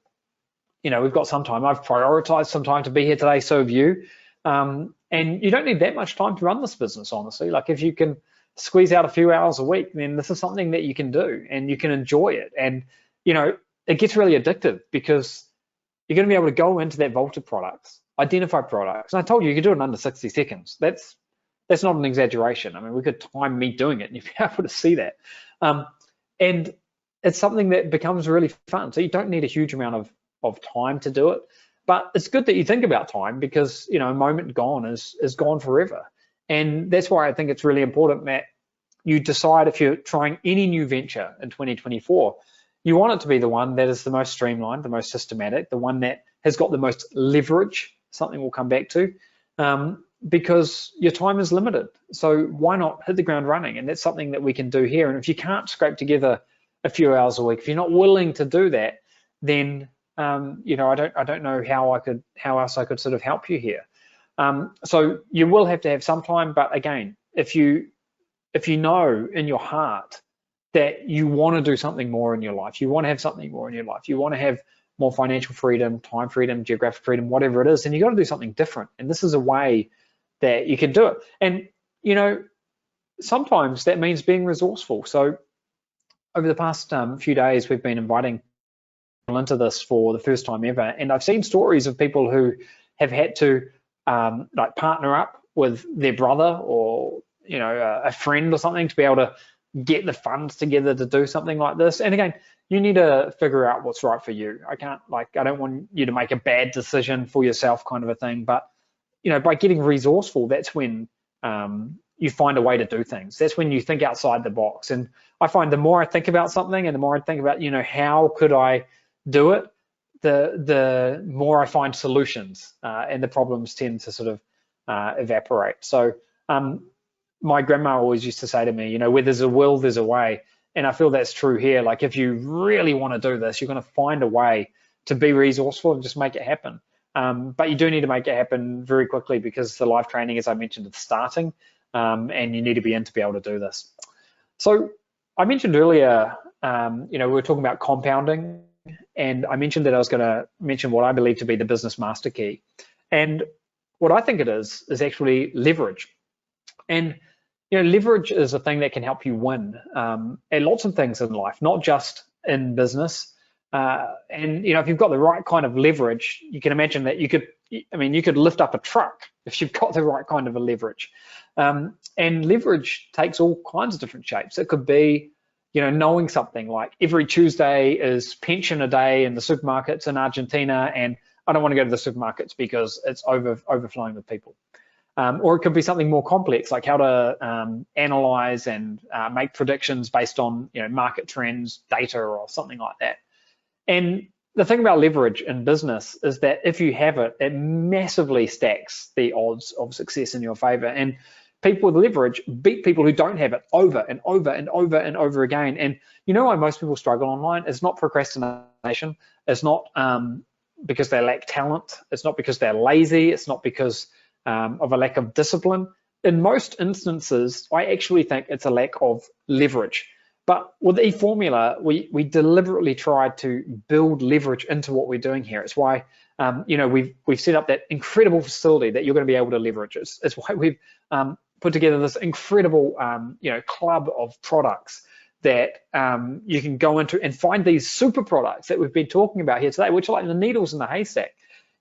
we've got some time. I've prioritized some time to be here today, so have you. And you don't need that much time to run this business, honestly. Like if you can squeeze out a few hours a week, then this is something that you can do and you can enjoy it. And, it gets really addictive because you're going to be able to go into that vault of products, identify products. And I told you could do it in under 60 seconds. That's not an exaggeration. I mean, we could time me doing it and you'd be able to see that. And it's something that becomes really fun. So you don't need a huge amount of time to do it. But it's good that you think about time because, a moment gone is gone forever. And that's why I think it's really important that you decide if you're trying any new venture in 2024, you want it to be the one that is the most streamlined, the most systematic, the one that has got the most leverage, something we'll come back to, because your time is limited. So why not hit the ground running? And that's something that we can do here. And if you can't scrape together a few hours a week, if you're not willing to do that, then I don't know how else I could sort of help you here. So you will have to have some time, but again, if you know in your heart that you want to do something more in your life, you want to have something more in your life, you want to have more financial freedom, time freedom, geographic freedom, whatever it is, then you got to do something different. And this is a way that you can do it. And sometimes that means being resourceful. So over the past few days, we've been inviting people into this for the first time ever, and I've seen stories of people who have had to partner up with their brother or a friend or something to be able to get the funds together to do something like this. And again, you need to figure out what's right for you. I don't want you to make a bad decision for yourself, kind of a thing. But by getting resourceful, that's when you find a way to do things. That's when you think outside the box. And I find the more I think about something and the more I think about how could I do it, the more I find solutions, and the problems tend to sort of evaporate. So my grandma always used to say to me, where there's a will, there's a way. And I feel that's true here. Like if you really want to do this, you're going to find a way to be resourceful and just make it happen. But you do need to make it happen very quickly because the live training, as I mentioned, is starting, and you need to be in to be able to do this. So I mentioned earlier, we were talking about compounding, and I mentioned that I was going to mention what I believe to be the business master key. And what I think it is actually leverage. And leverage is a thing that can help you win at lots of things in life, not just in business. And if you've got the right kind of leverage, you can imagine that you could lift up a truck if you've got the right kind of a leverage. And leverage takes all kinds of different shapes. It could be, knowing something like every Tuesday is pension a day in the supermarkets in Argentina, and I don't want to go to the supermarkets because it's overflowing with people. Or it could be something more complex, like how to analyze and make predictions based on market trends, data, or something like that. And the thing about leverage in business is that if you have it, it massively stacks the odds of success in your favor. And people with leverage beat people who don't have it over and over and over and over again. And why most people struggle online? It's not procrastination. It's not because they lack talent. It's not because they're lazy. It's not because of a lack of discipline. In most instances, I actually think it's a lack of leverage. But with eFormula, we deliberately tried to build leverage into what we're doing here. It's why we've set up that incredible facility that you're going to be able to leverage. It's why we've put together this incredible club of products that you can go into and find these super products that we've been talking about here today, which are like the needles in the haystack.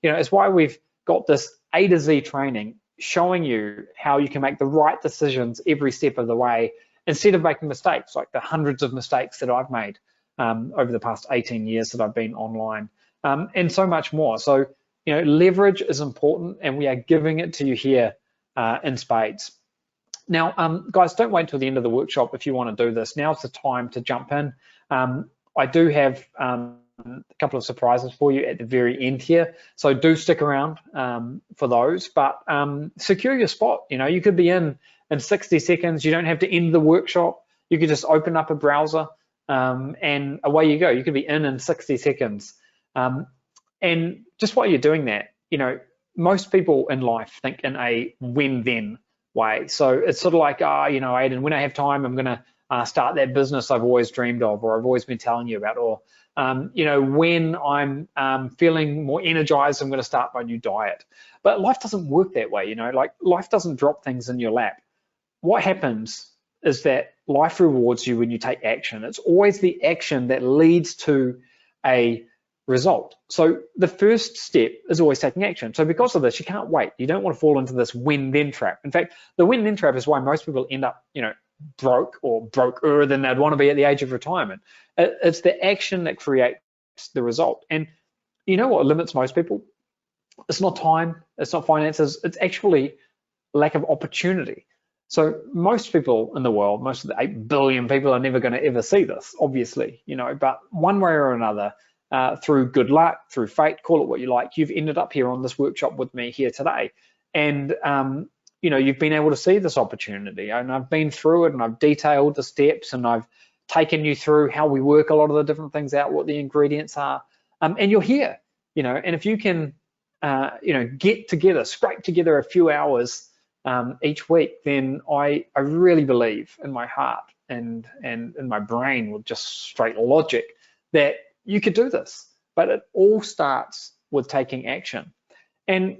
It's why we've got this A to Z training showing you how you can make the right decisions every step of the way, instead of making mistakes like the hundreds of mistakes that I've made over the past 18 years that I've been online, and so much more. So, leverage is important, and we are giving it to you here in spades. Now, guys, don't wait until the end of the workshop if you want to do this. Now's the time to jump in. I do have a couple of surprises for you at the very end here, so do stick around for those. But secure your spot. You could be in 60 seconds. You don't have to end the workshop. You could just open up a browser and away you go. You could be in 60 seconds. And just while you're doing that, most people in life think in a when-then way. So it's sort of like, Aidan, when I have time, I'm going to start that business I've always dreamed of, or I've always been telling you about, or when I'm feeling more energized, I'm going to start my new diet. But life doesn't work that way. Like life doesn't drop things in your lap. What happens is that life rewards you when you take action. It's always the action that leads to a result. So the first step is always taking action. So because of this, you can't wait. You don't want to fall into this when-then trap. In fact, the when-then trap is why most people end up, broke or broker than they'd want to be at the age of retirement. It's the action that creates the result. And what limits most people? It's not time, it's not finances, it's actually lack of opportunity. So most people in the world, most of the 8 billion people, are never going to ever see this, obviously, but one way or another, through good luck, through fate, call it what you like, you've ended up here on this workshop with me here today. And, you've been able to see this opportunity, and I've been through it, and I've detailed the steps, and I've taken you through how we work a lot of the different things out, what the ingredients are, and you're here, and if you can, scrape together a few hours each week, then I really believe in my heart and in my brain with just straight logic that you could do this. But it all starts with taking action. And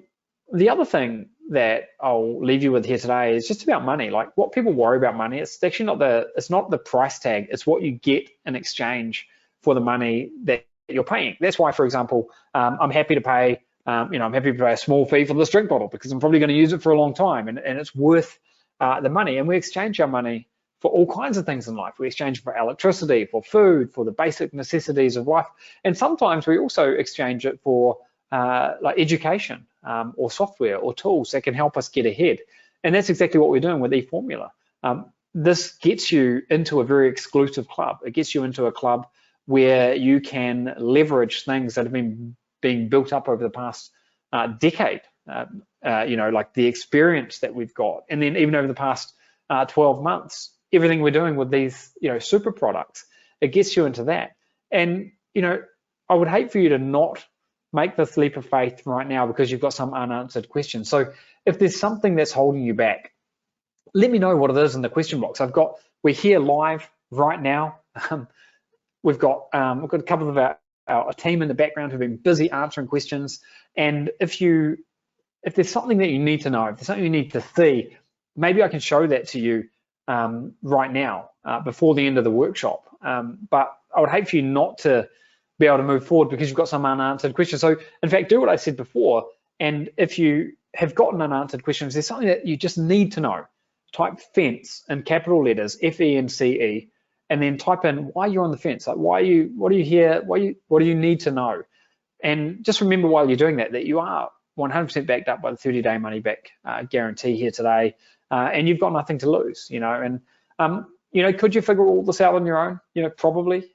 the other thing that I'll leave you with here today is just about money. Like, what people worry about money, it's actually not the price tag, it's what you get in exchange for the money that you're paying. That's why, for example, I'm happy to pay a small fee for this drink bottle because I'm probably going to use it for a long time, and it's worth the money. And we exchange our money for all kinds of things in life. We exchange for electricity, for food, for the basic necessities of life. And sometimes we also exchange it for like education or software or tools that can help us get ahead. And that's exactly what we're doing with eFormula. This gets you into a very exclusive club. It gets you into a club where you can leverage things that have been being built up over the past decade, like the experience that we've got, and then even over the past 12 months. Everything we're doing with these, super products, it gets you into that. And, I would hate for you to not make this leap of faith right now because you've got some unanswered questions. So if there's something that's holding you back, let me know what it is in the question box. We're here live right now. We've got a couple of our team in the background who've been busy answering questions. And if there's something that you need to know, if there's something you need to see, maybe I can show that to you right now before the end of the workshop. But I would hate for you not to be able to move forward because you've got some unanswered questions. So in fact, do what I said before. And if you have gotten unanswered questions, there's something that you just need to know. Type fence in capital letters, FENCE, and then type in why you're on the fence. Like what are you here? What do you need to know? And just remember while you're doing that you are 100% backed up by the 30-day money back guarantee here today, and you've got nothing to lose. And could you figure all this out on your own? Probably.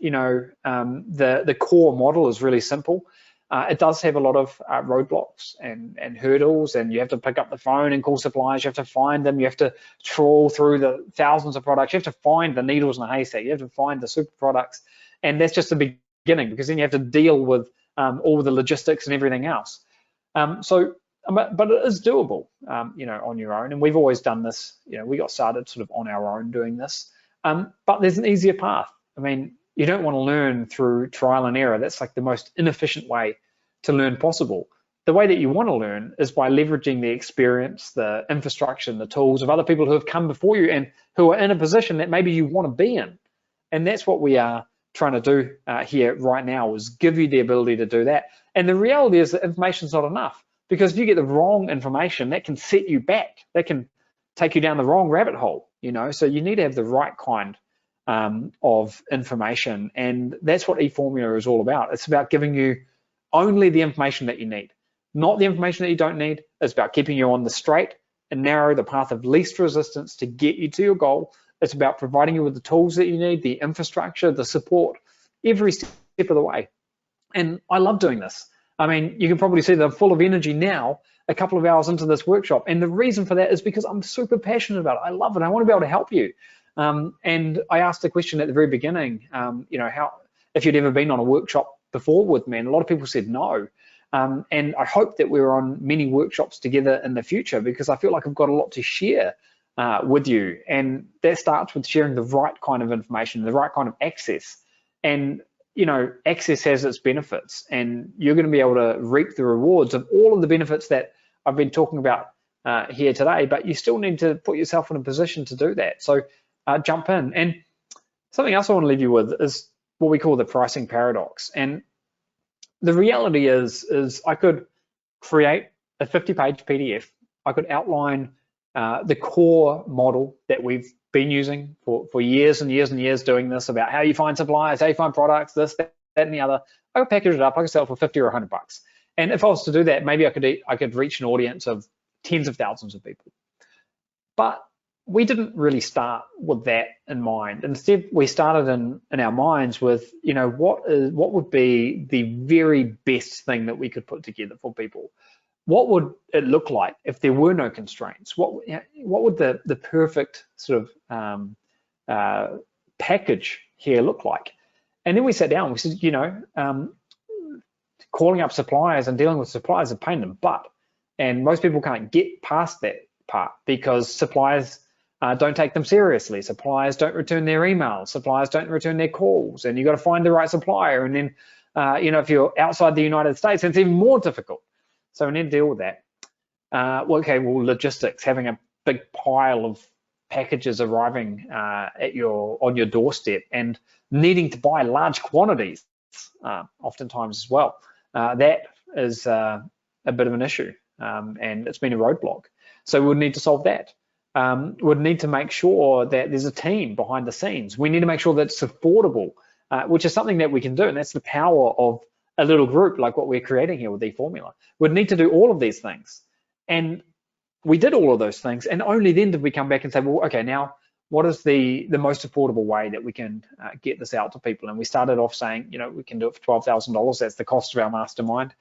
The core model is really simple. It does have a lot of roadblocks and hurdles, and you have to pick up the phone and call suppliers. You have to find them. You have to trawl through the thousands of products. You have to find the needles in a haystack. You have to find the super products, and that's just the beginning, because then you have to deal with all the logistics and everything else. But it is doable, on your own. And we've always done this. We got started sort of on our own doing this. But there's an easier path. I mean, you don't want to learn through trial and error. That's like the most inefficient way to learn possible. The way that you want to learn is by leveraging the experience, the infrastructure, and the tools of other people who have come before you and who are in a position that maybe you want to be in. And that's what we are trying to do here right now, is give you the ability to do that. And the reality is that information is not enough, because if you get the wrong information, that can set you back. That can take you down the wrong rabbit hole, So you need to have the right kind of information, and that's what eFormula is all about. It's about giving you only the information that you need, not the information that you don't need. It's about keeping you on the straight and narrow, the path of least resistance to get you to your goal. It's about providing you with the tools that you need, the infrastructure, the support, every step of the way. And I love doing this. I mean, you can probably see that I'm full of energy now, a couple of hours into this workshop. And the reason for that is because I'm super passionate about it. I love it. I want to be able to help you. And I asked a question at the very beginning, if you'd ever been on a workshop before with me, and a lot of people said no. And I hope that we're on many workshops together in the future, because I feel like I've got a lot to share with you. And that starts with sharing the right kind of information, the right kind of access. And access has its benefits, and you're going to be able to reap the rewards of all of the benefits that I've been talking about here today, but you still need to put yourself in a position to do that. So jump in. And something else I want to leave you with is what we call the pricing paradox. And the reality is I could create a 50-page PDF. I could outline the core model that we've been using for years and years and years, doing this, about how you find suppliers, how you find products, this, that, and the other. I could package it up. I could sell it for 50 or 100 bucks. And if I was to do that, maybe I could reach an audience of tens of thousands of people. But we didn't really start with that in mind. Instead, we started in our minds with, what would be the very best thing that we could put together for people? What would it look like if there were no constraints? What would the perfect sort of package here look like? And then we sat down. We said, calling up suppliers and dealing with suppliers is a pain in the butt, and most people can't get past that part because suppliers don't take them seriously. Suppliers don't return their emails. Suppliers don't return their calls, and you've got to find the right supplier. And then, if you're outside the United States, it's even more difficult. So we need to deal with that. Logistics, having a big pile of packages arriving on your doorstep and needing to buy large quantities, oftentimes as well. That is a bit of an issue, and it's been a roadblock. So we would need to solve that. We'd need to make sure that there's a team behind the scenes. We need to make sure that it's affordable, which is something that we can do, and that's the power of a little group like what we're creating here with eFormula. We'd need to do all of these things. And we did all of those things, and only then did we come back and say, well, okay, now what is the most affordable way that we can get this out to people? And we started off saying, we can do it for $12,000. That's the cost of our mastermind.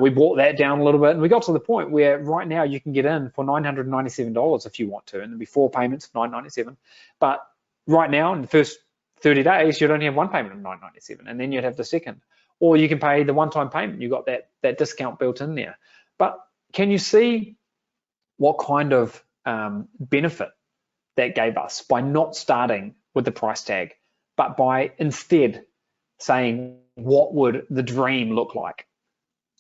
We brought that down a little bit, and we got to the point where right now you can get in for $997 if you want to, and there'll be 4 payments of $997. But right now, in the first 30 days, you'd only have 1 payment of $997, and then you'd have the second. Or you can pay the one-time payment. You got that discount built in there. But can you see what kind of benefit that gave us by not starting with the price tag, but by instead saying, what would the dream look like?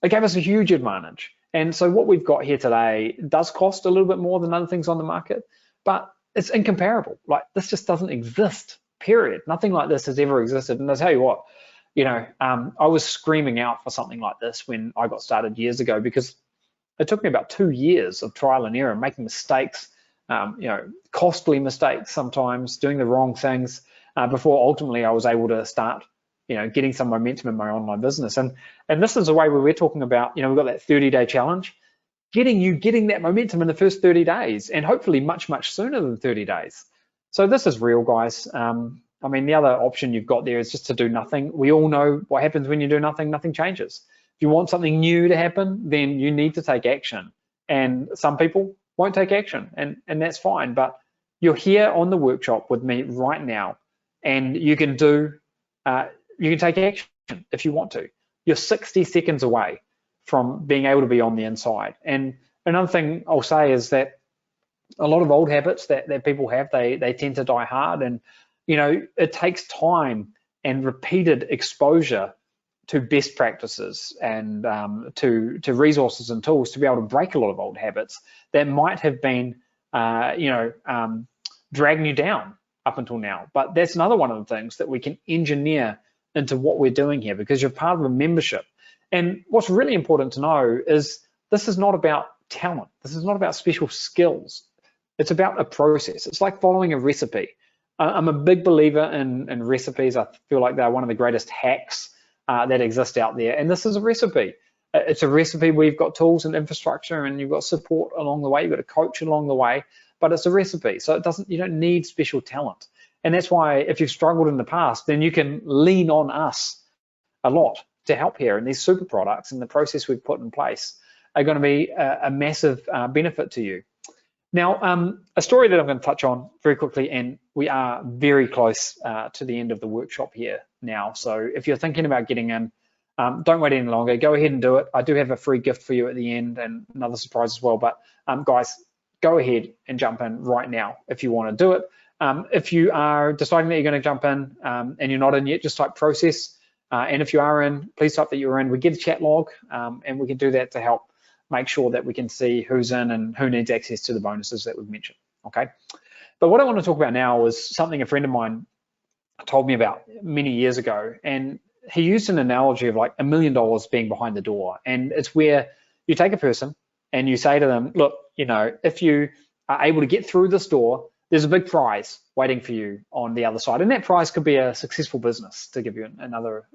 It gave us a huge advantage. And so what we've got here today does cost a little bit more than other things on the market, but it's incomparable. Like, this just doesn't exist, period. Nothing like this has ever existed. And I'll tell you what, I was screaming out for something like this when I got started years ago, because it took me about 2 years of trial and error, making mistakes, costly mistakes sometimes, doing the wrong things, before ultimately I was able to start, getting some momentum in my online business. And this is the way where we're talking about, we've got that 30-day challenge, getting that momentum in the first 30 days, and hopefully much, much sooner than 30 days. So this is real, guys. The other option you've got there is just to do nothing. We all know what happens when you do nothing. Nothing changes. If you want something new to happen, then you need to take action. And some people won't take action, and that's fine. But you're here on the workshop with me right now, and you can take action if you want to. You're 60 seconds away from being able to be on the inside. And another thing I'll say is that a lot of old habits that people have, they tend to die hard, and it takes time and repeated exposure to best practices and to resources and tools to be able to break a lot of old habits that might have been dragging you down up until now. But that's another one of the things that we can engineer into what we're doing here, because you're part of a membership. And what's really important to know is this is not about talent. This is not about special skills. It's about a process. It's like following a recipe. I'm a big believer in recipes. I feel like they're one of the greatest hacks that exist out there. And this is a recipe. It's a recipe where you've got tools and infrastructure, and you've got support along the way. You've got a coach along the way, but it's a recipe. So you don't need special talent. And that's why if you've struggled in the past, then you can lean on us a lot to help here. And these super products and the process we've put in place are going to be a massive benefit to you. Now, a story that I'm going to touch on very quickly, and we are very close to the end of the workshop here now. So if you're thinking about getting in, don't wait any longer. Go ahead and do it. I do have a free gift for you at the end and another surprise as well. But guys, go ahead and jump in right now if you want to do it. If you are deciding that you're going to jump in and you're not in yet, just type process. And if you are in, please type that you're in. We get a chat log, and we can do that to help make sure that we can see who's in and who needs access to the bonuses that we've mentioned, okay? But what I want to talk about now is something a friend of mine told me about many years ago, and he used an analogy of like $1 million being behind the door. And it's where you take a person and you say to them, look, if you are able to get through this door, there's a big prize waiting for you on the other side. And that prize could be a successful business, to give you another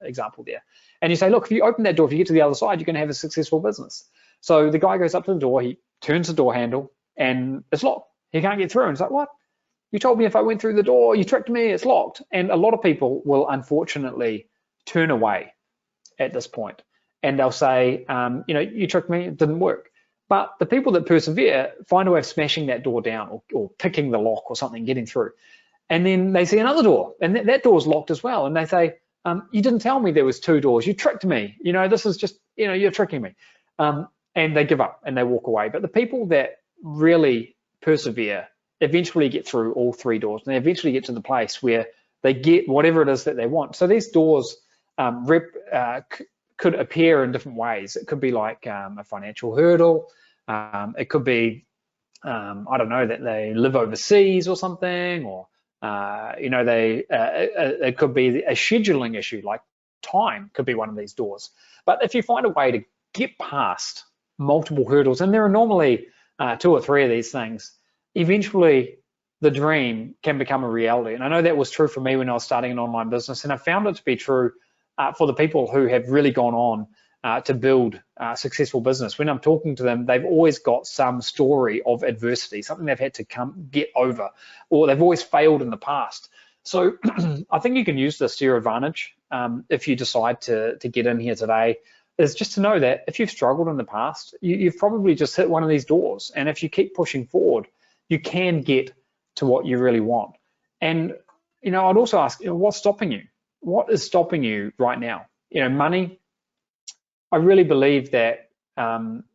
example there. And you say, look, if you open that door, if you get to the other side, you're going to have a successful business. So the guy goes up to the door, he turns the door handle, and it's locked. He can't get through. And it's like, what? You told me if I went through the door, you tricked me, it's locked. And a lot of people will unfortunately turn away at this point. And they'll say, you tricked me, it didn't work. But the people that persevere find a way of smashing that door down or picking the lock or something, getting through. And then they see another door, and that door's locked as well. And they say, you didn't tell me there was 2 doors. You tricked me. This is just, you're tricking me. And they give up and they walk away. But the people that really persevere eventually get through all 3 doors, and they eventually get to the place where they get whatever it is that they want. So these doors could appear in different ways. It could be like a financial hurdle. It could be, I don't know, that they live overseas or something, or it could be a scheduling issue, like time could be one of these doors. But if you find a way to get past multiple hurdles, and there are normally 2 or 3 of these things, eventually the dream can become a reality. And I know that was true for me when I was starting an online business, and I found it to be true for the people who have really gone on to build a successful business, when I'm talking to them, they've always got some story of adversity, something they've had to get over, or they've always failed in the past. So I think you can use this to your advantage if you decide to get in here today, is just to know that if you've struggled in the past, you've probably just hit one of these doors. And if you keep pushing forward, you can get to what you really want. And, I'd also ask, what's stopping you? What is stopping you right now? Money. I really believe that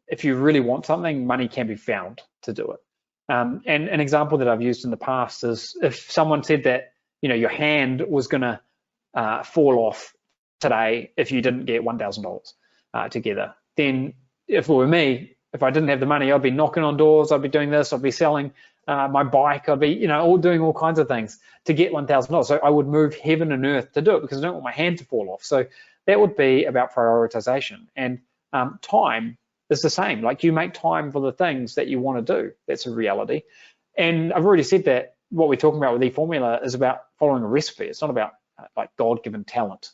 if you really want something, money can be found to do it. And an example that I've used in the past is if someone said that, your hand was going to fall off today if you didn't get $1,000 together, then if it were me, if I didn't have the money, I'd be knocking on doors, I'd be doing this, I'd be selling my bike, I'd be, all doing all kinds of things to get $1,000. So I would move heaven and earth to do it because I don't want my hand to fall off. So that would be about prioritization. And time is the same. Like, you make time for the things that you want to do. That's a reality. And I've already said that what we're talking about with eFormula is about following a recipe. It's not about like God-given talent,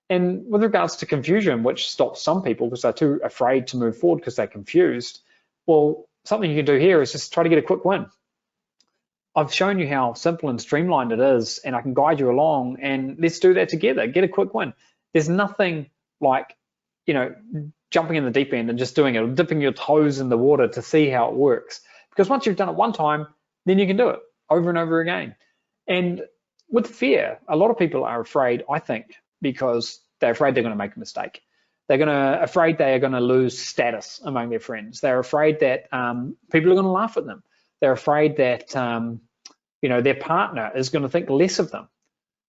And with regards to confusion, which stops some people because they're too afraid to move forward because they're confused, well, something you can do here is just try to get a quick win. I've shown you how simple and streamlined it is, and I can guide you along, and let's do that together. Get a quick win. There's nothing like, jumping in the deep end and just doing it, or dipping your toes in the water to see how it works. Because once you've done it one time, then you can do it over and over again. And with fear, a lot of people are afraid, I think, because they're afraid they're going to make a mistake. They're afraid they are going to lose status among their friends. They're afraid that people are going to laugh at them. They're afraid that their partner is going to think less of them.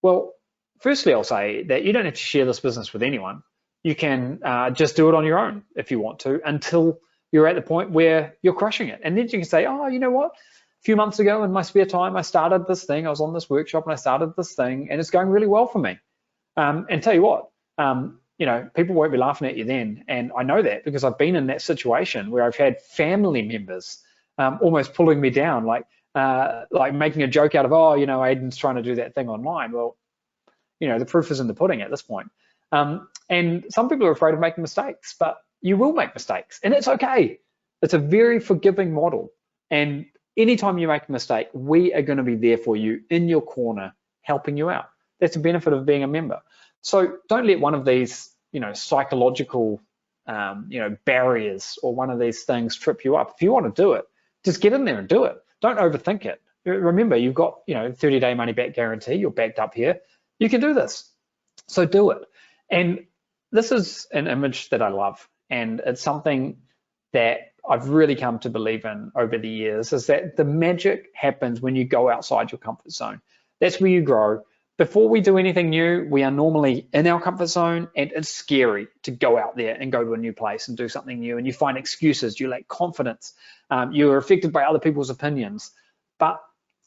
Well, firstly, I'll say that you don't have to share this business with anyone. You can just do it on your own if you want to, until you're at the point where you're crushing it. And then you can say, oh, you know what? A few months ago in my spare time, I started this thing. I was on this workshop and I started this thing, and it's going really well for me. And tell you what, people won't be laughing at you then. And I know that because I've been in that situation where I've had family members almost pulling me down, like making a joke out of, oh, Aiden's trying to do that thing online. Well, the proof is in the pudding at this point. And some people are afraid of making mistakes, but you will make mistakes, and it's okay. It's a very forgiving model. And anytime you make a mistake, we are going to be there for you, in your corner, helping you out. That's the benefit of being a member. So don't let one of these, psychological, barriers or one of these things trip you up. If you want to do it, just get in there and do it. Don't overthink it. Remember, you've got, 30-day money back guarantee. You're backed up here. You can do this. So do it. And this is an image that I love, and it's something that I've really come to believe in over the years, is that the magic happens when you go outside your comfort zone. That's where you grow. Before we do anything new, we are normally in our comfort zone, and it's scary to go out there and go to a new place and do something new, and you find excuses, you lack confidence, you're affected by other people's opinions. But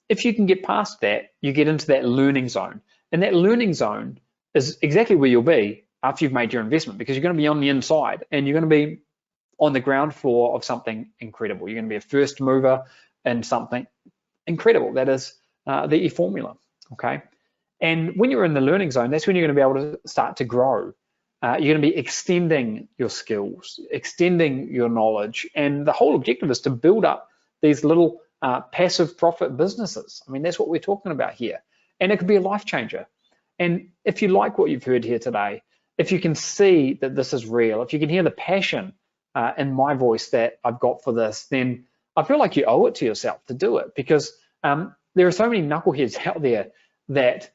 if you can get past that, you get into that learning zone, and that learning zone is exactly where you'll be after you've made your investment, because you're going to be on the inside and you're going to be on the ground floor of something incredible. You're going to be a first mover in something incredible. That is the eFormula, okay? And when you're in the learning zone, that's when you're going to be able to start to grow. You're going to be extending your skills, extending your knowledge. And the whole objective is to build up these little passive profit businesses. I mean, that's what we're talking about here. And it could be a life changer. And if you like what you've heard here today, if you can see that this is real, if you can hear the passion in my voice that I've got for this, then I feel like you owe it to yourself to do it, because there are so many knuckleheads out there that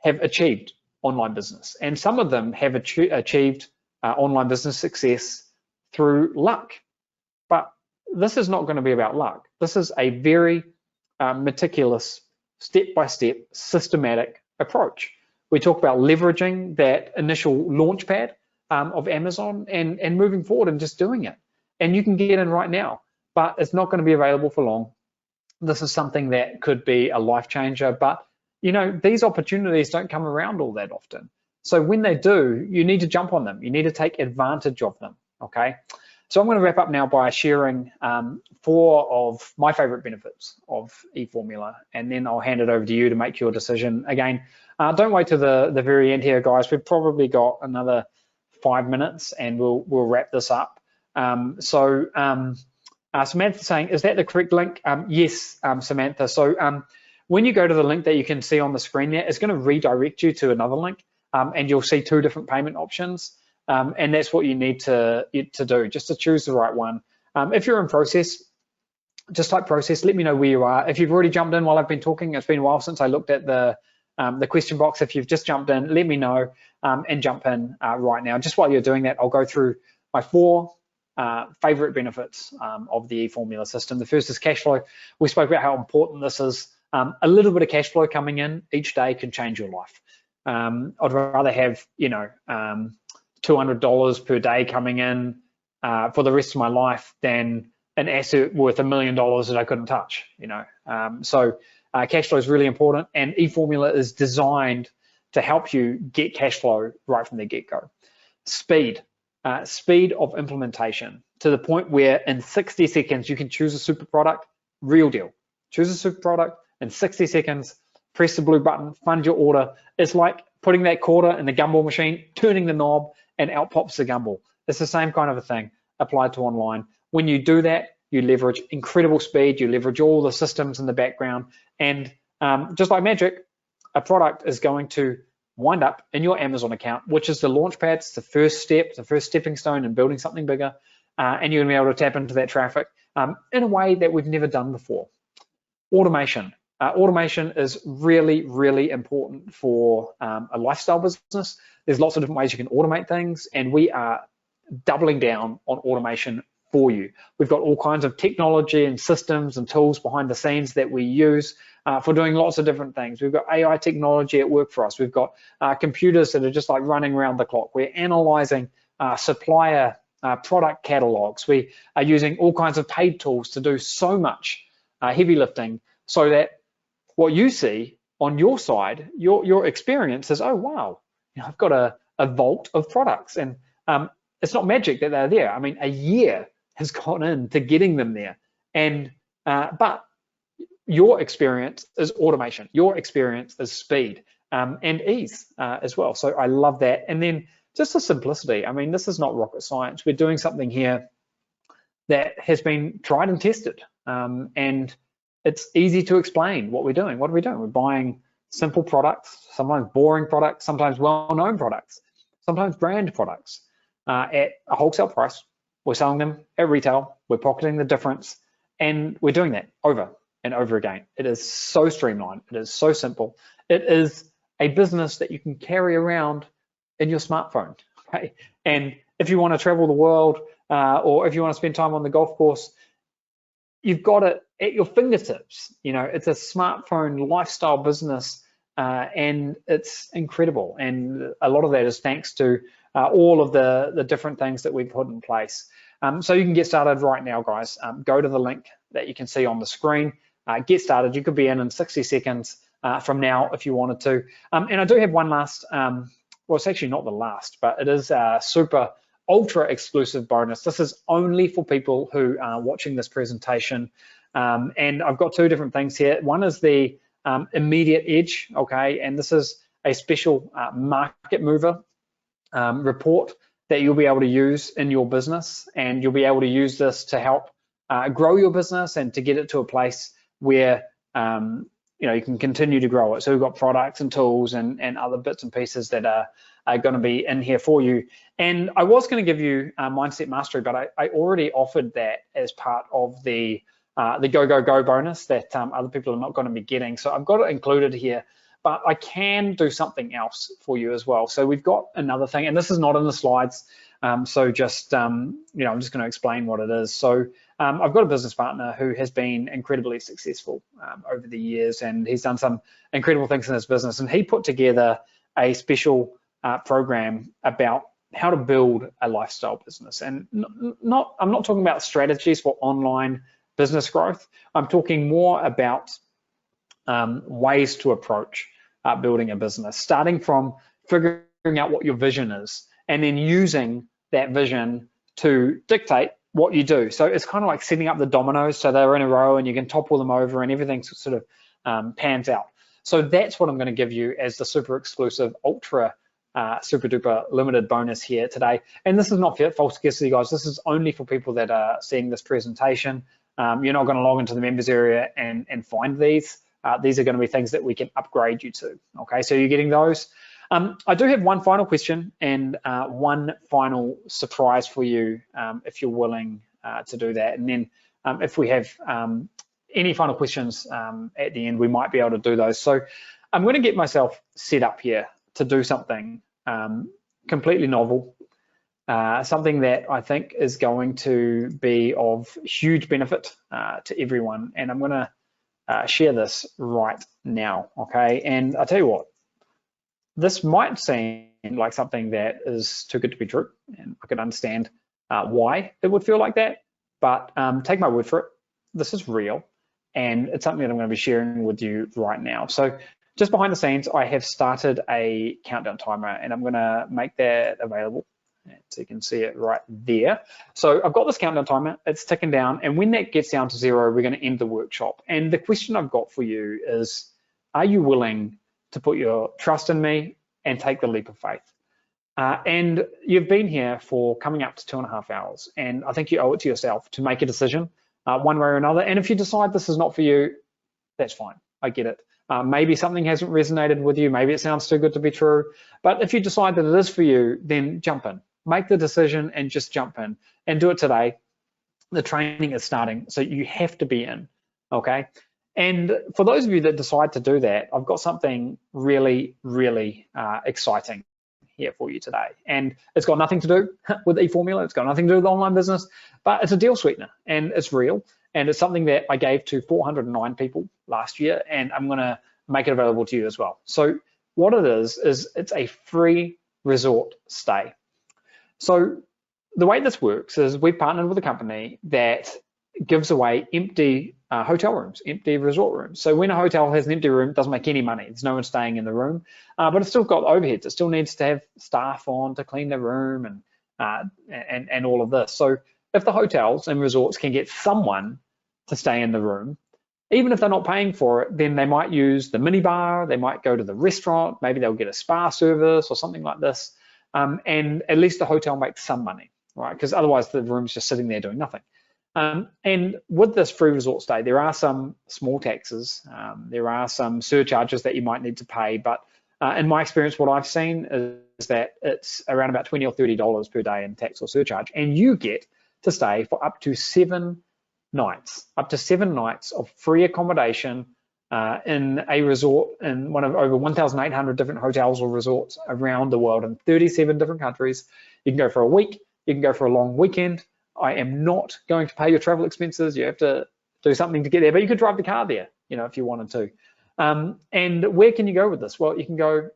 have achieved online business, and some of them have achieved online business success through luck. But this is not going to be about luck. This is a very meticulous, step-by-step, systematic approach. We talk about leveraging that initial launch pad of Amazon and moving forward and just doing it. And you can get in right now, but it's not going to be available for long. This is something that could be a life changer, but these opportunities don't come around all that often. So when they do, you need to jump on them. You need to take advantage of them, okay? So I'm going to wrap up now by sharing 4 of my favorite benefits of eFormula, and then I'll hand it over to you to make your decision. Again, don't wait to the very end here, guys. We've probably got another 5 minutes and we'll wrap this up. Samantha saying, is that the correct link? Yes, Samantha. So when you go to the link that you can see on the screen there, it's going to redirect you to another link, and you'll see 2 different payment options. And that's what you need to do, just to choose the right one. If you're in process, just type process, let me know where you are. If you've already jumped in while I've been talking, it's been a while since I looked at the question box. If you've just jumped in, let me know and jump in right now. Just while you're doing that, I'll go through my 4 favorite benefits of the eFormula system. The first is cash flow. We spoke about how important this is. A little bit of cash flow coming in each day can change your life. I'd rather have, $200 per day coming in for the rest of my life than an asset worth $1 million that I couldn't touch. So cash flow is really important, and eFormula is designed to help you get cash flow right from the get-go. Speed of implementation, to the point where in 60 seconds you can choose a super product. Real deal. Choose a super product in 60 seconds, press the blue button, fund your order. It's like putting that quarter in the gumball machine, turning the knob, and out pops the gumball. It's the same kind of a thing applied to online. When you do that, you leverage incredible speed, you leverage all the systems in the background, and just like magic, a product is going to wind up in your Amazon account, which is the launch pad. It's the first step, the first stepping stone in building something bigger, and you're gonna be able to tap into that traffic in a way that we've never done before. Automation. Automation is really, really important for a lifestyle business. There's lots of different ways you can automate things, and we are doubling down on automation for you. We've got all kinds of technology and systems and tools behind the scenes that we use for doing lots of different things. We've got AI technology at work for us. We've got computers that are just like running around the clock. We're analyzing supplier product catalogs. We are using all kinds of paid tools to do so much heavy lifting, so that what you see on your side, your experience is, oh wow, I've got a vault of products, and it's not magic that they're there. I mean, a year has gone into getting them there, and but your experience is automation. Your experience is speed and ease as well. So I love that. And then just the simplicity. I mean, this is not rocket science. We're doing something here that has been tried and tested, and it's easy to explain what we're doing. What are we doing? We're buying simple products, sometimes boring products, sometimes well-known products, sometimes brand products at a wholesale price. We're selling them at retail. We're pocketing the difference, and we're doing that over and over again. It is so streamlined. It is so simple. It is a business that you can carry around in your smartphone. Okay? And if you want to travel the world, or if you want to spend time on the golf course, you've got it at your fingertips. It's a smartphone lifestyle business, and it's incredible. And a lot of that is thanks to all of the different things that we've put in place. So you can get started right now, guys. Go to the link that you can see on the screen. Get started. You could be in 60 seconds from now if you wanted to. And I do have one last, well, it's actually not the last, but it is a super ultra exclusive bonus. This is only for people who are watching this presentation. And I've got 2 different things here. One is the immediate edge, okay? And this is a special market mover report that you'll be able to use in your business, and you'll be able to use this to help grow your business and to get it to a place where you can continue to grow it. So we've got products and tools and other bits and pieces that are going to be in here for you. And I was going to give you Mindset Mastery, but I already offered that as part of the Go bonus that other people are not going to be getting. So I've got it included here, but I can do something else for you as well. So we've got another thing, and this is not in the slides. So just, I'm just going to explain what it is. So I've got a business partner who has been incredibly successful over the years, and he's done some incredible things in his business. And he put together a special program about how to build a lifestyle business. And I'm not talking about strategies for online business growth. I'm talking more about ways to approach building a business, starting from figuring out what your vision is, and then using that vision to dictate what you do. So it's kind of like setting up the dominoes so they're in a row and you can topple them over and everything sort of pans out. So that's what I'm going to give you as the super exclusive ultra super duper limited bonus here today. And this is not false scarcity, guys. This is only for people that are seeing this presentation. You're not going to log into the members area and find these. These are going to be things that we can upgrade you to. Okay, so you're getting those. I do have one final question and one final surprise for you if you're willing to do that. And then if we have any final questions at the end, we might be able to do those. So I'm going to get myself set up here to do something completely novel, something that I think is going to be of huge benefit to everyone. And I'm going to share this right now, okay? And I'll tell you what, this might seem like something that is too good to be true, and I can understand why it would feel like that, but take my word for it, this is real, and it's something that I'm going to be sharing with you right now. So just behind the scenes, I have started a countdown timer, and I'm going to make that available, so you can see it right there. So I've got this countdown timer, it's ticking down, and when that gets down to 0, we're going to end the workshop. And the question I've got for you is, are you willing to put your trust in me and take the leap of faith? And you've been here for coming up to 2.5 hours, and I think you owe it to yourself to make a decision one way or another. And if you decide this is not for you, that's fine, I get it. Maybe something hasn't resonated with you, maybe it sounds too good to be true, but if you decide that it is for you, then jump in. Make the decision and just jump in and do it today. The training is starting, so you have to be in, okay? And for those of you that decide to do that, I've got something really, really exciting here for you today. And it's got nothing to do with eFormula, it's got nothing to do with online business, but it's a deal sweetener and it's real. And it's something that I gave to 409 people last year, and I'm gonna make it available to you as well. So what it is it's a free resort stay. So the way this works is we've partnered with a company that gives away empty hotel rooms, empty resort rooms. So when a hotel has an empty room, it doesn't make any money. There's no one staying in the room, but it's still got overheads. It still needs to have staff on to clean the room and all of this. So if the hotels and resorts can get someone to stay in the room, even if they're not paying for it, then they might use the minibar, they might go to the restaurant, maybe they'll get a spa service or something like this. And at least the hotel makes some money, right? Because otherwise the room's just sitting there doing nothing. And with this free resort stay, there are some small taxes, there are some surcharges that you might need to pay, but in my experience, what I've seen is that it's around about $20 or $30 per day in tax or surcharge, and you get to stay for up to 7 nights, of free accommodation in a resort in one of over 1,800 different hotels or resorts around the world in 37 different countries. You can go for a week, you can go for a long weekend. I am not going to pay your travel expenses. You have to do something to get there, but you could drive the car there, you know, if you wanted to. And where can you go with this? Well, you can go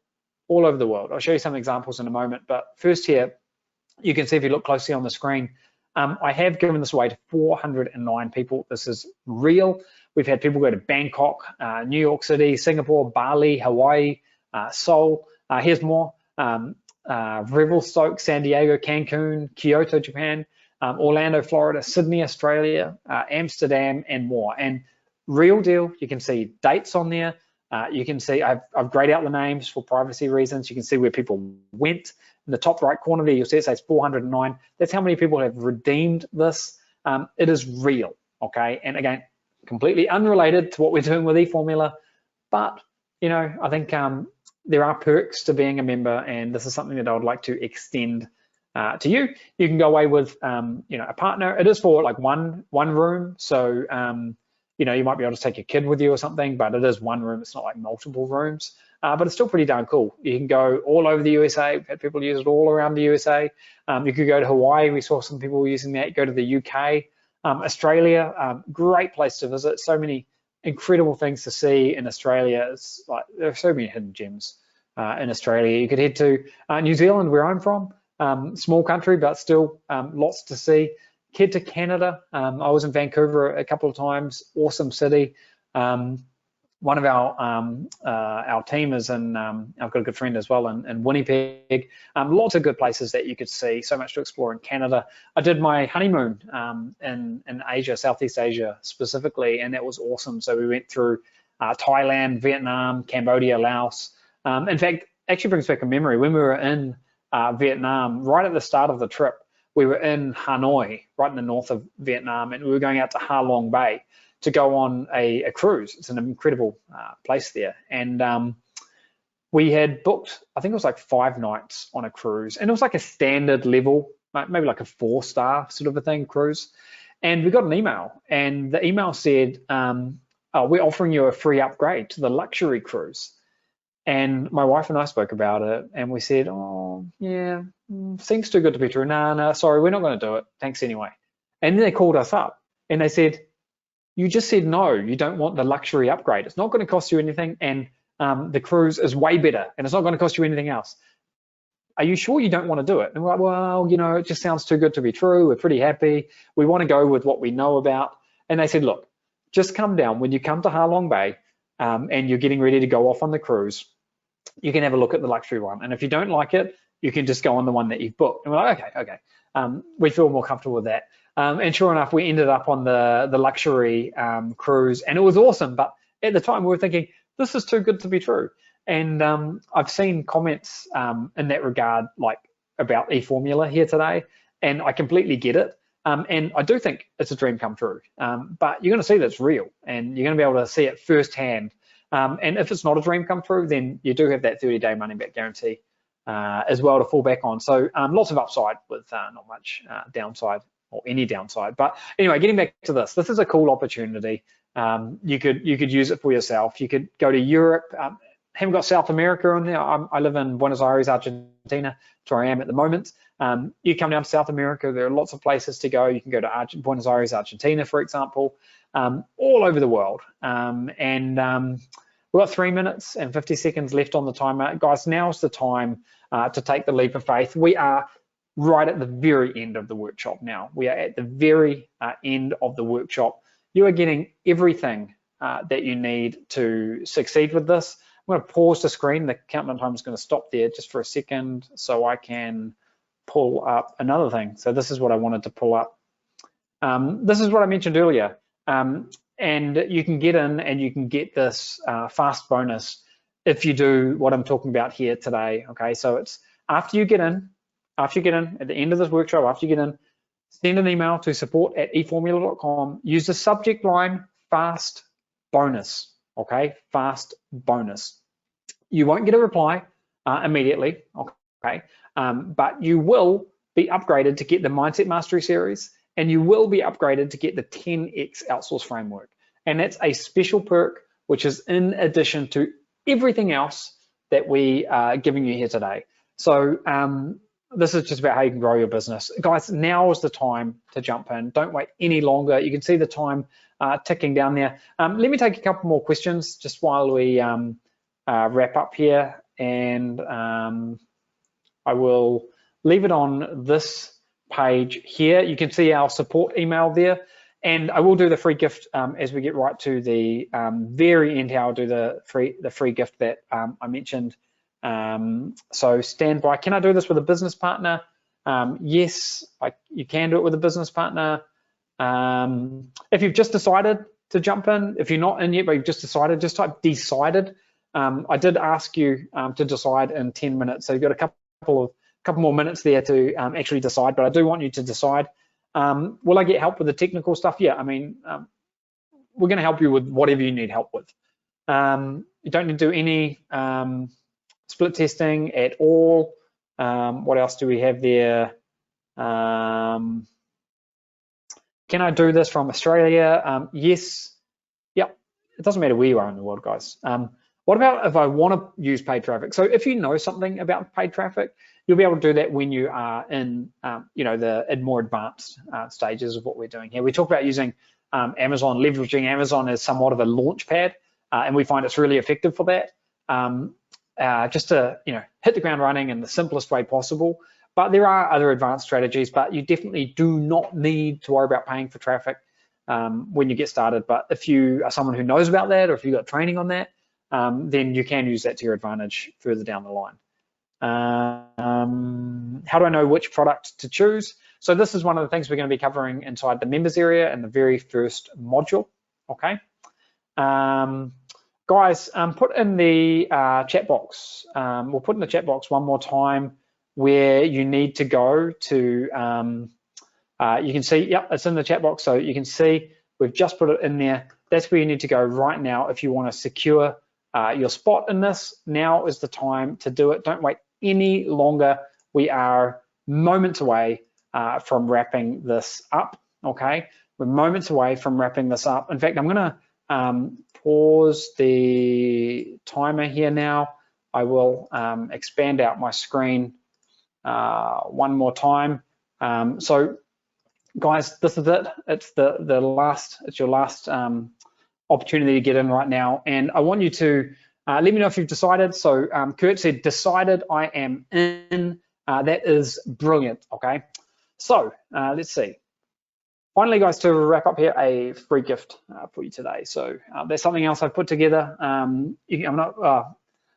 all over the world. I'll show you some examples in a moment, but first here, you can see if you look closely on the screen, I have given this away to 409 people. This is real. We've had people go to Bangkok, New York City, Singapore, Bali, Hawaii, Seoul. Here's more. Revelstoke, San Diego, Cancun, Kyoto, Japan, Orlando, Florida, Sydney, Australia, Amsterdam, and more. And real deal, you can see dates on there. You can see I've grayed out the names for privacy reasons. You can see where people went. In the top right corner there, you'll see it says 409. That's how many people have redeemed this. It is real, okay? And again, completely unrelated to what we're doing with eFormula, but you know, I think there are perks to being a member, and this is something that I would like to extend to you. You can go away with you know, a partner. It is for like one room, so you know, you might be able to take your kid with you or something, but it is one room. It's not like multiple rooms, but it's still pretty darn cool. You can go all over the USA. We've had people use it all around the USA. You could go to Hawaii. We saw some people using that. Go to the UK, Australia. Great place to visit. So many incredible things to see in Australia. It's like there are so many hidden gems in Australia. You could head to New Zealand, where I'm from. Small country, but still lots to see. Head to Canada. I was in Vancouver a couple of times. Awesome city. One of our team is in, I've got a good friend as well in Winnipeg. Lots of good places that you could see. So much to explore in Canada. I did my honeymoon in Asia, Southeast Asia specifically, and that was awesome. So we went through Thailand, Vietnam, Cambodia, Laos. In fact, actually brings back a memory. When we were in Vietnam, right at the start of the trip, we were in Hanoi, right in the north of Vietnam, and we were going out to Ha Long Bay to go on a cruise. It's an incredible place there. And we had booked, I think it was like 5 nights on a cruise, and it was like a standard level, maybe like a 4-star sort of a thing cruise. And we got an email, and the email said, oh, we're offering you a free upgrade to the luxury cruise. And my wife and I spoke about it, and we said, oh, yeah, seems too good to be true. No, sorry, we're not going to do it. Thanks anyway. And then they called us up, and they said, you just said no, you don't want the luxury upgrade. It's not going to cost you anything, and the cruise is way better, and it's not going to cost you anything else. Are you sure you don't want to do it? And we're like, well, you know, it just sounds too good to be true. We're pretty happy. We want to go with what we know about. And they said, look, just come down when you come to Ha Long Bay and you're getting ready to go off on the cruise. You can have a look at the luxury one. And if you don't like it, you can just go on the one that you've booked. And we're like, okay. We feel more comfortable with that. And sure enough, we ended up on the luxury cruise, and it was awesome. But at the time, we were thinking, this is too good to be true. And I've seen comments in that regard, like about eFormula here today, and I completely get it. And I do think it's a dream come true. But you're going to see that it's real, and you're going to be able to see it firsthand. And if it's not a dream come true, then you do have that 30-day money-back guarantee as well to fall back on. So lots of upside with not much downside or any downside. But anyway, getting back to this is a cool opportunity. You could use it for yourself. You could go to Europe. Haven't got South America on there. I live in Buenos Aires, Argentina. That's where I am at the moment. You come down to South America, there are lots of places to go. You can go to Buenos Aires, Argentina, for example, all over the world. We've got 3 minutes and 50 seconds left on the timer. Guys, now's the time to take the leap of faith. We are right at the very end of the workshop now. We are at the very end of the workshop. You are getting everything that you need to succeed with this. I'm going to pause the screen. The countdown time is going to stop there just for a second so I can pull up another thing. So this is what I wanted to pull up. This is what I mentioned earlier. And you can get in and you can get this fast bonus if you do what I'm talking about here today. Okay, so it's after you get in, at the end of this workshop, after you get in, send an email to support@eFormula.com. Use the subject line fast bonus. Okay, fast bonus. You won't get a reply immediately, okay, but you will be upgraded to get the Mindset Mastery Series, and you will be upgraded to get the 10x Outsource Framework. And that's a special perk, which is in addition to everything else that we are giving you here today. So this is just about how you can grow your business. Guys, now is the time to jump in. Don't wait any longer. You can see the time ticking down there. Let me take a couple more questions just while we wrap up here, and I will leave it on this page here. You can see our support email there, and I will do the free gift as we get right to the very end here. I'll do the free gift that I mentioned. So stand by. Can I do this with a business partner? Yes, you can do it with a business partner. If you've just decided to jump in, if you're not in yet, but you've just decided, just type decided. I did ask you to decide in 10 minutes. So you've got a couple more minutes there to actually decide, but I do want you to decide. Will I get help with the technical stuff? Yeah, I mean, we're going to help you with whatever you need help with. You don't need to do any split testing at all. What else do we have there? Can I do this from Australia? Yes. Yep. It doesn't matter where you are in the world, guys. What about if I want to use paid traffic? So if you know something about paid traffic, you'll be able to do that when you are in, the more advanced stages of what we're doing here. We talk about using Amazon, leveraging Amazon as somewhat of a launch pad, and we find it's really effective for that. Just to hit the ground running in the simplest way possible. But there are other advanced strategies, but you definitely do not need to worry about paying for traffic when you get started. But if you are someone who knows about that, or if you've got training on that, then you can use that to your advantage further down the line. How do I know which product to choose? So this is one of the things we're going to be covering inside the members area in the very first module. Okay. Guys, put in the chat box. We'll put in the chat box one more time where you need to go to. You can see, yep, it's in the chat box. So you can see we've just put it in there. That's where you need to go right now if you want to secure your spot in this. Now is the time to do it. Don't wait any longer. We are moments away from wrapping this up. Okay, we're moments away from wrapping this up. In fact, I'm going to pause the timer here now. I will expand out my screen one more time. So guys, this is it. It's it's your last opportunity to get in right now. And I want you to let me know if you've decided. So Kurt said, decided, I am in. That is brilliant, okay? So let's see. Finally, guys, to wrap up here, a free gift for you today. So there's something else I've put together. You can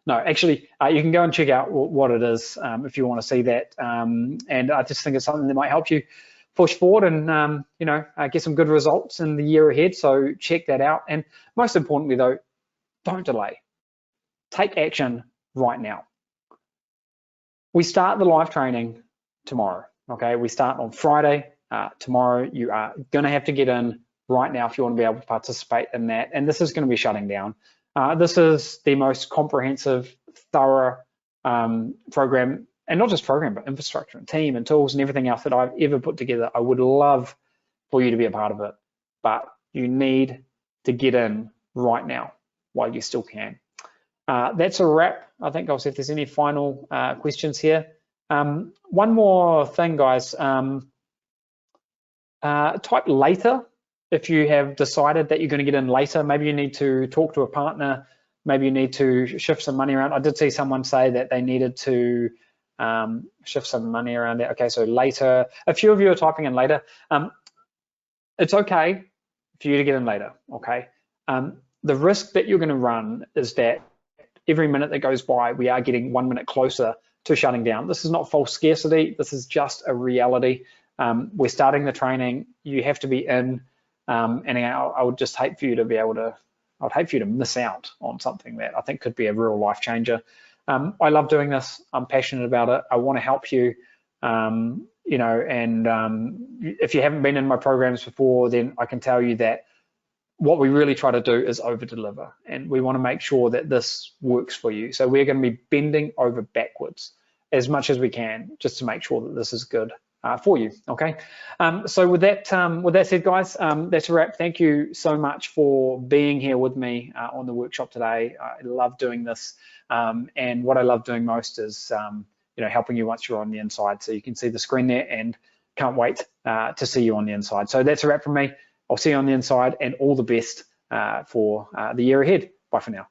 go and check out what it is if you want to see that. And I just think it's something that might help you push forward and get some good results in the year ahead. So check that out. And most importantly, though, don't delay. Take action right now. We start the live training tomorrow. Okay, we start on Friday. Tomorrow, you are going to have to get in right now if you want to be able to participate in that. And this is going to be shutting down. This is the most comprehensive, thorough program, and not just program, but infrastructure and team and tools and everything else that I've ever put together. I would love for you to be a part of it, but you need to get in right now while you still can. That's a wrap. I think I'll see if there's any final questions here. One more thing, guys. Type later if you have decided that you're going to get in later. Maybe you need to talk to a partner. Maybe you need to shift some money around. I did see someone say that they needed to shift some money around there. Okay, so later. A few of you are typing in later. It's okay for you to get in later, okay? The risk that you're going to run is that every minute that goes by, we are getting 1 minute closer to shutting down. This is not false scarcity. This is just a reality. We're starting the training. You have to be in, and I would just hate for you to be able to. I would hate for you to miss out on something that I think could be a real life changer. I love doing this. I'm passionate about it. I want to help you. If you haven't been in my programs before, then I can tell you that what we really try to do is over deliver, and we want to make sure that this works for you. So we're going to be bending over backwards as much as we can just to make sure that this is good for you. Okay. So with that said, guys, that's a wrap. Thank you so much for being here with me on the workshop today. I love doing this, and what I love doing most is helping you once you're on the inside. So you can see the screen there, and can't wait to see you on the inside. So that's a wrap from me. I'll see you on the inside, and all the best for the year ahead. Bye for now.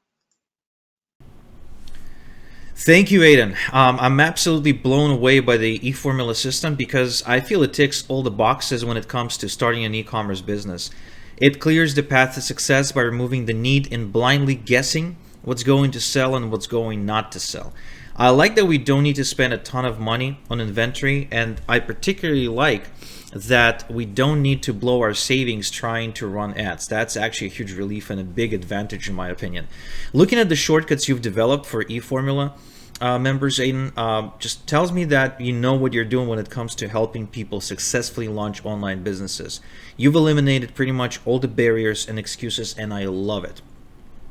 Thank you, Aidan. I'm absolutely blown away by the eFormula system because I feel it ticks all the boxes when it comes to starting an e-commerce business. It clears the path to success by removing the need in blindly guessing what's going to sell and what's going not to sell. I like that we don't need to spend a ton of money on inventory, and I particularly like that we don't need to blow our savings trying to run ads. That's actually a huge relief and a big advantage in my opinion. Looking at the shortcuts you've developed for eFormula members, Aidan, just tells me that you know what you're doing when it comes to helping people successfully launch online businesses. You've eliminated pretty much all the barriers and excuses, and I love it.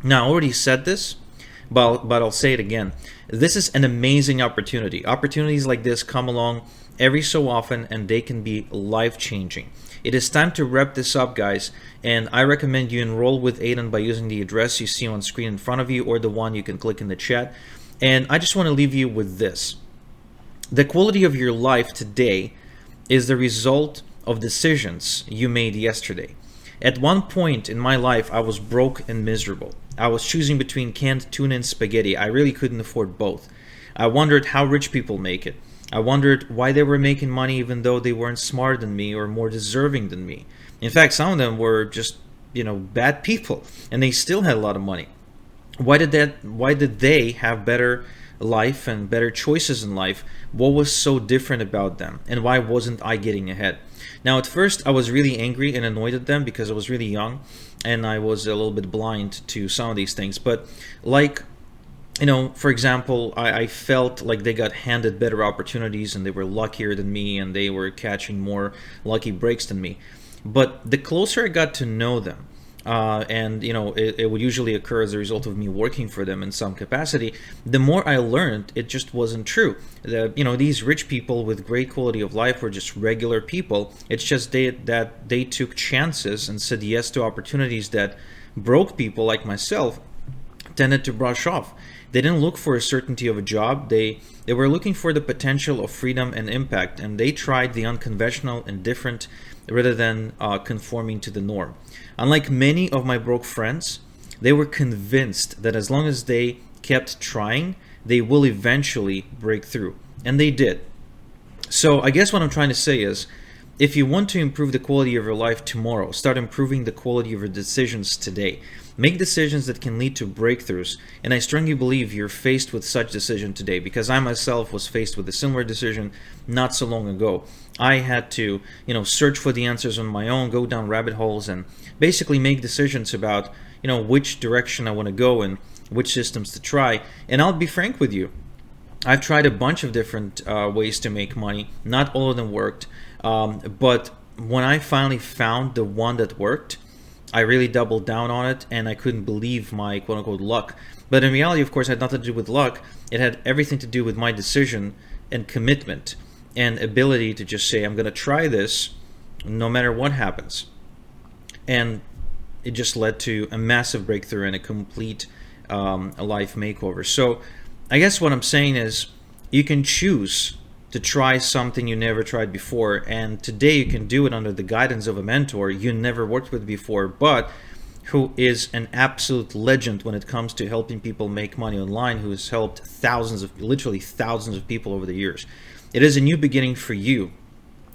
Now, I already said this, but I'll say it again. This is an amazing opportunity. Opportunities like this come along every so often, and they can be life-changing. It is time to wrap this up, guys, and I recommend you enroll with Aidan by using the address you see on screen in front of you, or the one you can click in the chat. And I just want to leave you with this. The quality of your life today is the result of decisions you made yesterday. At one point in my life, I was broke and miserable. I was choosing between canned tuna and spaghetti. I really couldn't afford both. I wondered how rich people make it. I wondered why they were making money even though they weren't smarter than me or more deserving than me. In fact, some of them were just, bad people, and they still had a lot of money. Why did they have better life and better choices in life, what was so different about them and why wasn't I getting ahead? Now, at first, I was really angry and annoyed at them because I was really young and I was a little bit blind to some of these things. But like, for example, I felt like they got handed better opportunities and they were luckier than me and they were catching more lucky breaks than me. But the closer I got to know them, and it would usually occur as a result of me working for them in some capacity, the more I learned it just wasn't true. These rich people with great quality of life were just regular people. It's just that they took chances and said yes to opportunities that broke people like myself tended to brush off. They didn't look for a certainty of a job. They were looking for the potential of freedom and impact, and they tried the unconventional and different rather than conforming to the norm. Unlike many of my broke friends, they were convinced that as long as they kept trying, they will eventually break through. And they did. So I guess what I'm trying to say is, if you want to improve the quality of your life tomorrow, start improving the quality of your decisions today. Make decisions that can lead to breakthroughs. And I strongly believe you're faced with such decision today, because I myself was faced with a similar decision not so long ago. I had to, search for the answers on my own, go down rabbit holes, and basically make decisions about, which direction I want to go and which systems to try. And I'll be frank with you, I've tried a bunch of different ways to make money. Not all of them worked. But when I finally found the one that worked, I really doubled down on it, and I couldn't believe my quote-unquote luck. But in reality, of course, it had nothing to do with luck. It had everything to do with my decision and commitment and ability to just say, I'm going to try this no matter what happens. And it just led to a massive breakthrough and a complete life makeover. So I guess what I'm saying is, you can choose to try something you never tried before, and today you can do it under the guidance of a mentor you never worked with before, but who is an absolute legend when it comes to helping people make money online, who has helped literally thousands of people over the years. It is a new beginning for you,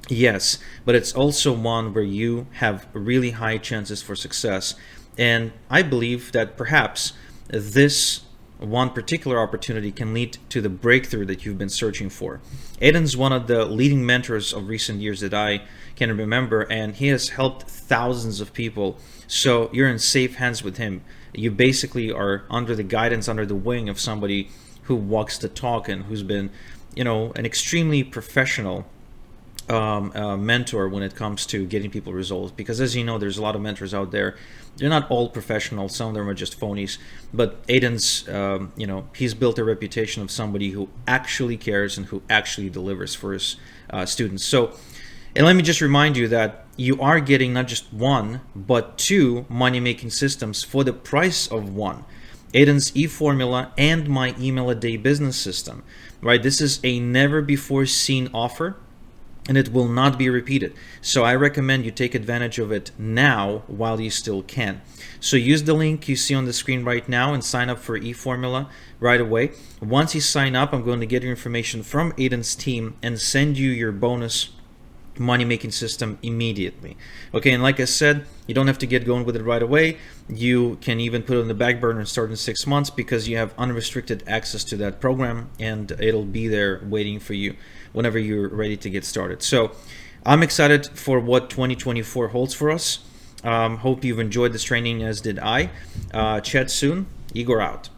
yes, but it's also one where you have really high chances for success. And I believe that perhaps this one particular opportunity can lead to the breakthrough that you've been searching for. Aidan's one of the leading mentors of recent years that I can remember, and he has helped thousands of people. So you're in safe hands with him. You basically are under the guidance, under the wing of somebody who walks the talk and who's been, an extremely professional mentor when it comes to getting people results. Because as you know, there's a lot of mentors out there. They're not all professional. Some of them are just phonies. But Aidan's, he's built a reputation of somebody who actually cares and who actually delivers for his students. So, and let me just remind you that you are getting not just one, but two money-making systems for the price of one. Aidan's eFormula and my email a day business system, right? This is a never before seen offer, and it will not be repeated. So I recommend you take advantage of it now while you still can. So use the link you see on the screen right now and sign up for eFormula right away. Once you sign up, I'm going to get your information from Aidan's team and send you your bonus money-making system immediately. Okay, and like I said, you don't have to get going with it right away. You can even put it on the back burner and start in 6 months, because you have unrestricted access to that program, and it'll be there waiting for you whenever you're ready to get started. So I'm excited for what 2024 holds for us. Hope you've enjoyed this training, as did I. Chat soon. Igor out.